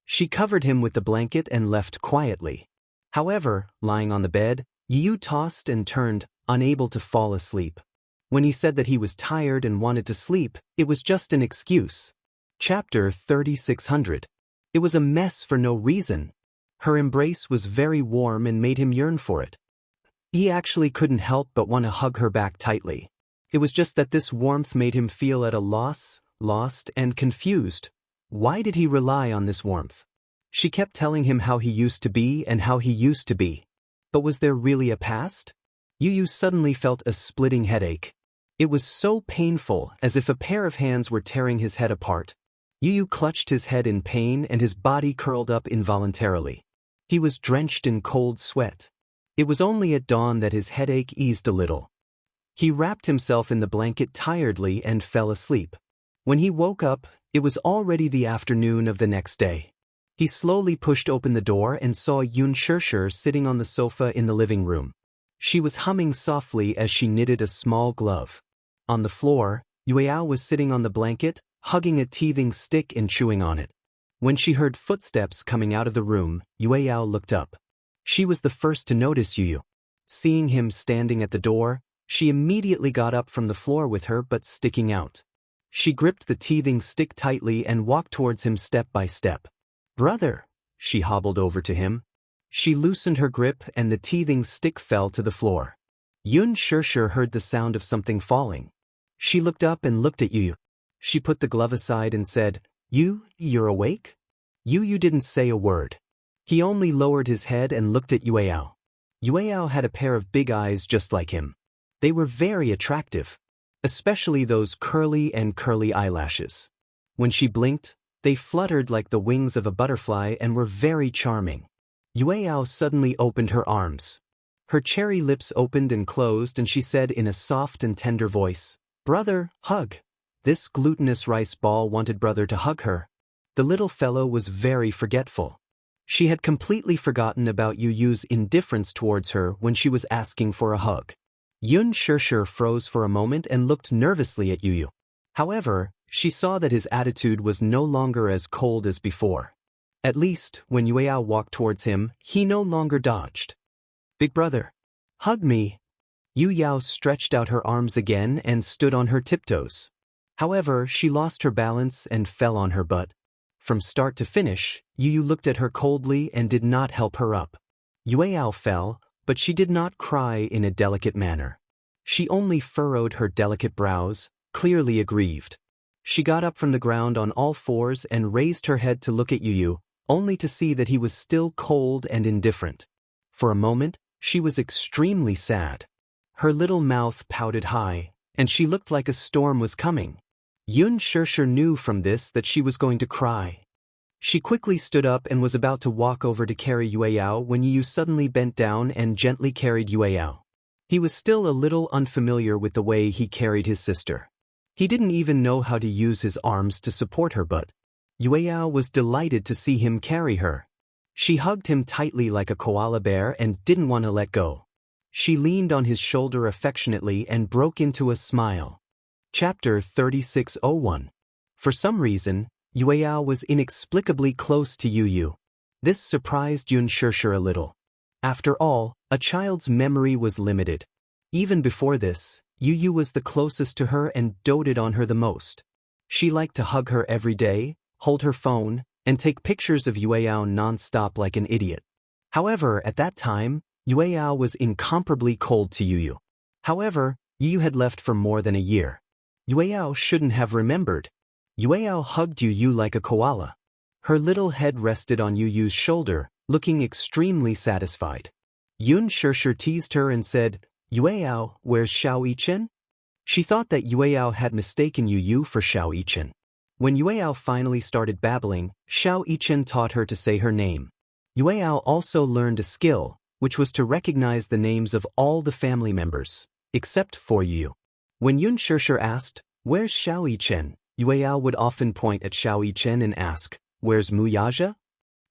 A: She covered him with the blanket and left quietly. However, lying on the bed, Yu Yu tossed and turned, unable to fall asleep. When he said that he was tired and wanted to sleep, it was just an excuse. Chapter 3600. It was a mess for no reason. Her embrace was very warm and made him yearn for it. He actually couldn't help but want to hug her back tightly. It was just that this warmth made him feel at a loss, lost, and confused. Why did he rely on this warmth? She kept telling him how he used to be and how he used to be. But was there really a past? Yu Yu suddenly felt a splitting headache. It was so painful, as if a pair of hands were tearing his head apart. Yu Yu clutched his head in pain and his body curled up involuntarily. He was drenched in cold sweat. It was only at dawn that his headache eased a little. He wrapped himself in the blanket tiredly and fell asleep. When he woke up, it was already the afternoon of the next day. He slowly pushed open the door and saw Xianxia sitting on the sofa in the living room. She was humming softly as she knitted a small glove. On the floor, Yueyao was sitting on the blanket, hugging a teething stick and chewing on it. When she heard footsteps coming out of the room, Yueyao looked up. She was the first to notice Yu Yu. Seeing him standing at the door, she immediately got up from the floor with her butt sticking out. She gripped the teething stick tightly and walked towards him step by step. Brother! She hobbled over to him. She loosened her grip and the teething stick fell to the floor. Xianxia heard the sound of something falling. She looked up and looked at Yu Yu. She put the glove aside and said, You're awake? Yu Yu didn't say a word. He only lowered his head and looked at Yueyao. Yueyao had a pair of big eyes just like him. They were very attractive, especially those curly eyelashes. When she blinked, they fluttered like the wings of a butterfly and were very charming. Yueyao suddenly opened her arms. Her cherry lips opened and closed and she said in a soft and tender voice, "Brother, hug." This glutinous rice ball wanted brother to hug her. The little fellow was very forgetful. She had completely forgotten about Yu Yu's indifference towards her when she was asking for a hug. Yun Shirshir froze for a moment and looked nervously at Yu Yu. However, she saw that his attitude was no longer as cold as before. At least, when Yueyao walked towards him, he no longer dodged. "Big brother, hug me." Yu Yao stretched out her arms again and stood on her tiptoes. However, she lost her balance and fell on her butt. From start to finish, Yu Yu looked at her coldly and did not help her up. Yueyao fell, but she did not cry in a delicate manner. She only furrowed her delicate brows, clearly aggrieved. She got up from the ground on all fours and raised her head to look at Yu Yu, only to see that he was still cold and indifferent. For a moment, she was extremely sad. Her little mouth pouted high, and she looked like a storm was coming. Yun Shirshir knew from this that she was going to cry. She quickly stood up and was about to walk over to carry Yueyao when Yu Yu suddenly bent down and gently carried Yueyao. He was still a little unfamiliar with the way he carried his sister. He didn't even know how to use his arms to support her, but Yueyao was delighted to see him carry her. She hugged him tightly like a koala bear and didn't want to let go. She leaned on his shoulder affectionately and broke into a smile. Chapter 3601. For some reason, Yueyao was inexplicably close to Yu Yu. This surprised Yun Shirshir a little. After all, a child's memory was limited. Even before this, Yu Yu was the closest to her and doted on her the most. She liked to hug her every day, hold her phone, and take pictures of Yueyao non-stop like an idiot. However, at that time, Yueyao was incomparably cold to Yu Yu. However, Yu Yu had left for more than a year. Yueyao shouldn't have remembered. Yueyao hugged Yu Yu like a koala. Her little head rested on Yu Yu's shoulder, looking extremely satisfied. Yun Shirshir teased her and said, "Yueyao, where's Xiao Yichen?" She thought that Yueyao had mistaken Yu Yu for Xiao Yichen. When Yueyao finally started babbling, Xiao Yichen taught her to say her name. Yueyao also learned a skill, which was to recognize the names of all the family members, except for Yu Yu. When Yun Shirshir asked, "Where's Xiao Yichen?" Yueyao would often point at Xiao Yichen and ask, "Where's Mu Yaja?"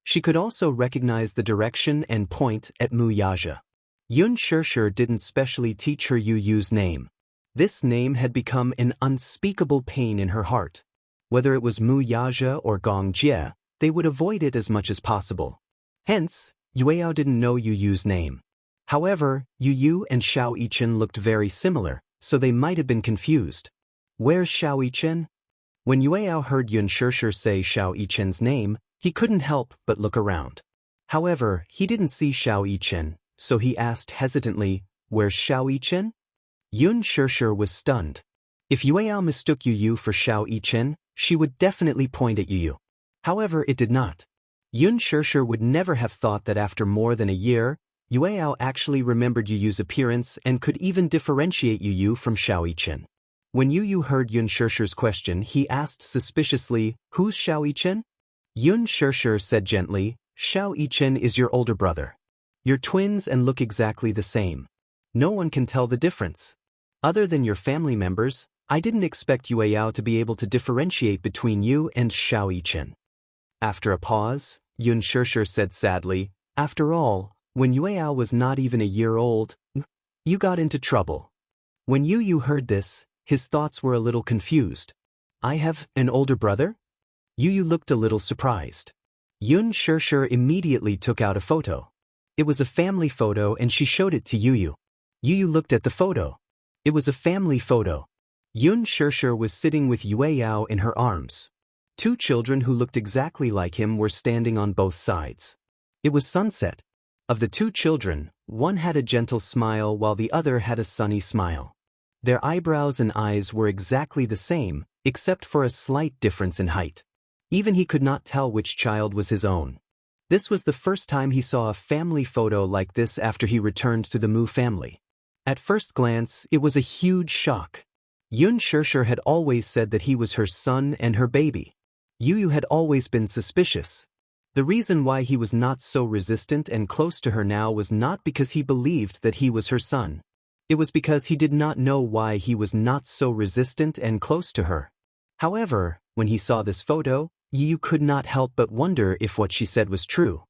A: She could also recognize the direction and point at Mu Yaja. Yun Shirshir didn't specially teach her Yu Yu's name. This name had become an unspeakable pain in her heart. Whether it was Mu Yaja or Gong Jie, they would avoid it as much as possible. Hence, Yueyao didn't know Yu Yu's name. However, Yu Yu and Xiao Yichen looked very similar, so they might have been confused. "Where's Xiao Yichen?" When Yueyao heard Yun Shirshir say Xiao Yichen's name, he couldn't help but look around. However, he didn't see Xiao Yichen, so he asked hesitantly, "Where's Xiao Yichen?" Yun Shirshir was stunned. If Yueyao mistook Yu Yu for Xiao Yichen, she would definitely point at Yu Yu. However, it did not. Yun Shirshir would never have thought that after more than a year, Yueyao actually remembered Yu Yu's appearance and could even differentiate Yu Yu from Xiao Yichen. When Yu Yu heard Yun Shirshir's question, he asked suspiciously, "Who's Xiao Yichen?" Yun Shirshir said gently, "Xiao Yichen is your older brother. You're twins and look exactly the same. No one can tell the difference. Other than your family members, I didn't expect Yueyao to be able to differentiate between you and Xiao Yichen." After a pause, Yun Shirshir said sadly, "After all, when Yueyao was not even a year old, you got into trouble." When Yu Yu heard this, his thoughts were a little confused. "I have an older brother?" Yu Yu looked a little surprised. Yun Shirshir immediately took out a photo. It was a family photo and she showed it to Yu Yu. Yu Yu looked at the photo. It was a family photo. Yun Shirshir was sitting with Yueyao in her arms. Two children who looked exactly like him were standing on both sides. It was sunset. Of the two children, one had a gentle smile while the other had a sunny smile. Their eyebrows and eyes were exactly the same, except for a slight difference in height. Even he could not tell which child was his own. This was the first time he saw a family photo like this after he returned to the Mu family. At first glance, it was a huge shock. Yun Shirshir had always said that he was her son and her baby. Yu Yu had always been suspicious. The reason why he was not so resistant and close to her now was not because he believed that he was her son. It was because he did not know why he was not so resistant and close to her. However, when he saw this photo, Yu could not help but wonder if what she said was true.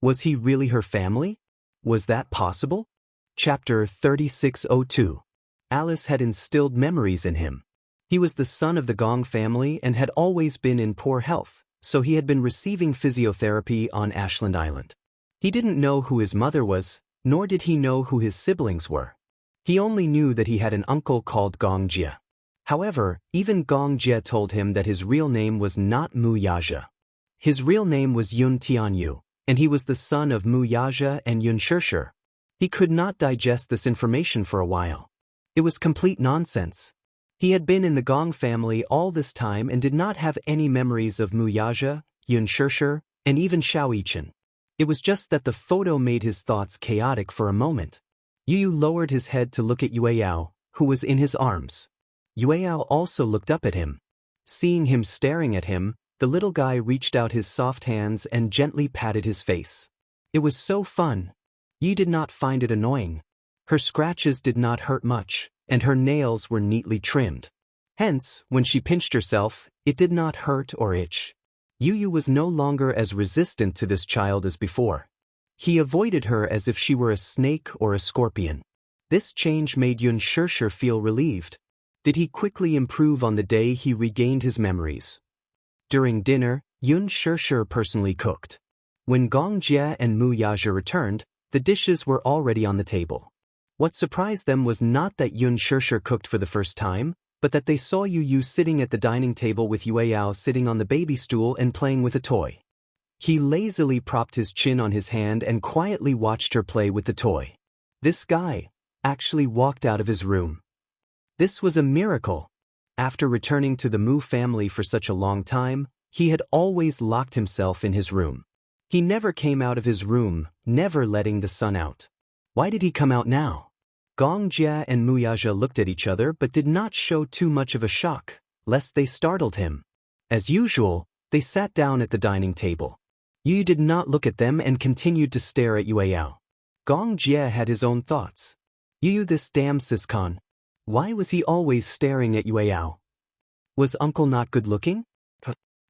A: Was he really her family? Was that possible? Chapter 3602. Alice had instilled memories in him. He was the son of the Gong family and had always been in poor health, so he had been receiving physiotherapy on Ashland Island. He didn't know who his mother was, nor did he know who his siblings were. He only knew that he had an uncle called Gong Jie. However, even Gong Jie told him that his real name was not Mu Yaja. His real name was Yun Tianyu, and he was the son of Mu Yaja and Yun Shishir. He could not digest this information for a while. It was complete nonsense. He had been in the Gong family all this time and did not have any memories of Mu Yaja, Yun Shishir, and even Xiao Yichen. It was just that the photo made his thoughts chaotic for a moment. Yu lowered his head to look at Yueyao, who was in his arms. Yueyao also looked up at him. Seeing him staring at him, the little guy reached out his soft hands and gently patted his face. It was so fun. Yu did not find it annoying. Her scratches did not hurt much, and her nails were neatly trimmed. Hence, when she pinched herself, it did not hurt or itch. Yu was no longer as resistant to this child as before. He avoided her as if she were a snake or a scorpion. This change made Yun Shishir feel relieved. Did he quickly improve on the day he regained his memories? During dinner, Yun Shishir personally cooked. When Gong Jie and Mu Yaja returned, the dishes were already on the table. What surprised them was not that Yun Shishir cooked for the first time, but that they saw Yu sitting at the dining table with Yueyao sitting on the baby stool and playing with a toy. He lazily propped his chin on his hand and quietly watched her play with the toy. This guy actually walked out of his room. This was a miracle. After returning to the Mu family for such a long time, he had always locked himself in his room. He never came out of his room, never letting the sun out. Why did he come out now? Gong Jie and Mu Yaja looked at each other but did not show too much of a shock, lest they startled him. As usual, they sat down at the dining table. Yu did not look at them and continued to stare at Yueyao. Gong Jie had his own thoughts. Yu, this damn siscon. Why was he always staring at Yueyao? Was uncle not good looking?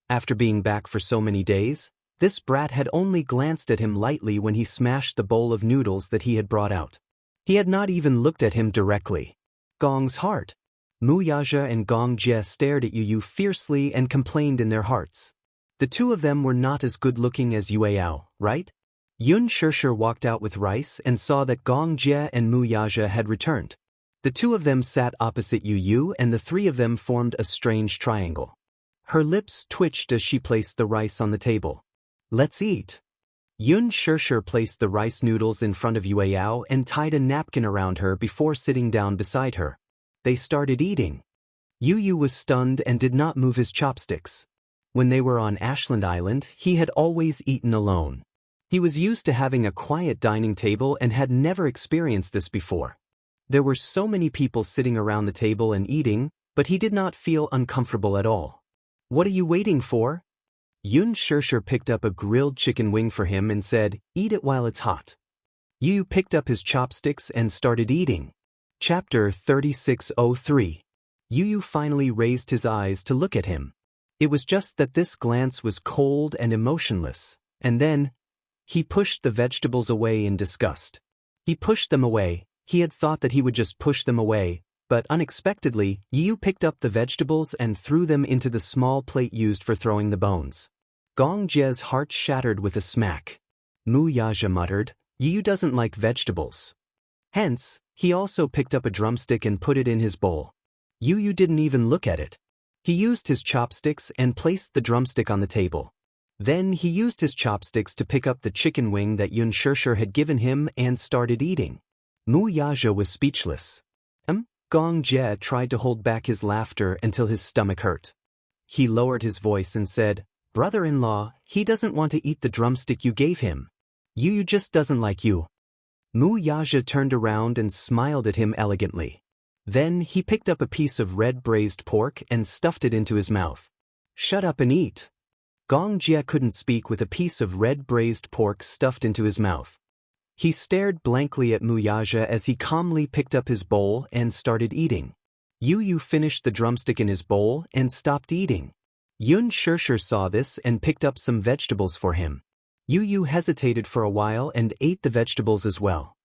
A: After being back for so many days, this brat had only glanced at him lightly when he smashed the bowl of noodles that he had brought out. He had not even looked at him directly. Gong's heart. Mu Yaja and Gong Jie stared at Yu fiercely and complained in their hearts. The two of them were not as good looking as Yueyao, right? Yun Shishir walked out with rice and saw that Gong Jie and Mu Yaja had returned. The two of them sat opposite Yu and the three of them formed a strange triangle. Her lips twitched as she placed the rice on the table. Let's eat. Yun Shishir placed the rice noodles in front of Yueyao and tied a napkin around her before sitting down beside her. They started eating. Yu was stunned and did not move his chopsticks. When they were on Ashland Island, he had always eaten alone. He was used to having a quiet dining table and had never experienced this before. There were so many people sitting around the table and eating, but he did not feel uncomfortable at all. What are you waiting for? Yun Shishir picked up a grilled chicken wing for him and said, "Eat it while it's hot." Yu picked up his chopsticks and started eating. Chapter 3603. Yu finally raised his eyes to look at him. It was just that this glance was cold and emotionless, and then, he pushed the vegetables away in disgust. He pushed them away. He had thought that he would just push them away, but unexpectedly, Yu picked up the vegetables and threw them into the small plate used for throwing the bones. Gong Jie's heart shattered with a smack. Mu Yaja muttered, "Yu doesn't like vegetables." Hence, he also picked up a drumstick and put it in his bowl. Yu didn't even look at it. He used his chopsticks and placed the drumstick on the table. Then he used his chopsticks to pick up the chicken wing that Yun Shishir had given him and started eating. Mu Yaja was speechless. Gong Jie tried to hold back his laughter until his stomach hurt. He lowered his voice and said, "Brother-in-law, he doesn't want to eat the drumstick you gave him. Yu just doesn't like you." Mu Yaja turned around and smiled at him elegantly. Then he picked up a piece of red braised pork and stuffed it into his mouth. "Shut up and eat." Gong Jie couldn't speak with a piece of red braised pork stuffed into his mouth. He stared blankly at Wuxia as he calmly picked up his bowl and started eating. Yu finished the drumstick in his bowl and stopped eating. Yun Shirshir saw this and picked up some vegetables for him. Yu hesitated for a while and ate the vegetables as well.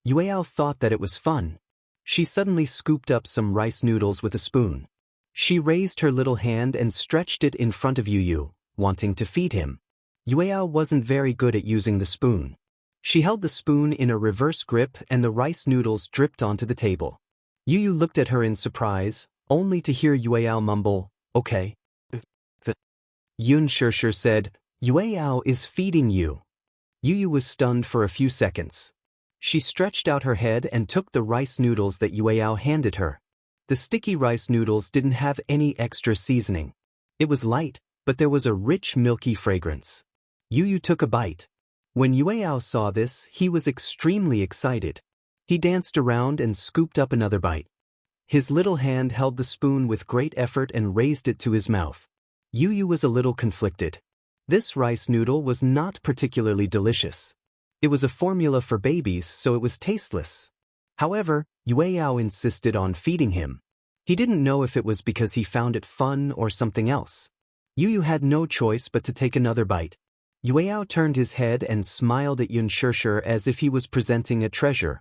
A: Yueyao thought that it was fun. She suddenly scooped up some rice noodles with a spoon. She raised her little hand and stretched it in front of Yu, wanting to feed him. Yueyao wasn't very good at using the spoon. She held the spoon in a reverse grip and the rice noodles dripped onto the table. Yu looked at her in surprise, only to hear Yueyao mumble, "Okay." Yun Shirshir said, "Yueyao is feeding you." Yu was stunned for a few seconds. She stretched out her head and took the rice noodles that Yueyao handed her. The sticky rice noodles didn't have any extra seasoning. It was light, but there was a rich milky fragrance. Yu took a bite. When Yueyao saw this, he was extremely excited. He danced around and scooped up another bite. His little hand held the spoon with great effort and raised it to his mouth. Yu was a little conflicted. This rice noodle was not particularly delicious. It was a formula for babies, so it was tasteless. However, Yueyao insisted on feeding him. He didn't know if it was because he found it fun or something else. Yu had no choice but to take another bite. Yueyao turned his head and smiled at Yun Shirshir as if he was presenting a treasure.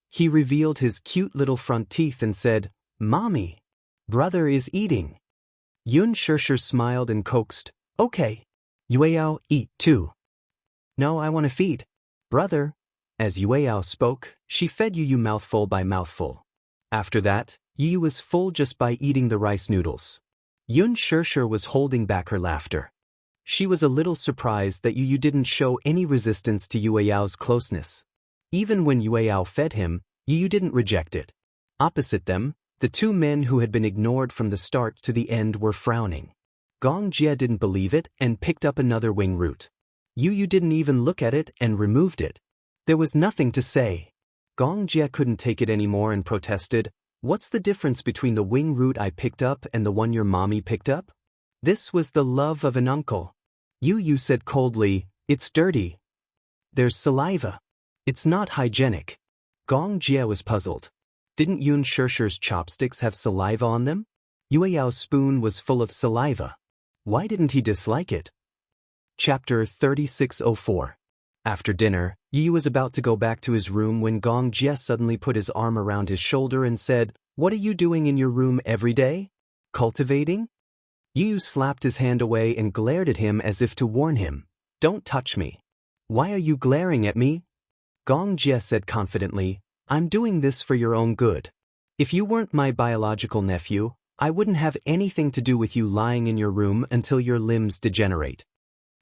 A: He revealed his cute little front teeth and said, "Mommy, brother is eating." Yun Shirshir smiled and coaxed, "Okay. Yueyao, eat too." "No, I want to feed brother." As Yueyao spoke, she fed Yu mouthful by mouthful. After that, Yu was full just by eating the rice noodles. Yun Shirshir was holding back her laughter. She was a little surprised that Yu didn't show any resistance to Yueyao's closeness. Even when Yueyao fed him, Yu didn't reject it. Opposite them, the two men who had been ignored from the start to the end were frowning. Gong Jie didn't believe it and picked up another wing root. Yu didn't even look at it and removed it. There was nothing to say. Gong Jie couldn't take it anymore and protested, "What's the difference between the wing root I picked up and the one your mommy picked up?" This was the love of an uncle. Yu said coldly, "It's dirty. There's saliva. It's not hygienic." Gong Jie was puzzled. Didn't Yun Shirshir's chopsticks have saliva on them? Yueyao's spoon was full of saliva. Why didn't he dislike it? Chapter 3604. After dinner, Yu was about to go back to his room when Gong Jie suddenly put his arm around his shoulder and said, "What are you doing in your room every day? Cultivating?" Yu slapped his hand away and glared at him as if to warn him, "Don't touch me." "Why are you glaring at me?" Gong Jie said confidently, "I'm doing this for your own good. If you weren't my biological nephew, I wouldn't have anything to do with you lying in your room until your limbs degenerate."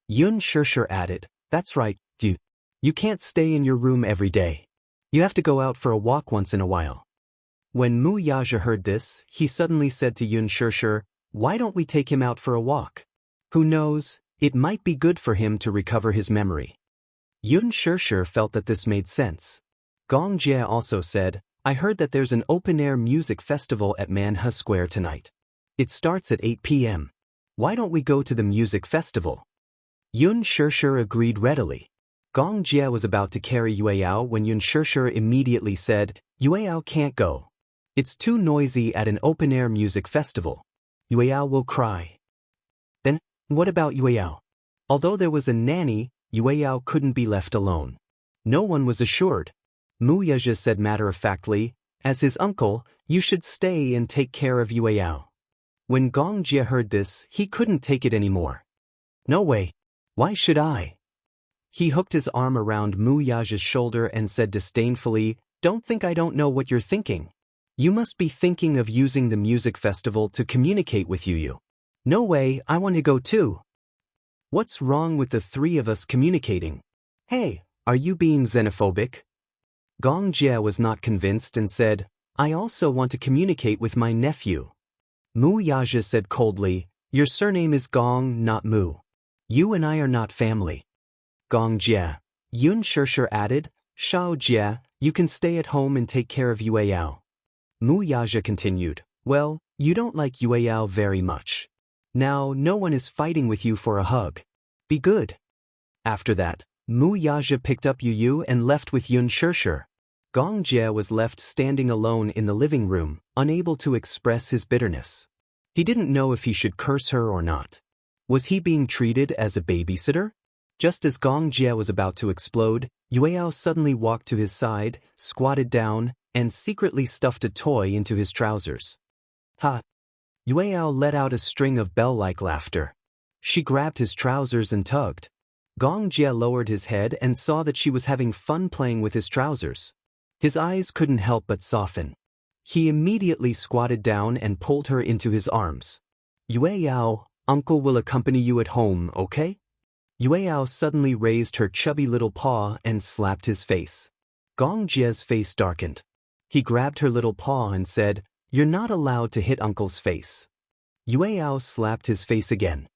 A: Yun Shirshir added, "That's right, you can't stay in your room every day. You have to go out for a walk once in a while." When Wuxia heard this, he suddenly said to Yun Shirshir, "Why don't we take him out for a walk? Who knows, it might be good for him to recover his memory." Yun Shirshir felt that this made sense. Gong Jie also said, "I heard that there's an open-air music festival at Manha Square tonight. It starts at 8 p.m. Why don't we go to the music festival?" Yun Shirshir agreed readily. Gong Jie was about to carry Yueyao when Yun Shirshir immediately said, "Yueyao can't go. It's too noisy at an open-air music festival. Yueyao will cry." Then, what about Yueyao? Although there was a nanny, Yueyao couldn't be left alone. No one was assured. Wuxia said matter-of-factly, "As his uncle, you should stay and take care of Yueyao." When Gong Jie heard this, he couldn't take it anymore. "No way. Why should I?" He hooked his arm around Wuxia's shoulder and said disdainfully, "Don't think I don't know what you're thinking. You must be thinking of using the music festival to communicate with Yu. No way, I want to go too. What's wrong with the three of us communicating? Hey, are you being xenophobic?" Gong Jie was not convinced and said, "I also want to communicate with my nephew." Wuxia said coldly, "Your surname is Gong, not Mu. You and I are not family." Gong Jie. Yun Shirshir added, "Shao Jie, you can stay at home and take care of Yueyao." Wuxia continued, "Well, you don't like Yueyao very much. Now, no one is fighting with you for a hug. Be good. After that, Mu Yaja picked up Yu Yu and left with Yun Shirshir. Gong Jie was left standing alone in the living room, unable to express his bitterness. He didn't know if he should curse her or not. Was he being treated as a babysitter? Just as Gong Jie was about to explode, Yueyao suddenly walked to his side, squatted down, and secretly stuffed a toy into his trousers. Ha! Yueyao let out a string of bell-like laughter. She grabbed his trousers and tugged. Gong Jie lowered his head and saw that she was having fun playing with his trousers. His eyes couldn't help but soften. He immediately squatted down and pulled her into his arms. Yueyao, Uncle will accompany you at home, okay? Yueyao suddenly raised her chubby little paw and slapped his face. Gong Jie's face darkened. He grabbed her little paw and said, "You're not allowed to hit Uncle's face." Yueyao slapped his face again.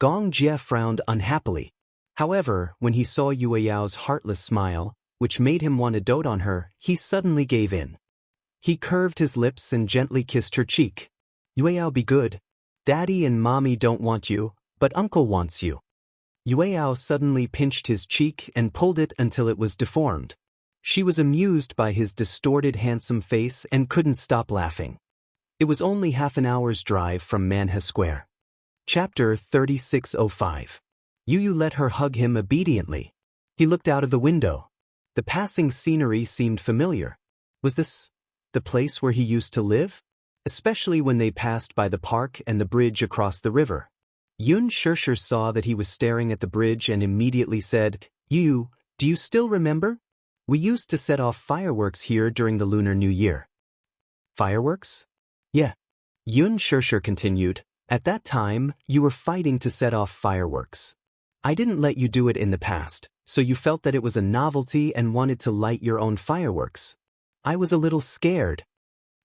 A: Gong Jie frowned unhappily. However, when he saw Yueyao's heartless smile, which made him want to dote on her, he suddenly gave in. He curved his lips and gently kissed her cheek. "Yueyao, be good. Daddy and Mommy don't want you, but Uncle wants you." Yueyao suddenly pinched his cheek and pulled it until it was deformed. She was amused by his distorted handsome face and couldn't stop laughing. It was only half an hour's drive from Manha Square. Chapter 3605. Yu Yu let her hug him obediently. He looked out of the window. The passing scenery seemed familiar. Was this the place where he used to live? Especially when they passed by the park and the bridge across the river. Yun Shirshir saw that he was staring at the bridge and immediately said, "Yu, do you still remember? We used to set off fireworks here during the Lunar New Year." "Fireworks?" "Yeah." Yun Shirshir continued, "At that time, you were fighting to set off fireworks. I didn't let you do it in the past, so you felt that it was a novelty and wanted to light your own fireworks. I was a little scared."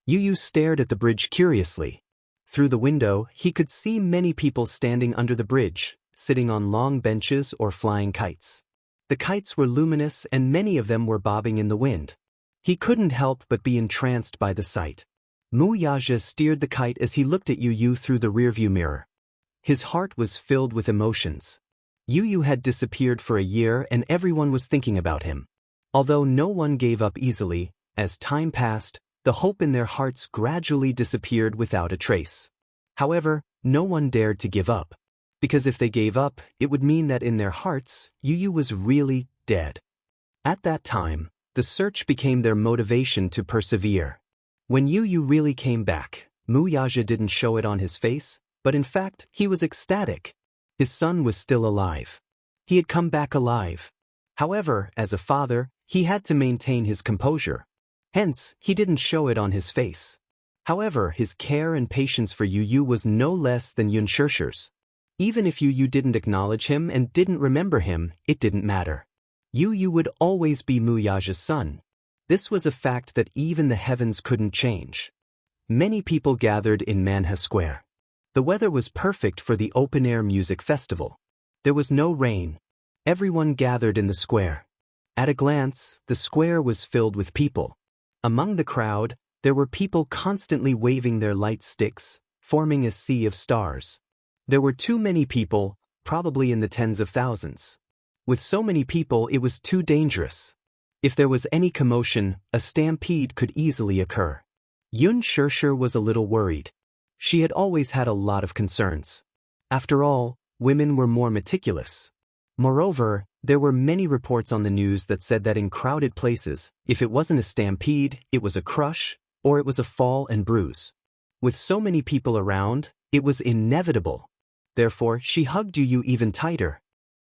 A: Yu Yu stared at the bridge curiously. Through the window, he could see many people standing under the bridge, sitting on long benches or flying kites. The kites were luminous and many of them were bobbing in the wind. He couldn't help but be entranced by the sight. Mu Yaja steered the kite as he looked at Yu Yu through the rearview mirror. His heart was filled with emotions. Yu Yu had disappeared for a year and everyone was thinking about him. Although no one gave up easily, as time passed, the hope in their hearts gradually disappeared without a trace. However, no one dared to give up. Because if they gave up, it would mean that in their hearts, Yu Yu was really dead. At that time, the search became their motivation to persevere. When Yu Yu really came back, Mu Yaja didn't show it on his face, but in fact, he was ecstatic. His son was still alive. He had come back alive. However, as a father, he had to maintain his composure. Hence, he didn't show it on his face. However, his care and patience for Yu Yu was no less than Yun Shirshir's. Even if Yu Yu didn't acknowledge him and didn't remember him, it didn't matter. Yu Yu would always be Mu Yaja's son. This was a fact that even the heavens couldn't change. Many people gathered in Manha Square. The weather was perfect for the open-air music festival. There was no rain. Everyone gathered in the square. At a glance, the square was filled with people. Among the crowd, there were people constantly waving their light sticks, forming a sea of stars. There were too many people, probably in the tens of thousands. With so many people, it was too dangerous. If there was any commotion, a stampede could easily occur. Yun Shirshir was a little worried. She had always had a lot of concerns. After all, women were more meticulous. Moreover, there were many reports on the news that said that in crowded places, if it wasn't a stampede, it was a crush, or it was a fall and bruise. With so many people around, it was inevitable. Therefore, she hugged Yu Yu even tighter.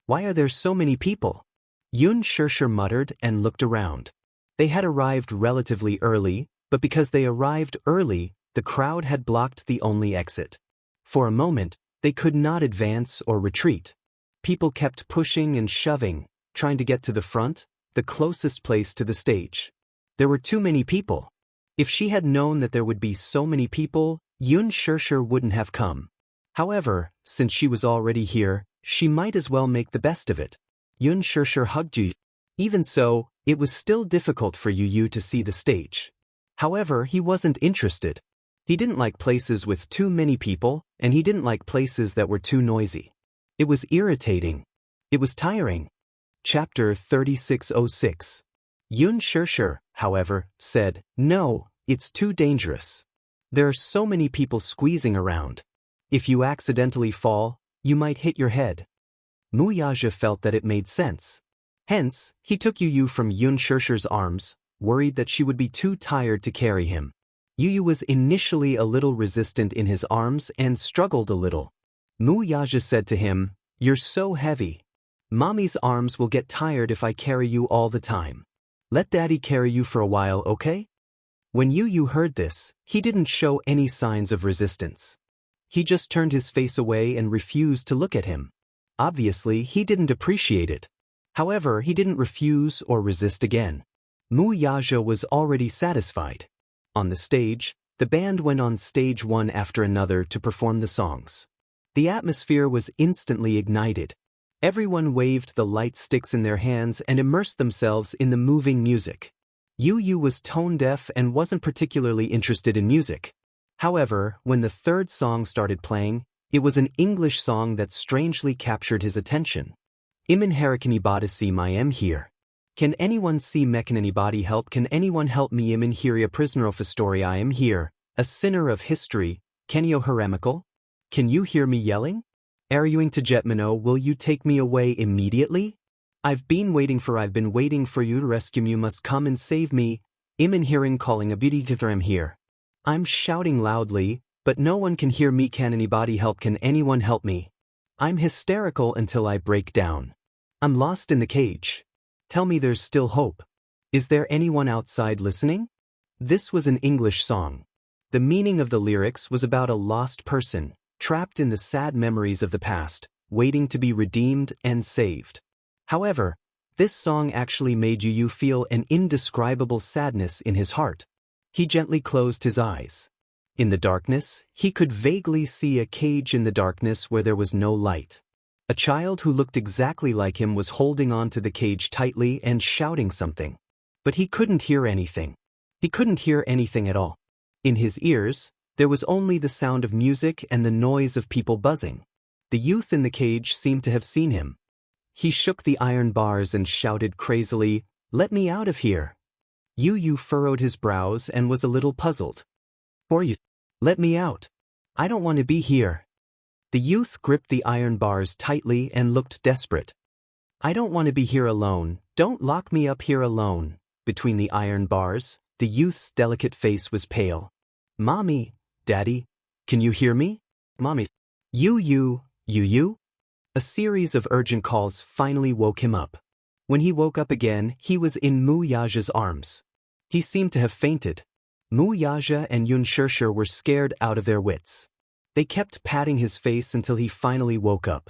A: "Why are there so many people?" Yun Shirshir muttered and looked around. They had arrived relatively early, but because they arrived early, the crowd had blocked the only exit. For a moment, they could not advance or retreat. People kept pushing and shoving, trying to get to the front, the closest place to the stage. There were too many people. If she had known that there would be so many people, Yun Shirshir wouldn't have come. However, since she was already here, she might as well make the best of it. Yun Shirshir hugged Yu Yu. Even so, it was still difficult for Yu Yu to see the stage. However, he wasn't interested. He didn't like places with too many people, and he didn't like places that were too noisy. It was irritating. It was tiring. Chapter 3606. Xianxia, however, said, "No, it's too dangerous. There are so many people squeezing around. If you accidentally fall, you might hit your head." Wuxia felt that it made sense. Hence, he took Yu from Xianxia's arms, worried that she would be too tired to carry him. Yu was initially a little resistant in his arms and struggled a little. Wuxia said to him, "You're so heavy. Mommy's arms will get tired if I carry you all the time. Let Daddy carry you for a while, okay?" When Yu heard this, he didn't show any signs of resistance. He just turned his face away and refused to look at him. Obviously, he didn't appreciate it. However, he didn't refuse or resist again. Wuxia was already satisfied. On the stage, the band went on stage one after another to perform the songs. The atmosphere was instantly ignited. Everyone waved the light sticks in their hands and immersed themselves in the moving music. Yu was tone-deaf and wasn't particularly interested in music. However, when the third song started playing, it was an English song that strangely captured his attention. Immenherikani see my am here. Can anyone see mekananibody help? Can anyone help me? Immen here a prisoner of a story. I am here, a sinner of history. Kenio heramical? Can you hear me yelling? Arguing to Jetmano, will you take me away immediately? I've been waiting for you to rescue me. You must come and save me. Immen hearing calling a beauty I'm here. I'm shouting loudly, but no one can hear me. Can anybody help? Can anyone help me? I'm hysterical until I break down. I'm lost in the cage. Tell me there's still hope. Is there anyone outside listening? This was an English song. The meaning of the lyrics was about a lost person, trapped in the sad memories of the past, waiting to be redeemed and saved. However, this song actually made Yu feel an indescribable sadness in his heart. He gently closed his eyes. In the darkness, he could vaguely see a cage in the darkness where there was no light. A child who looked exactly like him was holding on to the cage tightly and shouting something. But he couldn't hear anything. He couldn't hear anything at all. In his ears, there was only the sound of music and the noise of people buzzing. The youth in the cage seemed to have seen him. He shook the iron bars and shouted crazily, "Let me out of here!" Yu furrowed his brows and was a little puzzled. "For you, let me out. I don't want to be here." The youth gripped the iron bars tightly and looked desperate. "I don't want to be here alone. Don't lock me up here alone." Between the iron bars, the youth's delicate face was pale. "Mommy, Daddy, can you hear me? Mommy." Yu. A series of urgent calls finally woke him up. When he woke up again, he was in Wuxia's arms. He seemed to have fainted. Wuxia and Xianxia were scared out of their wits. They kept patting his face until he finally woke up.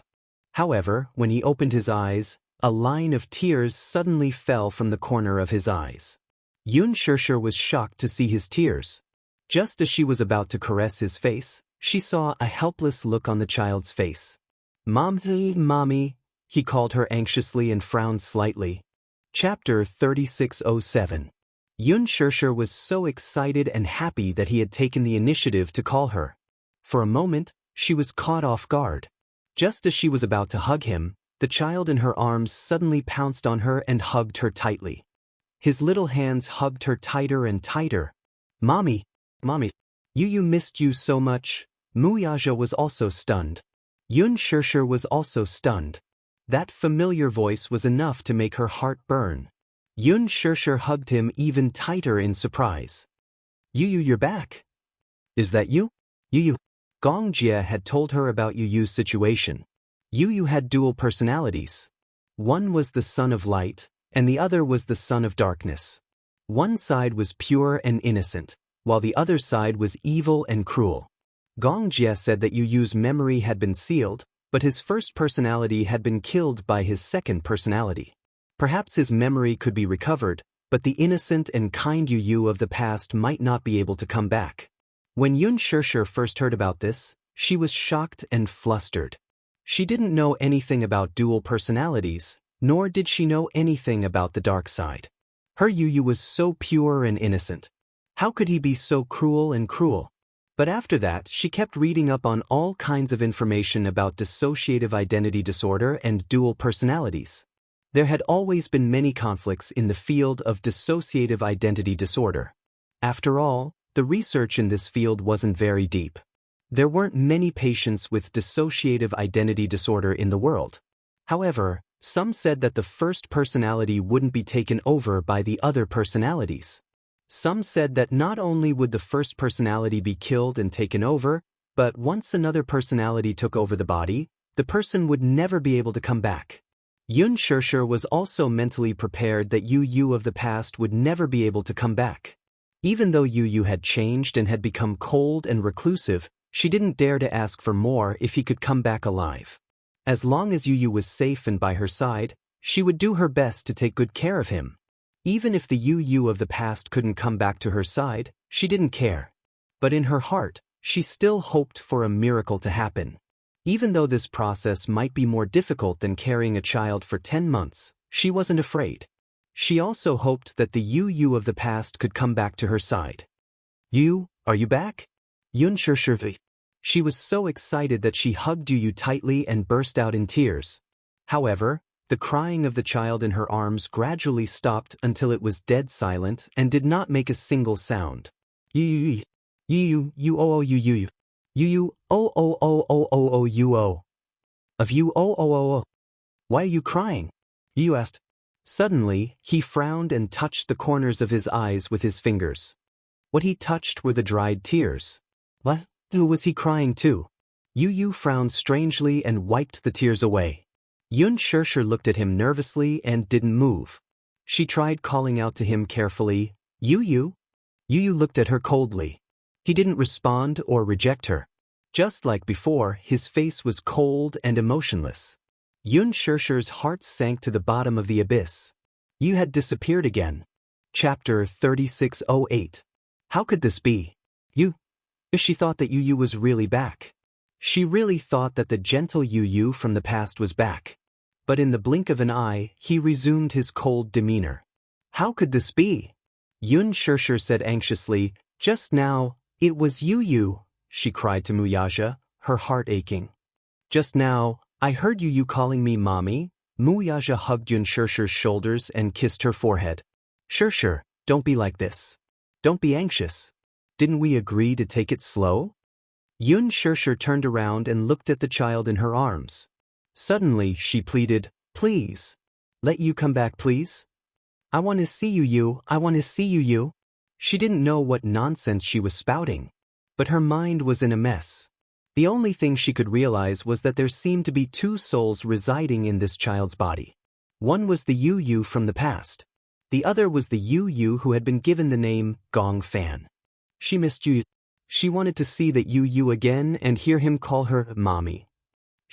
A: However, when he opened his eyes, a line of tears suddenly fell from the corner of his eyes. Xianxia was shocked to see his tears. Just as she was about to caress his face, she saw a helpless look on the child's face. Mommy, he called her anxiously and frowned slightly. Chapter 3607. Xianxia was so excited and happy that he had taken the initiative to call her. For a moment, she was caught off guard. Just as she was about to hug him, the child in her arms suddenly pounced on her and hugged her tightly. His little hands hugged her tighter and tighter. Mommy, Yu missed you so much." Wuxia was also stunned. Xianxia was also stunned. That familiar voice was enough to make her heart burn. Xianxia hugged him even tighter in surprise. Yu, you're back. Is that you? Yu. Gong Jie had told her about Yu's situation. Yu had dual personalities. One was the son of light, and the other was the son of darkness. One side was pure and innocent, while the other side was evil and cruel. Gong Jie said that Yu's memory had been sealed, but his first personality had been killed by his second personality. Perhaps his memory could be recovered, but the innocent and kind Yu of the past might not be able to come back. When Xianxia first heard about this, she was shocked and flustered. She didn't know anything about dual personalities, nor did she know anything about the dark side. Her Yu was so pure and innocent. How could he be so cruel and cruel? But after that, she kept reading up on all kinds of information about dissociative identity disorder and dual personalities. There had always been many conflicts in the field of dissociative identity disorder. After all, the research in this field wasn't very deep. There weren't many patients with dissociative identity disorder in the world. However, some said that the first personality wouldn't be taken over by the other personalities. Some said that not only would the first personality be killed and taken over, but once another personality took over the body, the person would never be able to come back. Xianxia was also mentally prepared that Yu of the past would never be able to come back. Even though Yu had changed and had become cold and reclusive, she didn't dare to ask for more if he could come back alive. As long as Yu was safe and by her side, she would do her best to take good care of him. Even if the Yu of the past couldn't come back to her side, she didn't care. But in her heart, she still hoped for a miracle to happen. Even though this process might be more difficult than carrying a child for 10 months, she wasn't afraid. She also hoped that the Yu of the past could come back to her side. "You, are you back?" Xianxia. She was so excited that she hugged Yu tightly and burst out in tears. However, the crying of the child in her arms gradually stopped until it was dead silent and did not make a single sound. "Yu, Yu, Of you, Why are you crying?" Yu asked. Suddenly, he frowned and touched the corners of his eyes with his fingers. What he touched were the dried tears. What? Who was he crying to? Yu frowned strangely and wiped the tears away. Xianxia looked at him nervously and didn't move. She tried calling out to him carefully, "Yu." Yu looked at her coldly. He didn't respond or reject her. Just like before, his face was cold and emotionless. Xianxia's heart sank to the bottom of the abyss. Yu had disappeared again. Chapter 3608. How could this be? She thought that Yu was really back. She really thought that the gentle Yu from the past was back. But in the blink of an eye, he resumed his cold demeanor. How could this be? Xianxia said anxiously, "Just now, it was Yu," she cried to Wuxia, her heart aching. "Just now, I heard Yu calling me mommy." Wuxia hugged Xianxia's shoulders and kissed her forehead. Sure, don't be like this. Don't be anxious. Didn't we agree to take it slow?" Xianxia turned around and looked at the child in her arms. Suddenly, she pleaded, "Please. Let Yu come back, please. I want to see Yu, I want to see Yu." She didn't know what nonsense she was spouting. But her mind was in a mess. The only thing she could realize was that there seemed to be two souls residing in this child's body. One was the Yu from the past. The other was the Yu who had been given the name Gong Fan. She missed Yu. She wanted to see that Yu again and hear him call her mommy.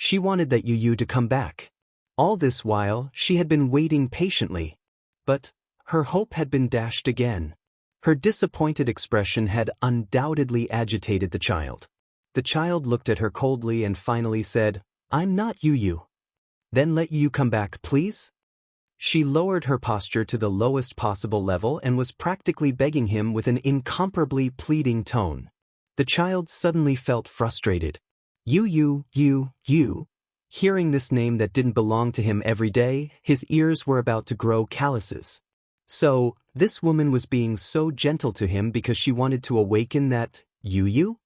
A: She wanted that Yu to come back. All this while, she had been waiting patiently. But her hope had been dashed again. Her disappointed expression had undoubtedly agitated the child. The child looked at her coldly and finally said, "I'm not Yu." "Then let Yu come back, please?" She lowered her posture to the lowest possible level and was practically begging him with an incomparably pleading tone. The child suddenly felt frustrated. Yu. Hearing this name that didn't belong to him every day, his ears were about to grow calluses. So, this woman was being so gentle to him because she wanted to awaken that Yu?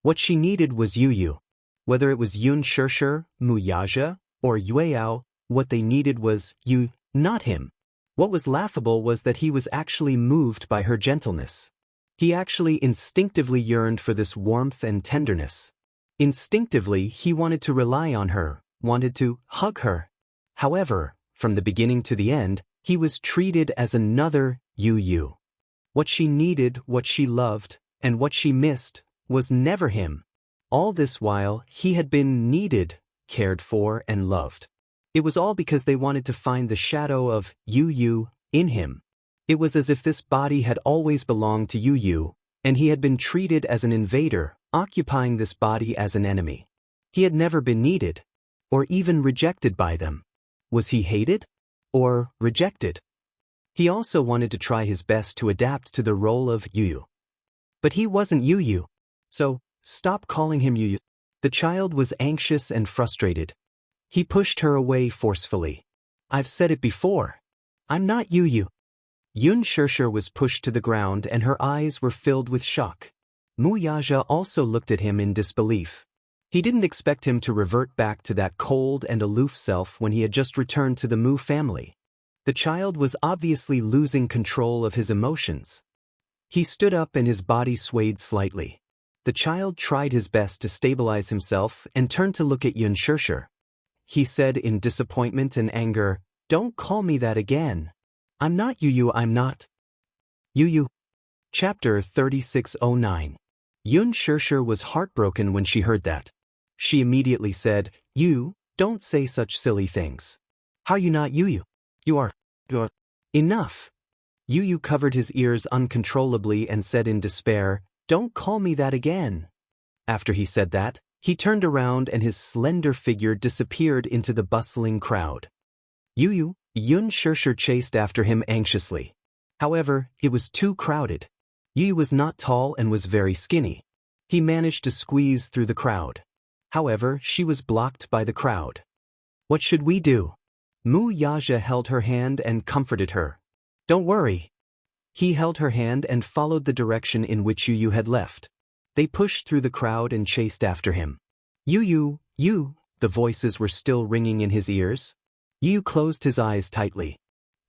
A: What she needed was Yu. Whether it was Xianxia, Wuxia, or Yueyao, what they needed was Yu, not him. What was laughable was that he was actually moved by her gentleness. He actually instinctively yearned for this warmth and tenderness. Instinctively, he wanted to rely on her, wanted to hug her. However, from the beginning to the end, he was treated as another Yu. What she needed, what she loved, and what she missed, was never him. All this while, he had been needed, cared for, and loved. It was all because they wanted to find the shadow of Yu in him. It was as if this body had always belonged to Yu, and he had been treated as an invader, occupying this body as an enemy. He had never been needed, or even rejected by them. Was he hated? Or rejected? He also wanted to try his best to adapt to the role of Yu. But he wasn't Yu. So, Stop calling him Yu. The child was anxious and frustrated. He pushed her away forcefully. I've said it before. I'm not Yu. Xianxia was pushed to the ground and her eyes were filled with shock. Wuxia also looked at him in disbelief. He didn't expect him to revert back to that cold and aloof self when he had just returned to the Mu family. The child was obviously losing control of his emotions. He stood up and his body swayed slightly. The child tried his best to stabilize himself and turned to look at Xianxia. He said in disappointment and anger, "Don't call me that again. I'm not Yu, I'm not Yu." Chapter 3609. Xianxia was heartbroken when she heard that. She immediately said, "You, don't say such silly things. How you not Yu? You're enough." Yu covered his ears uncontrollably and said in despair, "Don't call me that again." After he said that, he turned around and his slender figure disappeared into the bustling crowd. Xianxia chased after him anxiously. However, it was too crowded. Yu was not tall and was very skinny. He managed to squeeze through the crowd. However, she was blocked by the crowd. "What should we do?" Wuxia held her hand and comforted her. "Don't worry." He held her hand and followed the direction in which Yu had left. They pushed through the crowd and chased after him. Yu, the voices were still ringing in his ears. Yu closed his eyes tightly.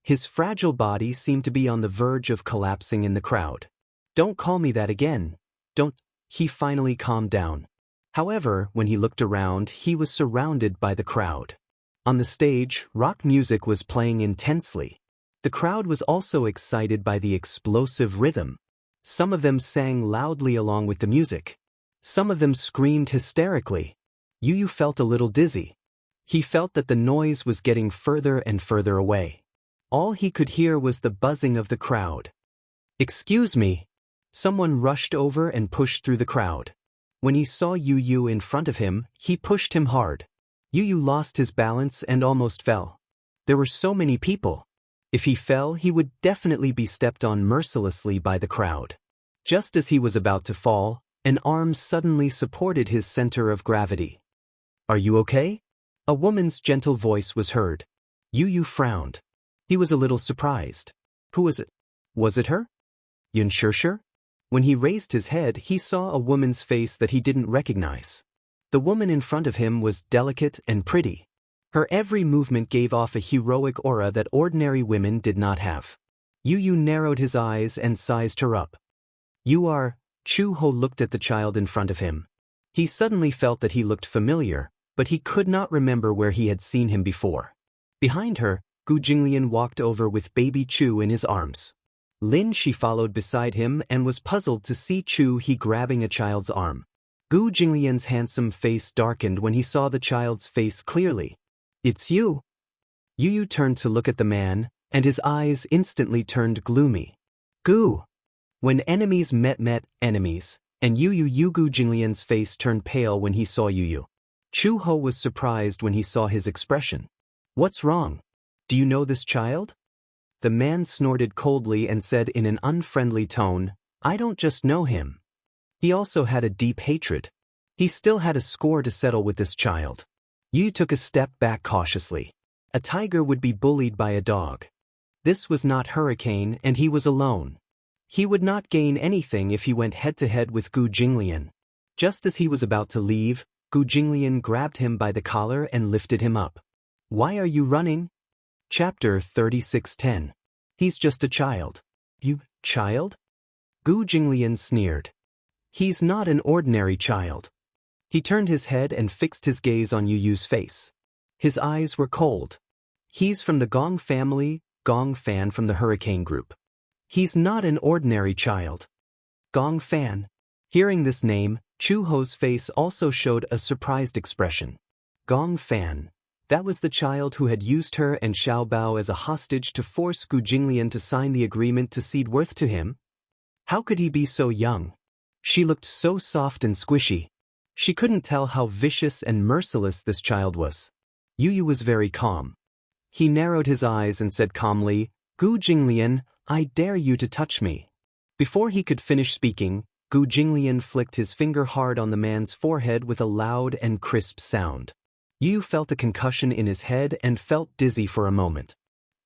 A: His fragile body seemed to be on the verge of collapsing in the crowd. "Don't call me that again. Don't." He finally calmed down. However, when he looked around, he was surrounded by the crowd. On the stage, rock music was playing intensely. The crowd was also excited by the explosive rhythm. Some of them sang loudly along with the music. Some of them screamed hysterically. Yu felt a little dizzy. He felt that the noise was getting further and further away. All he could hear was the buzzing of the crowd. "Excuse me." Someone rushed over and pushed through the crowd. When he saw Yu in front of him, he pushed him hard. Yu lost his balance and almost fell. There were so many people. If he fell, he would definitely be stepped on mercilessly by the crowd. Just as he was about to fall, an arm suddenly supported his center of gravity. "Are you okay?" A woman's gentle voice was heard. Yu frowned. He was a little surprised. Who was it? Was it her? Xianxia? When he raised his head, he saw a woman's face that he didn't recognize. The woman in front of him was delicate and pretty. Her every movement gave off a heroic aura that ordinary women did not have. Yu narrowed his eyes and sized her up. "You are..." Chu-ho looked at the child in front of him. He suddenly felt that he looked familiar, but he could not remember where he had seen him before. Behind her, Gu Jinglian walked over with baby Chu in his arms. Lin she followed beside him and was puzzled to see he grabbing a child's arm. Gu Jinglian's handsome face darkened when he saw the child's face clearly. "It's you." Yu turned to look at the man, and his eyes instantly turned gloomy. "Gu." When enemies met enemies, and Gu Jinglian's face turned pale when he saw Yu. Chu-ho was surprised when he saw his expression. "What's wrong? Do you know this child?" The man snorted coldly and said in an unfriendly tone, "I don't just know him." He also had a deep hatred. He still had a score to settle with this child. Yu took a step back cautiously. A tiger would be bullied by a dog. This was not Hurricane and he was alone. He would not gain anything if he went head-to-head with Gu Jinglian. Just as he was about to leave, Gu Jinglian grabbed him by the collar and lifted him up. "Why are you running?" Chapter 3610. He's just a child. "You, child?" Gu Jinglian sneered. "He's not an ordinary child." He turned his head and fixed his gaze on Yu's face. His eyes were cold. "He's from the Gong family, Gong Fan from the Hurricane group. He's not an ordinary child." Gong Fan. Hearing this name, Chu-ho's face also showed a surprised expression. Gong Fan. That was the child who had used her and Xiaobao as a hostage to force Gu Jinglian to sign the agreement to cede Worth to him? How could he be so young? She looked so soft and squishy. She couldn't tell how vicious and merciless this child was. Yu was very calm. He narrowed his eyes and said calmly, "Gu Jinglian, I dare you to touch me." Before he could finish speaking, Gu Jinglian flicked his finger hard on the man's forehead with a loud and crisp sound. Yu felt a concussion in his head and felt dizzy for a moment.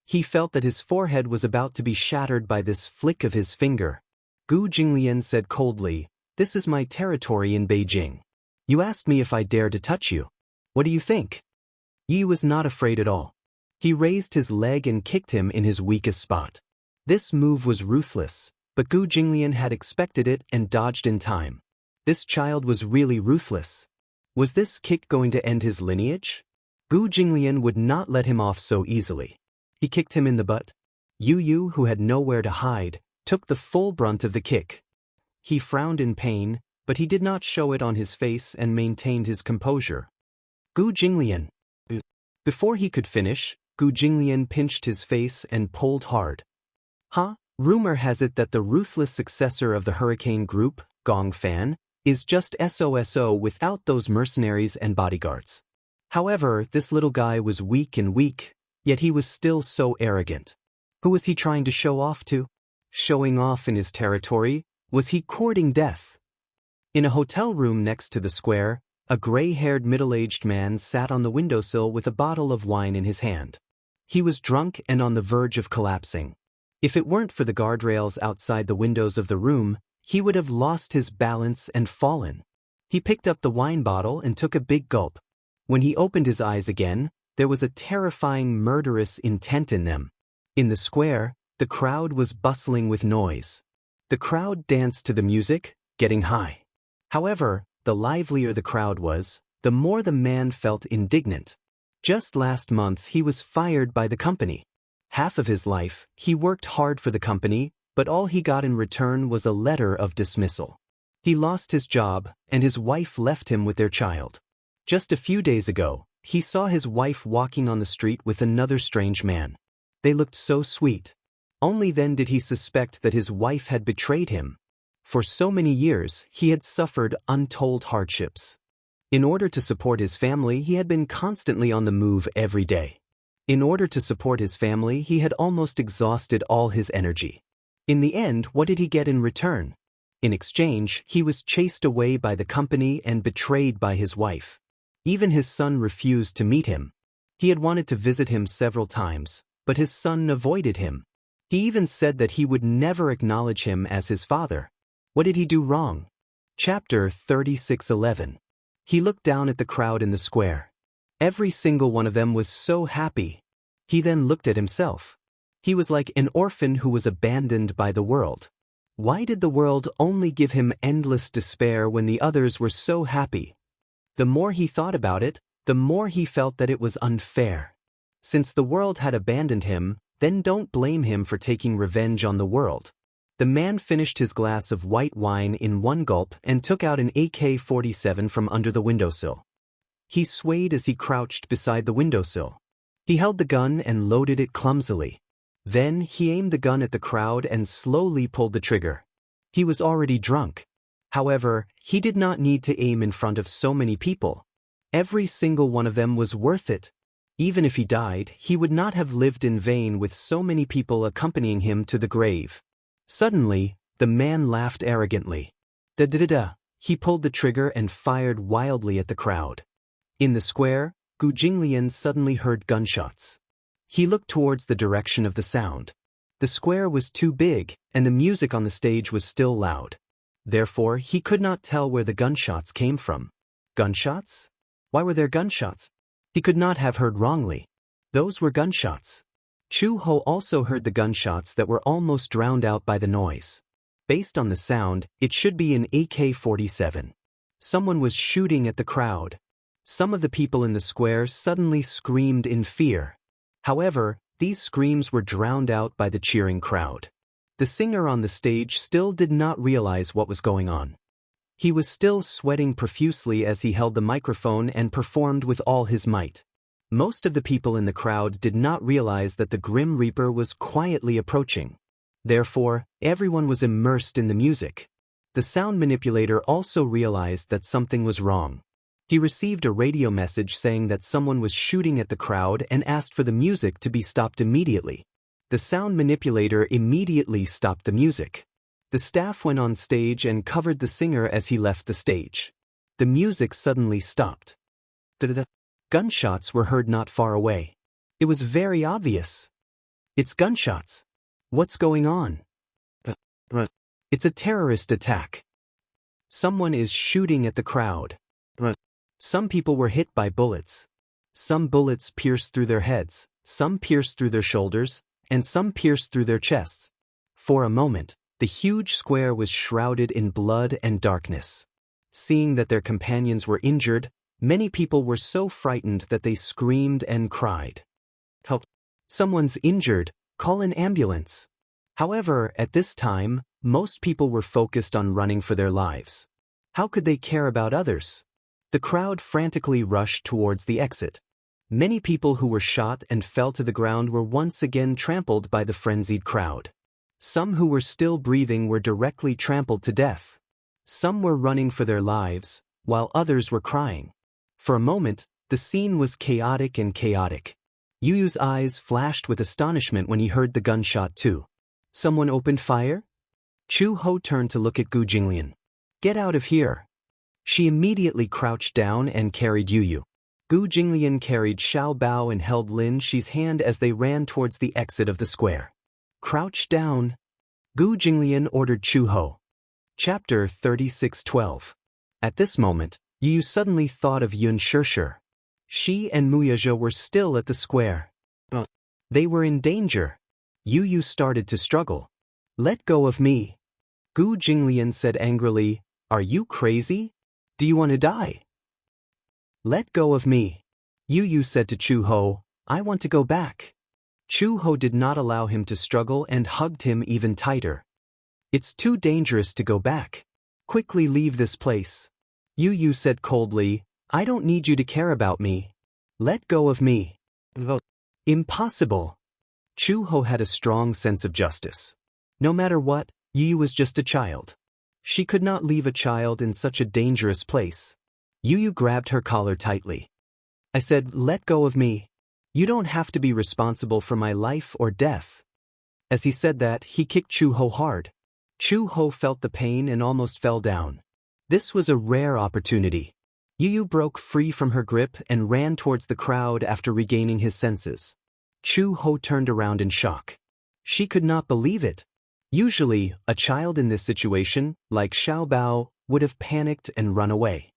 A: He felt that his forehead was about to be shattered by this flick of his finger. Gu Jinglian said coldly, "This is my territory in Beijing. You asked me if I dare to touch you. What do you think?" Yi was not afraid at all. He raised his leg and kicked him in his weakest spot. This move was ruthless, but Gu Jinglian had expected it and dodged in time. This child was really ruthless. Was this kick going to end his lineage? Gu Jinglian would not let him off so easily. He kicked him in the butt. Yu, who had nowhere to hide, took the full brunt of the kick. He frowned in pain, but he did not show it on his face and maintained his composure. Gu Jinglian. Before he could finish, Gu Jinglian pinched his face and pulled hard. Huh? Rumor has it that the ruthless successor of the Hurricane Group, Gong Fan, is just SOSO without those mercenaries and bodyguards. However, this little guy was weak, yet he was still so arrogant. Who was he trying to show off to? Showing off in his territory? Was he courting death? In a hotel room next to the square, a gray-haired middle-aged man sat on the windowsill with a bottle of wine in his hand. He was drunk and on the verge of collapsing. If it weren't for the guardrails outside the windows of the room, he would have lost his balance and fallen. He picked up the wine bottle and took a big gulp. When he opened his eyes again, there was a terrifying murderous intent in them. In the square, the crowd was bustling with noise. The crowd danced to the music, getting high. However, the livelier the crowd was, the more the man felt indignant. Just last month he was fired by the company. Half of his life, he worked hard for the company, but all he got in return was a letter of dismissal. He lost his job, and his wife left him with their child. Just a few days ago, he saw his wife walking on the street with another strange man. They looked so sweet. Only then did he suspect that his wife had betrayed him. For so many years, he had suffered untold hardships. In order to support his family, he had been constantly on the move every day. In order to support his family, he had almost exhausted all his energy. In the end, what did he get in return? In exchange, he was chased away by the company and betrayed by his wife. Even his son refused to meet him. He had wanted to visit him several times, but his son avoided him. He even said that he would never acknowledge him as his father. What did he do wrong? Chapter 36:11. He looked down at the crowd in the square. Every single one of them was so happy. He then looked at himself. He was like an orphan who was abandoned by the world. Why did the world only give him endless despair when the others were so happy? The more he thought about it, the more he felt that it was unfair. Since the world had abandoned him, then don't blame him for taking revenge on the world. The man finished his glass of white wine in one gulp and took out an AK-47 from under the windowsill. He swayed as he crouched beside the windowsill. He held the gun and loaded it clumsily. Then he aimed the gun at the crowd and slowly pulled the trigger. He was already drunk. However, he did not need to aim in front of so many people. Every single one of them was worth it. Even if he died, he would not have lived in vain with so many people accompanying him to the grave. Suddenly, the man laughed arrogantly. Da-da-da-da. He pulled the trigger and fired wildly at the crowd. In the square, Gu Jinglian suddenly heard gunshots. He looked towards the direction of the sound. The square was too big, and the music on the stage was still loud. Therefore, he could not tell where the gunshots came from. Gunshots? Why were there gunshots? He could not have heard wrongly. Those were gunshots. Chu Ho also heard the gunshots that were almost drowned out by the noise. Based on the sound, it should be an AK-47. Someone was shooting at the crowd. Some of the people in the square suddenly screamed in fear. However, these screams were drowned out by the cheering crowd. The singer on the stage still did not realize what was going on. He was still sweating profusely as he held the microphone and performed with all his might. Most of the people in the crowd did not realize that the Grim Reaper was quietly approaching. Therefore, everyone was immersed in the music. The sound manipulator also realized that something was wrong. He received a radio message saying that someone was shooting at the crowd and asked for the music to be stopped immediately. The sound manipulator immediately stopped the music. The The staff went on stage and covered the singer as he left the stage. The music suddenly stopped. Da-da-da. Gunshots were heard not far away. It was very obvious. It's gunshots. What's going on? It's a terrorist attack. Someone is shooting at the crowd. Some people were hit by bullets. Some bullets pierced through their heads, some pierced through their shoulders, and some pierced through their chests. For a moment, the huge square was shrouded in blood and darkness. Seeing that their companions were injured, many people were so frightened that they screamed and cried. Help! Someone's injured, call an ambulance. However, at this time, most people were focused on running for their lives. How could they care about others? The crowd frantically rushed towards the exit. Many people who were shot and fell to the ground were once again trampled by the frenzied crowd. Some who were still breathing were directly trampled to death. Some were running for their lives, while others were crying. For a moment, the scene was chaotic and chaotic. Yu Yu's eyes flashed with astonishment when he heard the gunshot too. Someone opened fire? Chu Ho turned to look at Gu Jinglian. Get out of here. She immediately crouched down and carried Yu Yu. Gu Jinglian carried Xiao Bao and held Lin Shi's hand as they ran towards the exit of the square. Crouch down. Gu Jinglian ordered Chu Ho. Chapter 36:12. At this moment, Yu Yu suddenly thought of Yun Shishir. She and Muyazhe were still at the square. They were in danger. Yu Yu started to struggle. Let go of me. Gu Jinglian said angrily, Are you crazy? Do you want to die? Let go of me. Yu Yu said to Chu Ho, I want to go back. Chu Ho did not allow him to struggle and hugged him even tighter. It's too dangerous to go back. Quickly leave this place. Yu Yu said coldly, I don't need you to care about me. Let go of me. Impossible. Chu Ho had a strong sense of justice. No matter what, Yu Yu was just a child. She could not leave a child in such a dangerous place. Yu Yu grabbed her collar tightly. I said, let go of me. You don't have to be responsible for my life or death. As he said that, he kicked Chu Ho hard. Chu Ho felt the pain and almost fell down. This was a rare opportunity. Yu Yu broke free from her grip and ran towards the crowd after regaining his senses. Chu Ho turned around in shock. She could not believe it. Usually, a child in this situation, like Xiao Bao, would have panicked and run away.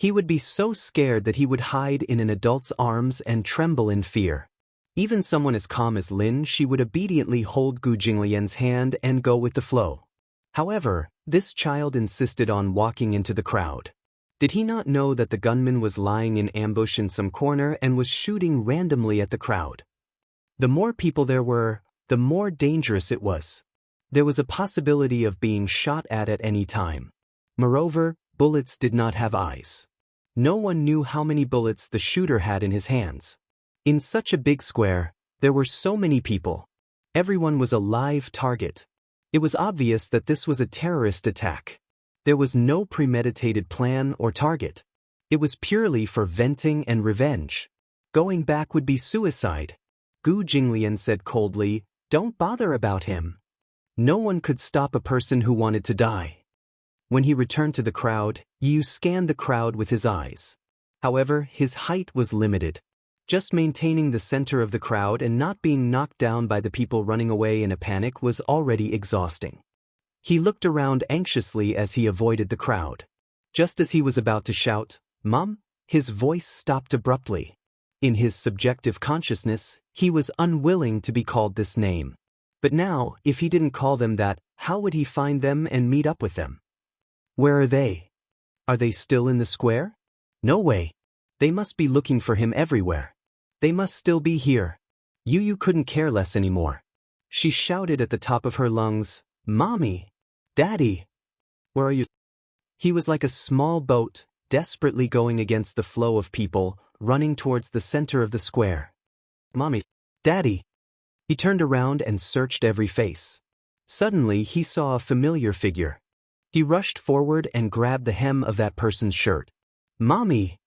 A: He would be so scared that he would hide in an adult's arms and tremble in fear. Even someone as calm as Lin, she would obediently hold Gu Jinglian's hand and go with the flow. However, this child insisted on walking into the crowd. Did he not know that the gunman was lying in ambush in some corner and was shooting randomly at the crowd? The more people there were, the more dangerous it was. There was a possibility of being shot at any time. Moreover, bullets did not have eyes. No one knew how many bullets the shooter had in his hands. In such a big square, there were so many people. Everyone was a live target. It was obvious that this was a terrorist attack. There was no premeditated plan or target. It was purely for venting and revenge. Going back would be suicide. Gu Jinglian said coldly, Don't bother about him. No one could stop a person who wanted to die. When he returned to the crowd, Yu scanned the crowd with his eyes. However, his height was limited. Just maintaining the center of the crowd and not being knocked down by the people running away in a panic was already exhausting. He looked around anxiously as he avoided the crowd. Just as he was about to shout, Mom, his voice stopped abruptly. In his subjective consciousness, he was unwilling to be called this name. But now, if he didn't call them that, how would he find them and meet up with them? Where are they? Are they still in the square? No way. They must be looking for him everywhere. They must still be here. Yu Yu couldn't care less anymore. She shouted at the top of her lungs, Mommy! Daddy! Where are you? He was like a small boat, desperately going against the flow of people, running towards the center of the square. Mommy! Daddy! He turned around and searched every face. Suddenly he saw a familiar figure. He rushed forward and grabbed the hem of that person's shirt. Mommy!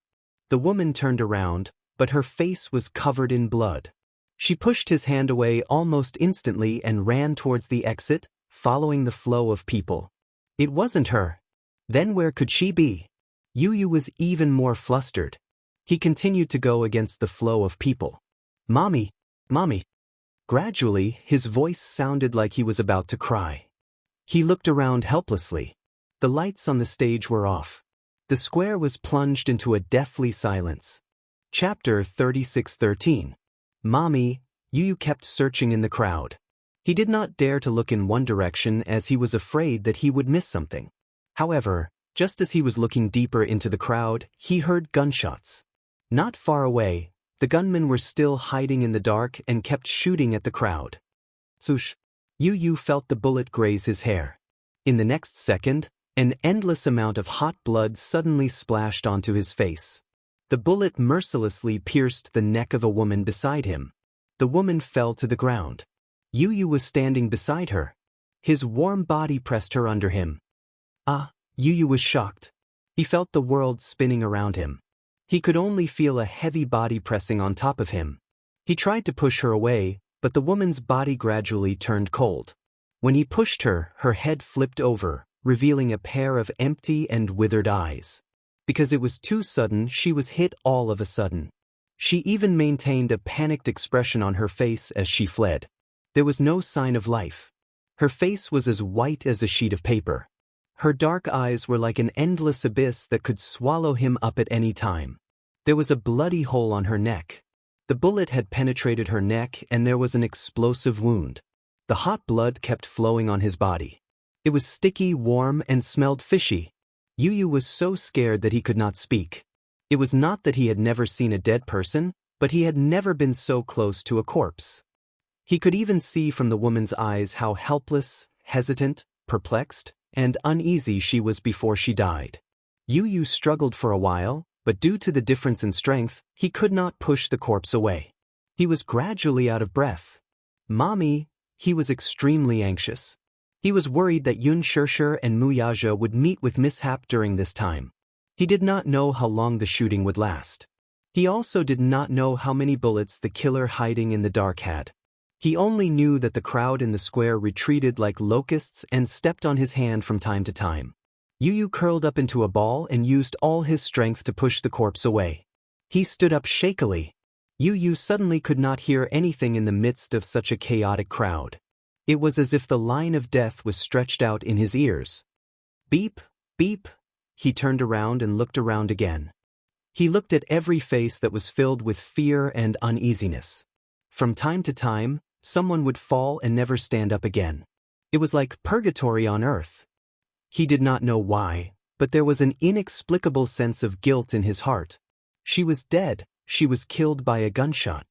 A: The woman turned around, but her face was covered in blood. She pushed his hand away almost instantly and ran towards the exit, following the flow of people. It wasn't her. Then where could she be? Yu Yu was even more flustered. He continued to go against the flow of people. Mommy, mommy. Gradually, his voice sounded like he was about to cry. He looked around helplessly. The lights on the stage were off. The square was plunged into a deathly silence. Chapter 36:13. Mommy, Yu Yu kept searching in the crowd. He did not dare to look in one direction as he was afraid that he would miss something. However, just as he was looking deeper into the crowd, he heard gunshots. Not far away, the gunmen were still hiding in the dark and kept shooting at the crowd. Swoosh! Yu Yu felt the bullet graze his hair. In the next second, an endless amount of hot blood suddenly splashed onto his face. The bullet mercilessly pierced the neck of a woman beside him. The woman fell to the ground. Yu Yu was standing beside her. His warm body pressed her under him. Yu Yu was shocked. He felt the world spinning around him. He could only feel a heavy body pressing on top of him. He tried to push her away, but the woman's body gradually turned cold. When he pushed her, her head flipped over, revealing a pair of empty and withered eyes. Because it was too sudden, she was hit all of a sudden. She even maintained a panicked expression on her face as she fled. There was no sign of life. Her face was as white as a sheet of paper. Her dark eyes were like an endless abyss that could swallow him up at any time. There was a bloody hole on her neck. The bullet had penetrated her neck and there was an explosive wound. The hot blood kept flowing on his body. It was sticky, warm, and smelled fishy. Yu Yu was so scared that he could not speak. It was not that he had never seen a dead person, but he had never been so close to a corpse. He could even see from the woman's eyes how helpless, hesitant, perplexed, and uneasy she was before she died. Yu Yu struggled for a while, but due to the difference in strength, he could not push the corpse away. He was gradually out of breath. Mommy, he was extremely anxious. He was worried that Xianxia and Wuxia would meet with mishap during this time. He did not know how long the shooting would last. He also did not know how many bullets the killer hiding in the dark had. He only knew that the crowd in the square retreated like locusts and stepped on his hand from time to time. Yu Yu curled up into a ball and used all his strength to push the corpse away. He stood up shakily. Yu Yu suddenly could not hear anything in the midst of such a chaotic crowd. It was as if the line of death was stretched out in his ears. Beep, beep. He turned around and looked around again. He looked at every face that was filled with fear and uneasiness. From time to time, someone would fall and never stand up again. It was like purgatory on earth. He did not know why, but there was an inexplicable sense of guilt in his heart. She was dead. She was killed by a gunshot.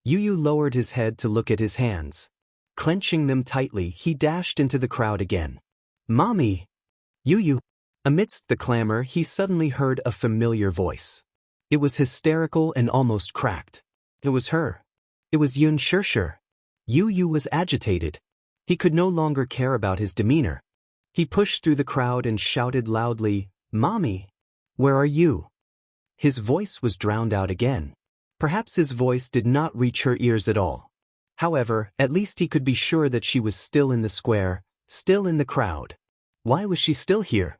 A: Yu Yu lowered his head to look at his hands. Clenching them tightly, he dashed into the crowd again. Mommy! Yu Yu! Amidst the clamor, he suddenly heard a familiar voice. It was hysterical and almost cracked. It was her. It was Xianxia. Yu Yu was agitated. He could no longer care about his demeanor. He pushed through the crowd and shouted loudly, Mommy! Where are you? His voice was drowned out again. Perhaps his voice did not reach her ears at all. However, at least he could be sure that she was still in the square, still in the crowd. Why was she still here?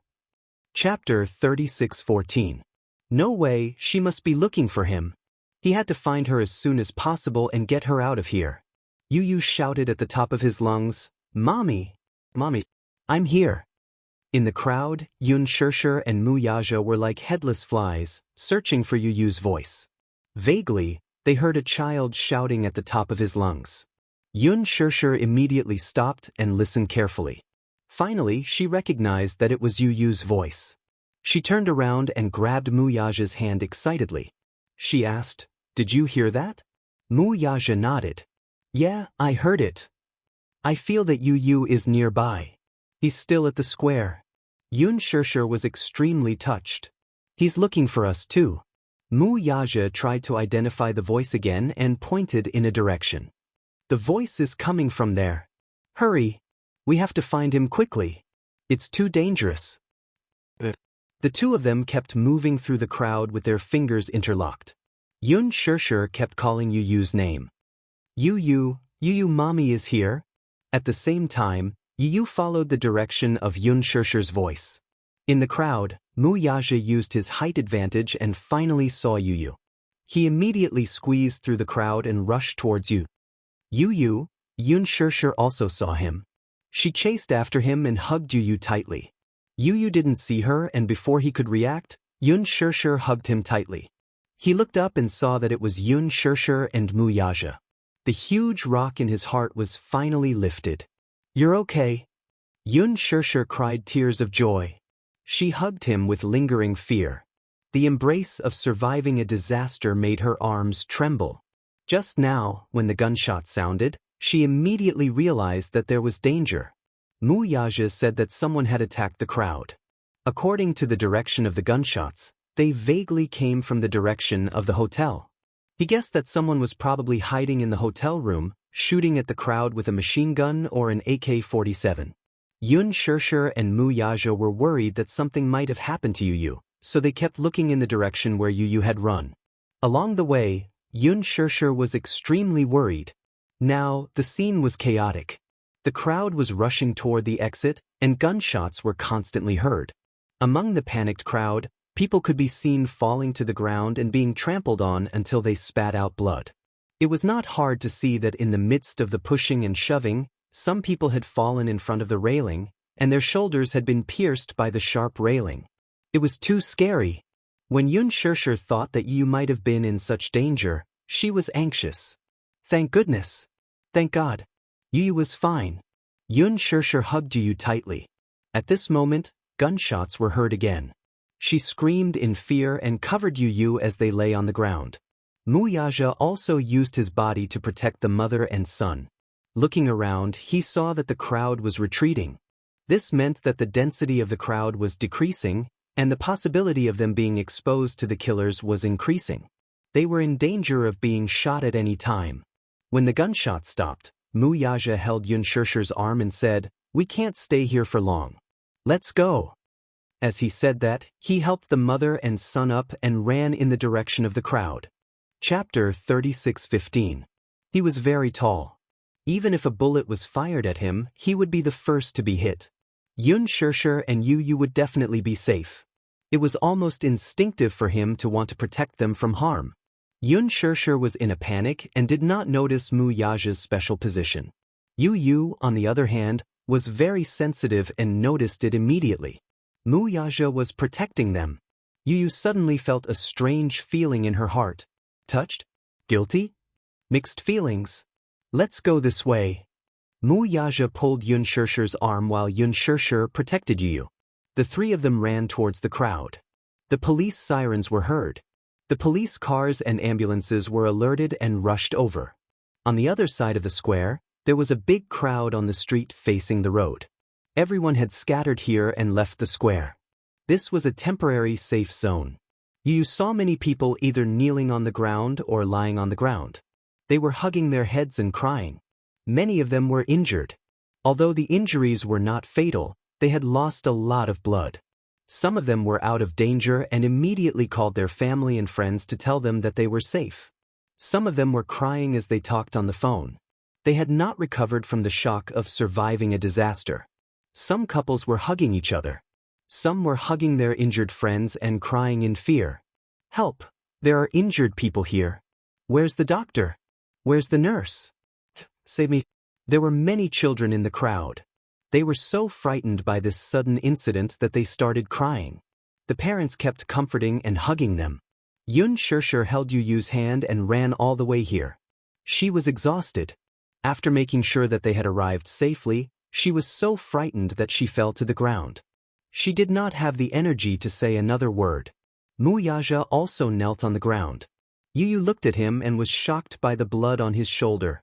A: Chapter 36:14. No way, she must be looking for him. He had to find her as soon as possible and get her out of here. Yu Yu shouted at the top of his lungs, Mommy! Mommy! I'm here! In the crowd, Xianxia and Wuxia were like headless flies, searching for Yu Yu's voice. Vaguely, they heard a child shouting at the top of his lungs. Xianxia immediately stopped and listened carefully. Finally, she recognized that it was Yu Yu's voice. She turned around and grabbed Wuxia's hand excitedly. She asked, Did you hear that? Wuxia nodded. Yeah, I heard it. I feel that Yu Yu is nearby. He's still at the square. Xianxia was extremely touched. He's looking for us too. Wuxia tried to identify the voice again and pointed in a direction. The voice is coming from there. Hurry! We have to find him quickly. It's too dangerous. The two of them kept moving through the crowd with their fingers interlocked. Xianxia kept calling Yu Yu's name. Yu Yu, Mommy is here. At the same time, Yu followed the direction of Yun Shishir's voice. In the crowd, Mu Yaja used his height advantage and finally saw Yu. He immediately squeezed through the crowd and rushed towards Yu. Yun Shishir also saw him. She chased after him and hugged Yu tightly. Yu didn't see her, and before he could react, Yun Shishir hugged him tightly. He looked up and saw that it was Yun Shishir and Mu Yaja. The huge rock in his heart was finally lifted. "You're okay?" Yun Shishir cried tears of joy. She hugged him with lingering fear. The embrace of surviving a disaster made her arms tremble. Just now, when the gunshot sounded, she immediately realized that there was danger. Mu Yaja said that someone had attacked the crowd. According to the direction of the gunshots, they vaguely came from the direction of the hotel. He guessed that someone was probably hiding in the hotel room, shooting at the crowd with a machine gun or an AK-47. Yun Shishir and Mu Yaja were worried that something might have happened to Yu, so they kept looking in the direction where Yu had run. Along the way, Yun Shishir was extremely worried. Now, the scene was chaotic. The crowd was rushing toward the exit, and gunshots were constantly heard. Among the panicked crowd, people could be seen falling to the ground and being trampled on until they spat out blood. It was not hard to see that in the midst of the pushing and shoving, some people had fallen in front of the railing, and their shoulders had been pierced by the sharp railing. It was too scary. When Yun Shishir thought that Yu might have been in such danger, she was anxious. Thank goodness. Thank God. Yu was fine. Yun Shishir hugged Yu tightly. At this moment, gunshots were heard again. She screamed in fear and covered Yu as they lay on the ground. Mu Yaja also used his body to protect the mother and son. Looking around, he saw that the crowd was retreating. This meant that the density of the crowd was decreasing, and the possibility of them being exposed to the killers was increasing. They were in danger of being shot at any time. When the gunshots stopped, Mu Yaja held Yun Shishir's arm and said, "We can't stay here for long. Let's go." As he said that, he helped the mother and son up and ran in the direction of the crowd. Chapter 36:15. He was very tall. Even if a bullet was fired at him, he would be the first to be hit. Yun Shishir and Yu would definitely be safe. It was almost instinctive for him to want to protect them from harm. Yun Shishir was in a panic and did not notice Mu Yaja's special position. Yu, on the other hand, was very sensitive and noticed it immediately. Mu Yaja was protecting them. Yu suddenly felt a strange feeling in her heart. Touched? Guilty? Mixed feelings. "Let's go this way." Mu Yaja pulled Yun Shishir's arm while Yun Shishir protected Yu. The three of them ran towards the crowd. The police sirens were heard. The police cars and ambulances were alerted and rushed over. On the other side of the square, there was a big crowd on the street facing the road. Everyone had scattered here and left the square. This was a temporary safe zone. Yu saw many people either kneeling on the ground or lying on the ground. They were hugging their heads and crying. Many of them were injured. Although the injuries were not fatal, they had lost a lot of blood. Some of them were out of danger and immediately called their family and friends to tell them that they were safe. Some of them were crying as they talked on the phone. They had not recovered from the shock of surviving a disaster. Some couples were hugging each other. Some were hugging their injured friends and crying in fear. "Help! There are injured people here. Where's the doctor? Where's the nurse? Save me." There were many children in the crowd. They were so frightened by this sudden incident that they started crying. The parents kept comforting and hugging them. Yun Shishir held Yu's hand and ran all the way here. She was exhausted. After making sure that they had arrived safely, she was so frightened that she fell to the ground. She did not have the energy to say another word. Mu Yaja also knelt on the ground. Yu looked at him and was shocked by the blood on his shoulder.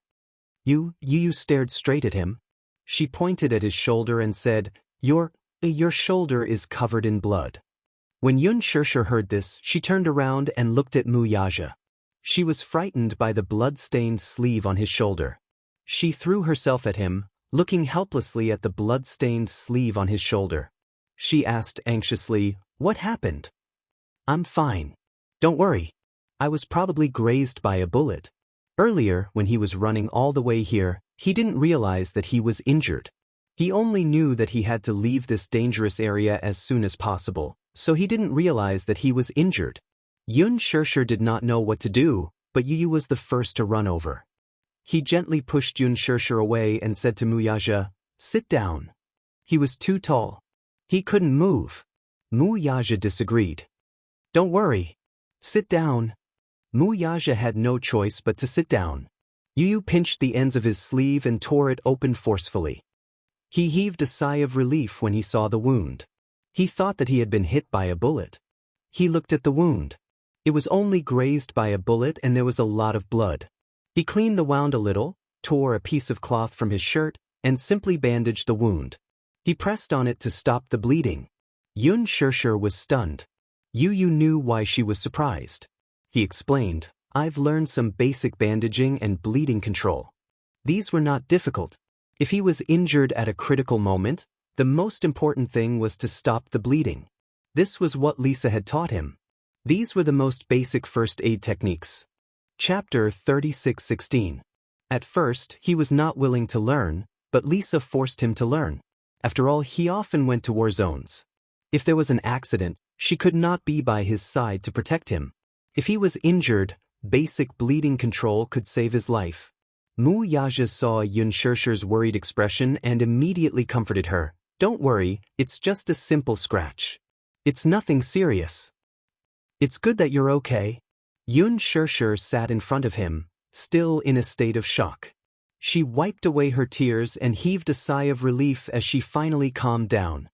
A: Yu stared straight at him. She pointed at his shoulder and said, Your shoulder is covered in blood." When Yun Shishir heard this, she turned around and looked at Mu Yaja. She was frightened by the blood-stained sleeve on his shoulder. She threw herself at him, looking helplessly at the blood-stained sleeve on his shoulder. She asked anxiously, "What happened?" "I'm fine. Don't worry. I was probably grazed by a bullet. Earlier, when he was running all the way here, he didn't realize that he was injured. He only knew that he had to leave this dangerous area as soon as possible, so he didn't realize that he was injured. Xianxia did not know what to do, but Yu was the first to run over. He gently pushed Xianxia away and said to Wuxia, "Sit down." He was too tall. He couldn't move. Wuxia disagreed. "Don't worry. Sit down." Wuxia had no choice but to sit down. Yu pinched the ends of his sleeve and tore it open forcefully. He heaved a sigh of relief when he saw the wound. He thought that he had been hit by a bullet. He looked at the wound. It was only grazed by a bullet and there was a lot of blood. He cleaned the wound a little, tore a piece of cloth from his shirt, and simply bandaged the wound. He pressed on it to stop the bleeding. Xianxia was stunned. Yu knew why she was surprised. He explained, "I've learned some basic bandaging and bleeding control. These were not difficult. If he was injured at a critical moment, the most important thing was to stop the bleeding. This was what Lisa had taught him. These were the most basic first aid techniques." Chapter 36:16. At first, he was not willing to learn, but Lisa forced him to learn. After all, he often went to war zones. If there was an accident, she could not be by his side to protect him. If he was injured, basic bleeding control could save his life. Wuxia saw Xianxia's worried expression and immediately comforted her. "Don't worry, it's just a simple scratch. It's nothing serious. It's good that you're okay." Xianxia sat in front of him, still in a state of shock. She wiped away her tears and heaved a sigh of relief as she finally calmed down.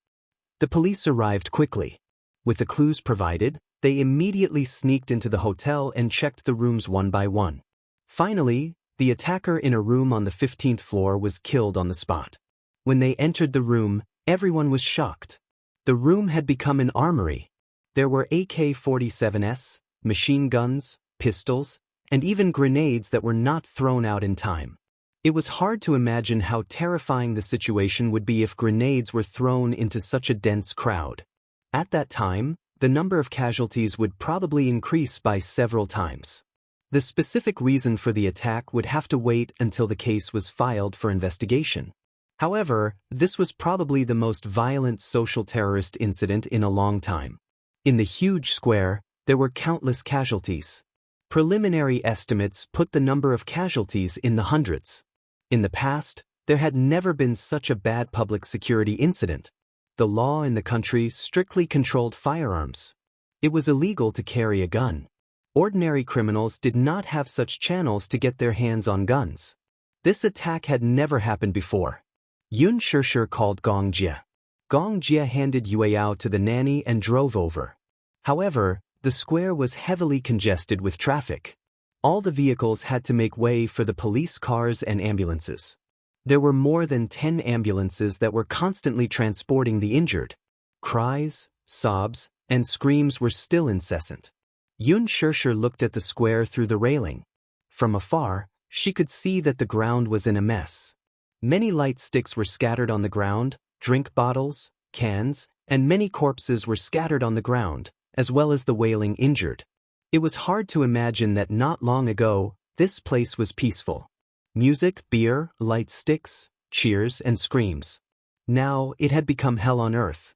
A: The police arrived quickly. With the clues provided, they immediately sneaked into the hotel and checked the rooms one by one. Finally, the attacker in a room on the 15th floor was killed on the spot. When they entered the room, everyone was shocked. The room had become an armory. There were AK-47s, machine guns, pistols, and even grenades that were not thrown out in time. It was hard to imagine how terrifying the situation would be if grenades were thrown into such a dense crowd. At that time, the number of casualties would probably increase by several times. The specific reason for the attack would have to wait until the case was filed for investigation. However, this was probably the most violent social terrorist incident in a long time. In the huge square, there were countless casualties. Preliminary estimates put the number of casualties in the hundreds. In the past, there had never been such a bad public security incident. The law in the country strictly controlled firearms. It was illegal to carry a gun. Ordinary criminals did not have such channels to get their hands on guns. This attack had never happened before. Xianxia called Gong Jie. Gong Jie handed Yueyao to the nanny and drove over. However, the square was heavily congested with traffic. All the vehicles had to make way for the police cars and ambulances. There were more than 10 ambulances that were constantly transporting the injured. Cries, sobs, and screams were still incessant. Xianxia looked at the square through the railing. From afar, she could see that the ground was in a mess. Many light sticks were scattered on the ground, drink bottles, cans, and many corpses were scattered on the ground, as well as the wailing injured. It was hard to imagine that not long ago, this place was peaceful. Music, beer, light sticks, cheers, and screams. Now it had become hell on earth.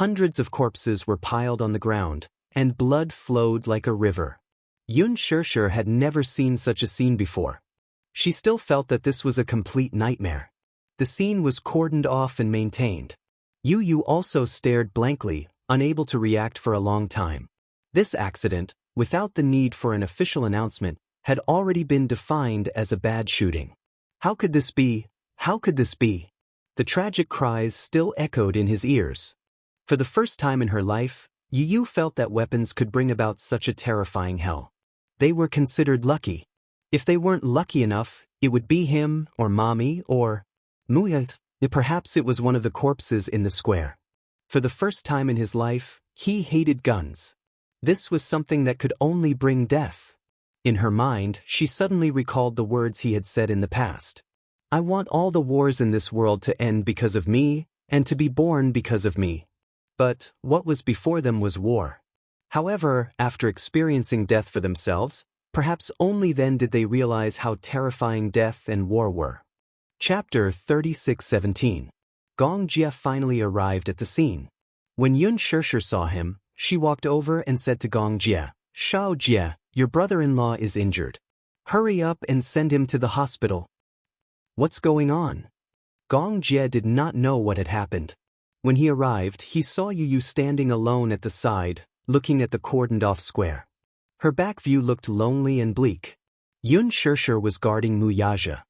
A: Hundreds of corpses were piled on the ground, and blood flowed like a river. Xianxia had never seen such a scene before. She still felt that this was a complete nightmare. The scene was cordoned off and maintained. Yu also stared blankly, unable to react for a long time. This accident, without the need for an official announcement, had already been defined as a bad shooting. How could this be? How could this be? The tragic cries still echoed in his ears. For the first time in her life, Yu felt that weapons could bring about such a terrifying hell. They were considered lucky. If they weren't lucky enough, it would be him, or Mommy, or Muyat. Perhaps it was one of the corpses in the square. For the first time in his life, he hated guns. This was something that could only bring death. In her mind, she suddenly recalled the words he had said in the past. "I want all the wars in this world to end because of me, and to be born because of me." But what was before them was war. However, after experiencing death for themselves, perhaps only then did they realize how terrifying death and war were. Chapter 36:17. Gong Jie finally arrived at the scene. When Yun Shishir saw him, she walked over and said to Gong Jie, "Shao Jie, your brother-in-law is injured. Hurry up and send him to the hospital." "What's going on?" Gong Jie did not know what had happened. When he arrived, he saw Yu standing alone at the side, looking at the cordoned-off square. Her back view looked lonely and bleak. Yun Shishir was guarding Mu Yaja.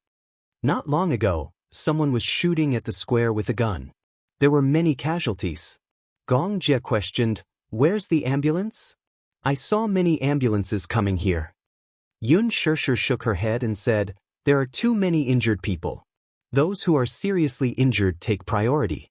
A: Not long ago, someone was shooting at the square with a gun. There were many casualties. Gong Jie questioned, "Where's the ambulance?" "I saw many ambulances coming here." Yun Shishir shook her head and said, "There are too many injured people. Those who are seriously injured take priority."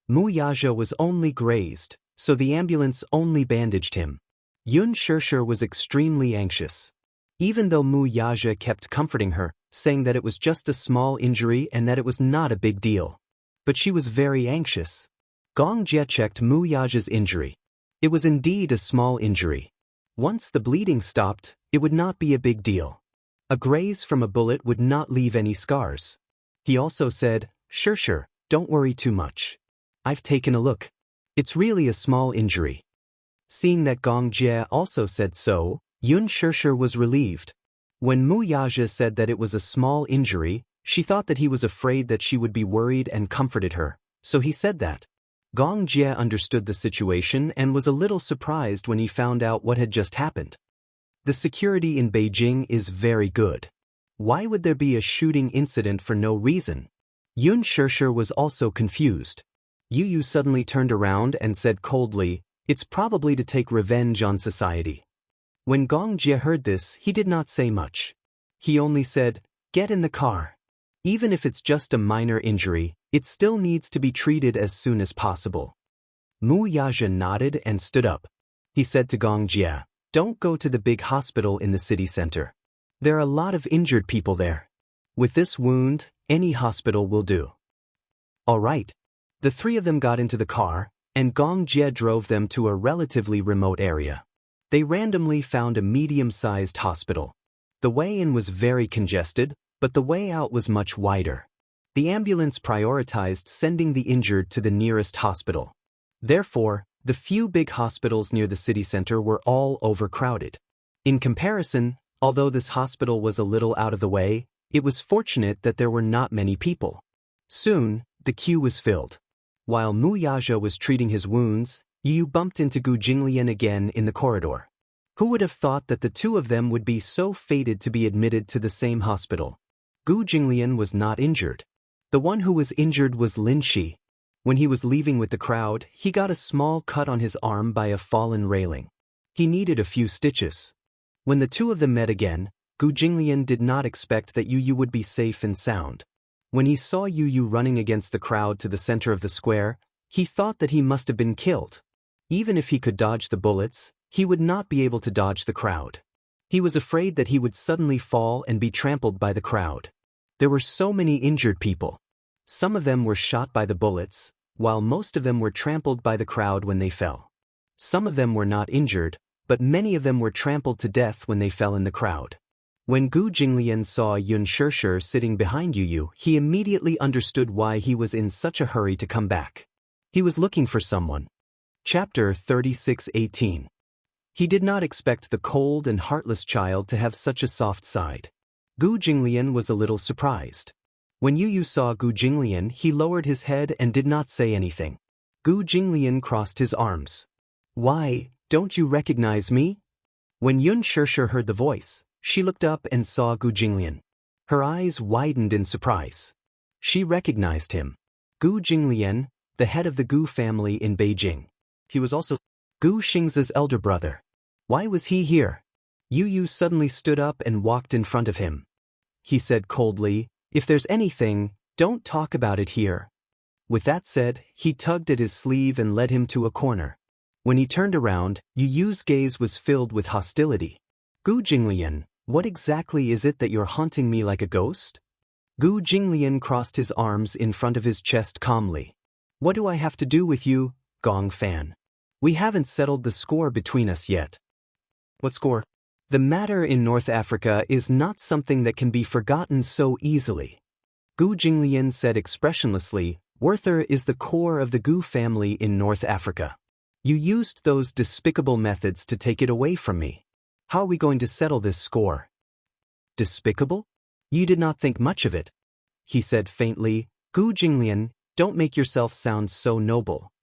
A: Mu Yaja was only grazed, so the ambulance only bandaged him. Yun Shishir was extremely anxious. Even though Mu Yaja kept comforting her, saying that it was just a small injury and that it was not a big deal. But she was very anxious. Gong Jie checked Mu Yaja's injury. It was indeed a small injury. Once the bleeding stopped, it would not be a big deal. A graze from a bullet would not leave any scars. He also said, "Shishir, don't worry too much. I've taken a look. It's really a small injury." Seeing that Gong Jie also said so, Yun Shishir was relieved. When Mu Yaja said that it was a small injury, she thought that he was afraid that she would be worried and comforted her, so he said that. Gong Jie understood the situation and was a little surprised when he found out what had just happened. The security in Beijing is very good. Why would there be a shooting incident for no reason? Yun Shishir was also confused. Yu suddenly turned around and said coldly, "It's probably to take revenge on society." When Gong Jie heard this, he did not say much. He only said, "Get in the car." Even if it's just a minor injury, it still needs to be treated as soon as possible. Mu Yaja nodded and stood up. He said to Gong Jie, "Don't go to the big hospital in the city center. There are a lot of injured people there. With this wound, any hospital will do." All right. The three of them got into the car, and Gong Jie drove them to a relatively remote area. They randomly found a medium-sized hospital. The way in was very congested, but the way out was much wider. The ambulance prioritized sending the injured to the nearest hospital. Therefore, the few big hospitals near the city center were all overcrowded. In comparison, although this hospital was a little out of the way, it was fortunate that there were not many people. Soon, the queue was filled. While Mu Yaja was treating his wounds, Yu bumped into Gu Jinglian again in the corridor. Who would have thought that the two of them would be so fated to be admitted to the same hospital? Gu Jinglian was not injured. The one who was injured was Lin Shi. When he was leaving with the crowd, he got a small cut on his arm by a fallen railing. He needed a few stitches. When the two of them met again, Gu Jinglian did not expect that Yu would be safe and sound. When he saw Yu running against the crowd to the center of the square, he thought that he must have been killed. Even if he could dodge the bullets, he would not be able to dodge the crowd. He was afraid that he would suddenly fall and be trampled by the crowd. There were so many injured people. Some of them were shot by the bullets, while most of them were trampled by the crowd when they fell. Some of them were not injured, but many of them were trampled to death when they fell in the crowd. When Gu Jinglian saw Yun Shishir sitting behind Yu, he immediately understood why he was in such a hurry to come back. He was looking for someone. Chapter 36:18. He did not expect the cold and heartless child to have such a soft side. Gu Jinglian was a little surprised. When Yu saw Gu Jinglian, he lowered his head and did not say anything. Gu Jinglian crossed his arms. "Why, don't you recognize me?" When Yun Shishir heard the voice, she looked up and saw Gu Jinglian. Her eyes widened in surprise. She recognized him. Gu Jinglian, the head of the Gu family in Beijing. He was also Gu Xingzi's elder brother. Why was he here? Yu suddenly stood up and walked in front of him. He said coldly, "If there's anything, don't talk about it here." With that said, he tugged at his sleeve and led him to a corner. When he turned around, Yu's gaze was filled with hostility. "Gu Jinglian, what exactly is it that you're haunting me like a ghost?" Gu Jinglian crossed his arms in front of his chest calmly. "What do I have to do with you, Gong Fan? We haven't settled the score between us yet." "What score?" "The matter in North Africa is not something that can be forgotten so easily," Gu Jinglian said expressionlessly, Werther is the core of the Gu family in North Africa. You used those despicable methods to take it away from me. How are we going to settle this score? Despicable? You did not think much of it. He said faintly, Gu Jinglian, don't make yourself sound so noble.